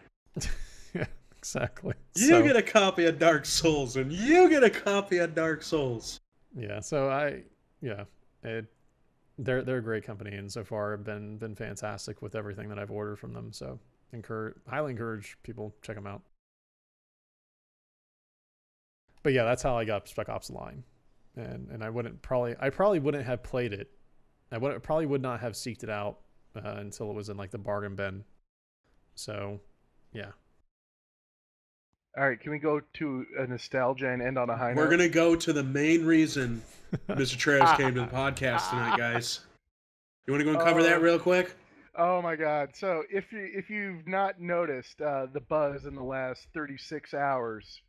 B: Yeah, exactly.
A: You get a copy of Dark Souls, and you get a copy of Dark Souls.
B: Yeah. So they're a great company, and so far have been fantastic with everything that I've ordered from them. So highly encourage people check them out. But yeah, that's how I got Spec Ops Line, and I probably wouldn't have played it. Probably would not have seeked it out until it was in like the bargain bin. So yeah.
D: All right, can we go to a nostalgia and end on a high note?
A: We're gonna go to the main reason Mr. Trerice came to the podcast tonight, guys. You want to go and cover that real quick?
D: Oh my God! So if you've not noticed the buzz in the last 36 hours,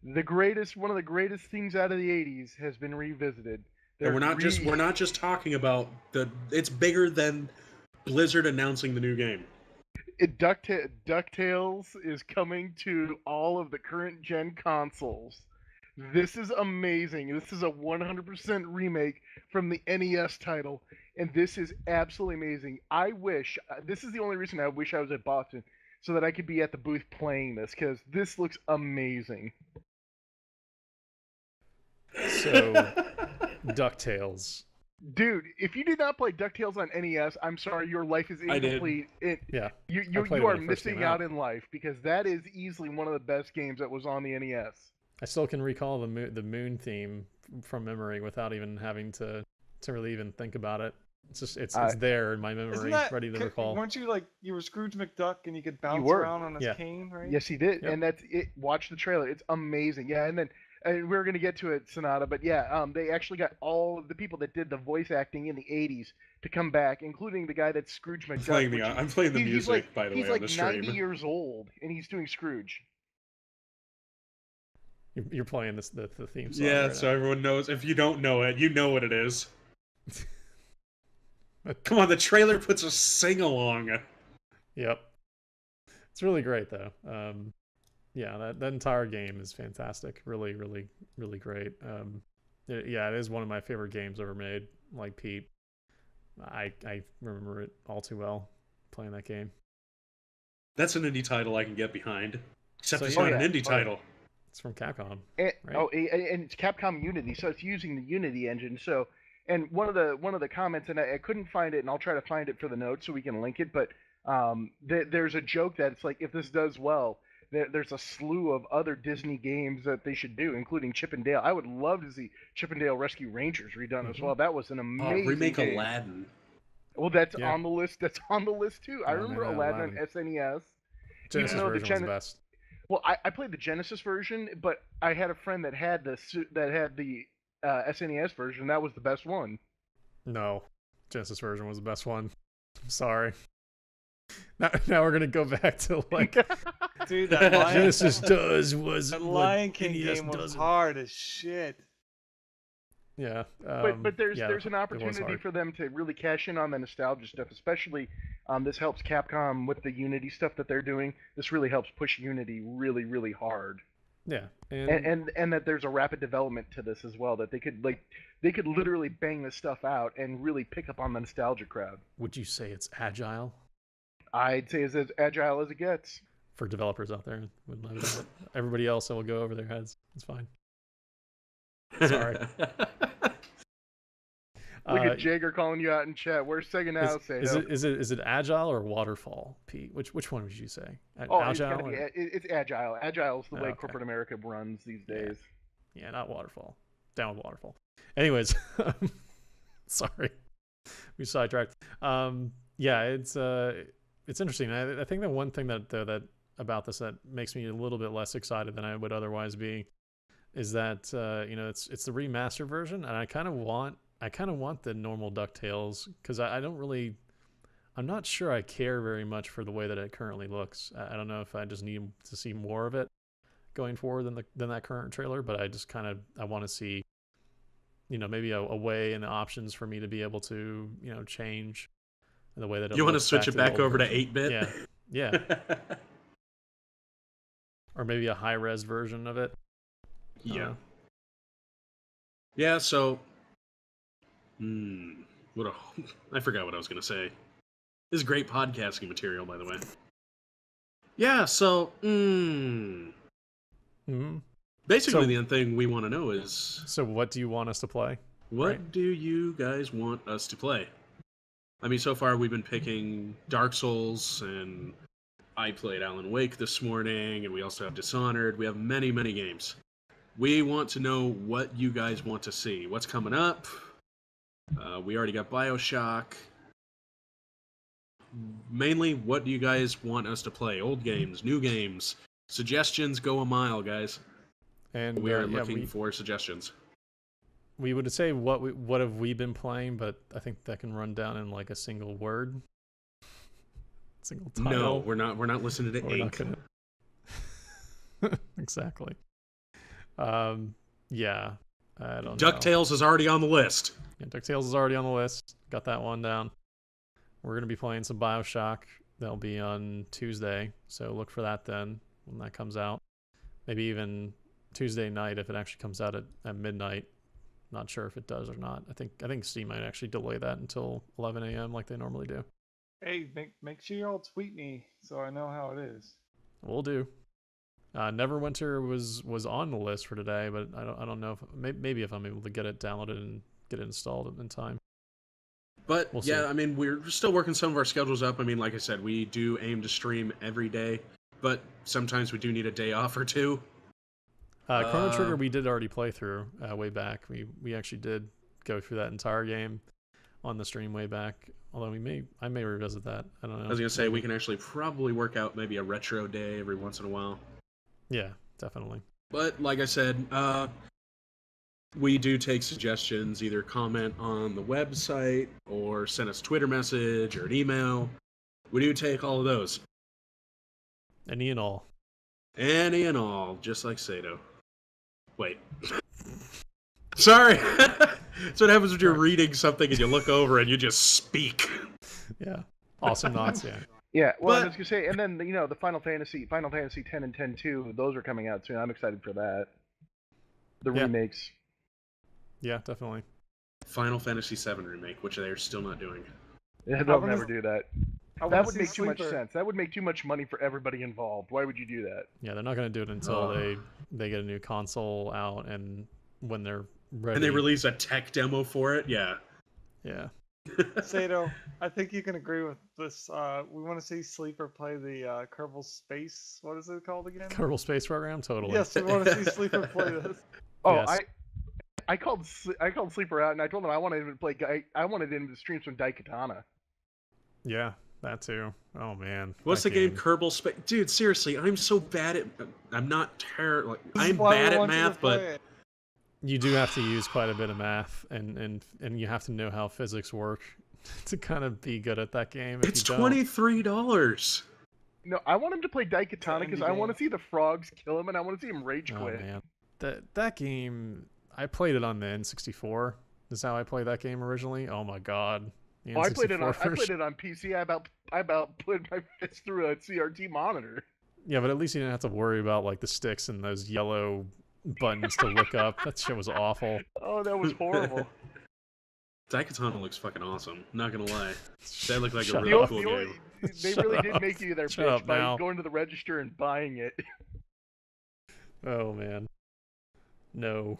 D: one of the greatest things out of the '80s has been revisited.
A: And we're not just talking about it's bigger than Blizzard announcing the new game.
D: DuckTales is coming to all of the current gen consoles. This is amazing. This is a 100% remake from the NES title, and this is absolutely amazing. This is the only reason I wish I was at Boston, so that I could be at the booth playing this, because this looks amazing.
B: So, DuckTales.
D: Dude, if you did not play DuckTales on NES, I'm sorry, your life is incomplete.
B: Yeah.
D: You are missing out in life, because that is easily one of the best games that was on the NES.
B: I still can recall the moon theme from memory without even having to really even think about it. It's just it's there in my memory, ready to recall.
C: Weren't you like you were Scrooge McDuck and you could bounce around on his cane, right?
D: Yes, he did, and that's it. Watch the trailer; it's amazing. Yeah, and we're gonna get to it, Sonata, but yeah, they actually got all of the people that did the voice acting in the '80s to come back, including the guy that's Scrooge McDuck.
A: I'm playing the music, by the way, on the stream.
D: He's like 90 years old, and he's doing Scrooge.
B: You're playing the theme song.
A: Yeah,
B: right
A: so
B: now.
A: Everyone knows. If you don't know it, you know what it is. Come on, the trailer puts a sing-along.
B: Yep. It's really great, though. Yeah, that entire game is fantastic. Really, really, really great. It is one of my favorite games ever made. Like Pete, I remember it all too well, playing that game.
A: That's an indie title I can get behind. Except it's not an indie title.
B: It's from Capcom.
D: And,
B: right?
D: And it's Capcom Unity, so it's using the Unity engine. So, and one of the comments, and I couldn't find it, and I'll try to find it for the notes so we can link it. But there's a joke that it's like, if this does well, there's a slew of other Disney games that they should do, including Chip and Dale. I would love to see Chip and Dale Rescue Rangers redone as well. That was an amazing
A: remake
D: game.
A: Aladdin.
D: Well, that's on the list. That's on the list too. I remember
B: Aladdin
D: on SNES.
B: Genesis version was the best.
D: Well, I played the Genesis version, but I had a friend that had the SNES version. That was the best one.
B: No, Genesis version was the best one. I'm sorry. Now we're gonna go back to like
C: Dude, that Lion,
B: Genesis does was
C: that
B: what
C: Lion King
B: NES
C: game was
B: doesn't.
C: hard as shit.
B: Yeah,
D: but there's
B: yeah,
D: there's an
B: it was
D: opportunity
B: hard.
D: for them to really cash in on the nostalgia stuff, especially this helps Capcom with the Unity stuff that they're doing. This really helps push Unity really, really hard.
B: Yeah,
D: And that there's a rapid development to this as well, that they could literally bang this stuff out and really pick up on the nostalgia crowd.
B: would you say it's agile
D: I'd say it's as agile as it gets.
B: for developers out there? Wouldn't let it. Everybody else, it will go over their heads. It's fine. Sorry.
D: Look at Jager calling you out in chat. Where's Sega now?
B: Is it agile or waterfall, Pete? Which one would you say?
D: Agile?
B: Agile?
D: It's agile. Agile is the way
B: Okay.
D: corporate America runs these days.
B: Yeah, not waterfall. Down with waterfall. Anyways, sorry, we sidetracked. Yeah, it's interesting. I think the one thing that about this that makes me a little bit less excited than I would otherwise be is that it's the remaster version, and I kind of want the normal DuckTales because I'm not sure I care very much for the way that it currently looks. I don't know if I just need to see more of it going forward than that current trailer, but I just I want to see, maybe a way and the options for me to be able to, change the way that it
A: you want to
B: looks
A: switch it
B: the
A: back
B: old
A: over to
B: version.
A: 8-bit?
B: Yeah. Or maybe a high-res version of it.
A: Yeah. Yeah, so I forgot what I was going to say. This is great podcasting material, by the way. Yeah, so basically
B: So-
A: the only thing we want to know is
B: So what do you want us to play?
A: what
B: Right.
A: do you guys want us to play? I mean, so far we've been picking Dark Souls, and I played Alan Wake this morning, and we also have Dishonored. We have many, many games. We want to know what you guys want to see. What's coming up? We already got BioShock. Mainly, what do you guys want us to play? Old games, new games. Suggestions go a mile, guys.
B: And
A: We are looking for suggestions.
B: we would say what have we been playing, but I think that can run down in like a single word, single title.
A: No, we're not. We're not listening to
B: We're not
A: Ink.
B: gonna... Exactly. Yeah, I don't know.
A: DuckTales is already on the list.
B: Yeah, DuckTales is already on the list. Got that one down. We're going to be playing some BioShock. That'll be on Tuesday, so look for that then when that comes out. Maybe even Tuesday night if it actually comes out at midnight. Not sure if it does or not. I think Steam might actually delay that until 11 a.m. like they normally do.
C: Hey, make sure y'all tweet me so I know how it is.
B: We'll do. Neverwinter was on the list for today, but I don't know if maybe if I'm able to get it downloaded and get it installed in time.
A: But
B: We'll
A: yeah,
B: see.
A: I mean, we're still working some of our schedules up. I mean, like I said, we do aim to stream every day, but sometimes we do need a day off or two.
B: Chrono Trigger we did already play through way back. We actually did go through that entire game on the stream way back. Although I may revisit that. I don't know.
A: I was gonna say we can actually probably work out maybe a retro day every once in a while.
B: Yeah, definitely.
A: But like I said, we do take suggestions. Either comment on the website or send us a Twitter message or an email. We do take all of those.
B: Any and all.
A: Any and all, just like Sato. Wait. Sorry. That's what happens when you're reading something and you look over and you just speak.
B: Yeah. Awesome knots, yeah.
D: Yeah, well,
A: But-
D: I was gonna say, and then the Final Fantasy 10 and 10 2, those are coming out soon. I'm excited for that. The
B: Yeah.
D: remakes.
B: Yeah, definitely.
A: Final Fantasy VII Remake, which they're still not doing.
D: Yeah,
C: wanna
D: they'll never do that.
C: I
D: That
C: wanna
D: would
C: see
D: make too much
C: Sleeper.
D: sense. That would make too much money for everybody involved. Why would you do that?
B: Yeah, they're not going to do it until
A: Ugh.
B: they get a new console out and when they're ready.
A: And they release a tech demo for it? Yeah.
B: Yeah.
C: Sato, I think you can agree with this. We want to see Sleeper play the Kerbal Space. What is it called again?
B: Kerbal Space Program, totally.
C: Yes, we want to see Sleeper play this.
D: Oh,
B: Yes.
D: I called Sleeper out and I told him I wanted him to play. I wanted him to stream some Daikatana.
B: Yeah, that too. Oh man.
A: What's the
B: that
A: game? Kerbal Space? Dude, seriously, I'm so bad at... I'm not terrible. Like,
C: This is
A: I'm
C: why we
A: bad at
C: want you to
A: math, but...
C: play it.
B: You do have to use quite a bit of math and you have to know how physics work to kind of be good at that game. If
A: It's
B: you don't.
A: $23.
D: No, I want him to play Daikatana because I want to
C: game.
D: see the frogs kill him and I want to see him rage
B: Oh
D: quit.
B: man, that game. I played it on the N64. Is how I played that game originally. Oh my god. The
D: Oh, I played
B: N64
D: it on PC. I about put my fist through a CRT monitor.
B: Yeah, but at least you didn't have to worry about like the sticks and those yellow buttons to look up. That shit was awful.
D: Oh, that was horrible.
A: Daikatana looks fucking awesome. Not gonna lie. That looked like
B: Shut
A: a
D: The
A: really
B: up.
A: cool game.
D: They
B: Shut
D: really
B: up.
D: did make you their
B: Shut
D: bitch
B: up
D: by
B: now.
D: going to the register and buying it.
B: Oh man. No.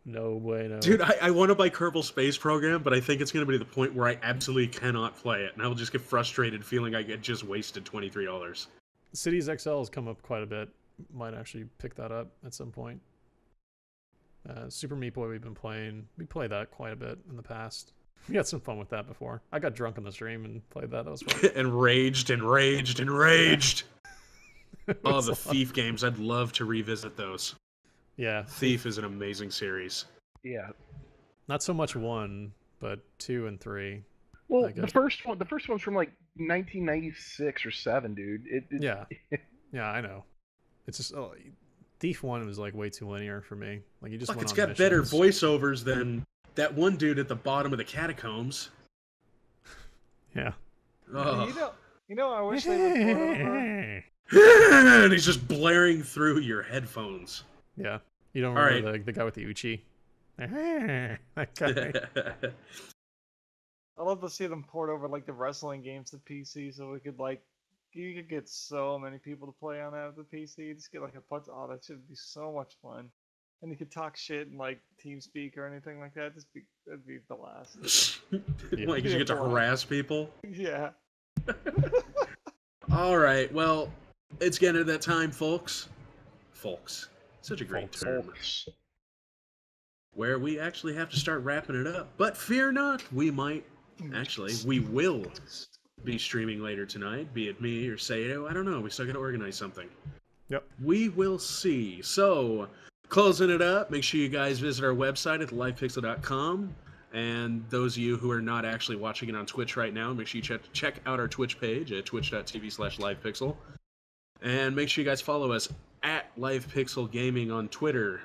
B: No way, no.
A: Dude, I want to buy Kerbal Space Program, but I think it's going to be the point where I absolutely cannot play it, and I will just get frustrated feeling I get just wasted $23.
B: Cities XL has come up quite a bit. Might actually pick that up at some point. Super Meat Boy we've been playing. We played that quite a bit in the past. We had some fun with that before. I got drunk on the stream and played that. That was fun.
A: And raged and raged and raged.
B: It
A: Oh,
B: was
A: the
B: a lot.
A: Thief games. I'd love to revisit those.
B: Yeah.
A: Thief is an amazing series.
D: Yeah.
B: Not so much 1, but 2 and 3.
D: Well,
B: I
D: the
B: guess.
D: first one's from like 1996 or 7, dude.
B: Yeah. Yeah, I know. It's just Thief 1 was like way too linear for me. Like you just
A: Fuck,
B: went
A: it's
B: on
A: got better
B: missions.
A: voiceovers than that one dude at the bottom of the catacombs.
B: Yeah.
A: Oh.
C: You know, I wish they would port over.
A: And he's just blaring through your headphones.
B: Yeah. You don't
A: All
B: remember the guy with the Uchi? That guy.
C: I'd love to see them port over like the wrestling games to PC, so we could like you could get so many people to play on that with the PC. Just get like a bunch. Oh, that should be so much fun. And you could talk shit in like TeamSpeak or anything like that. That'd be the last.
A: Like, you get to harass people.
C: Yeah.
A: All right, well, it's getting to that time, folks. Folks. Such a great term. Where we actually have to start wrapping it up. But fear not, we will be streaming later tonight, be it me or Sato. I don't know, we still got to organize something.
B: Yep.
A: We will see. So, closing it up, make sure you guys visit our website at livepixel.com. And those of you who are not actually watching it on Twitch right now, make sure you check out our Twitch page at twitch.tv/livepixel. And make sure you guys follow us at LivePixel Gaming on Twitter.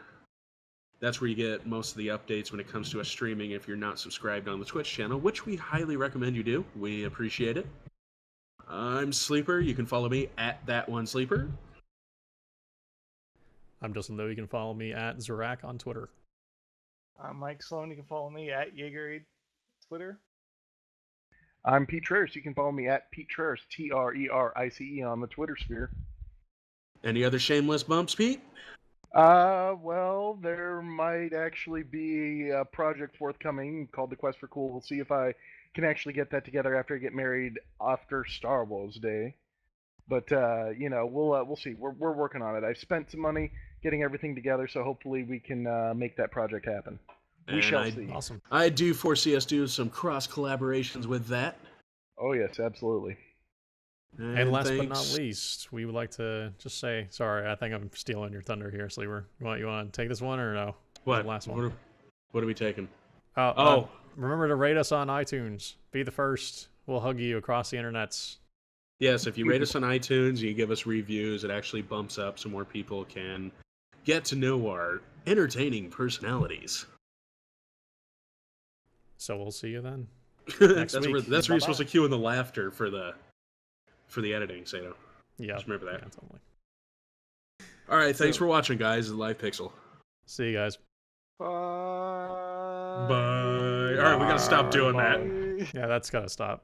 A: That's where you get most of the updates when it comes to us streaming if you're not subscribed on the Twitch channel, which we highly recommend you do. We appreciate it. I'm Sleeper. You can follow me at ThatOneSleeper.
B: I'm Justin Lowe. You can follow me at Zorak on Twitter.
C: I'm Mike Sloan. You can follow me at Jaegerade Twitter.
D: I'm Pete Trerice. You can follow me at Pete Trerice, Trerice on the Twitter sphere.
A: Any other shameless bumps, Pete?
D: Well, there might actually be a project forthcoming called The Quest for Cool. We'll see if I can actually get that together after I get married after Star Wars Day. But we'll see. We're working on it. I've spent some money getting everything together, so hopefully we can make that project happen. We shall see.
B: Awesome.
A: I do foresee us doing some cross collaborations with that.
D: Oh yes, absolutely.
B: And last but not least, we would like to just say, sorry, I think I'm stealing your thunder here, Sleeper. You want to take this one or no?
A: What?
B: The last one.
A: What are we taking?
B: Remember to rate us on iTunes. Be the first. We'll hug you across the internets.
A: Yes, if you rate us on iTunes, you give us reviews, it actually bumps up so more people can get to know our entertaining personalities.
B: So we'll see you then.
A: That's
B: week.
A: where you're supposed to cue in the laughter for the editing, Sato.
B: Yeah.
A: Just remember that.
B: Yeah, totally.
A: All right, thanks for watching, guys. Live Pixel.
B: See you guys.
C: Bye.
A: Bye. All right, we gotta stop doing that.
B: Yeah, that's gotta stop.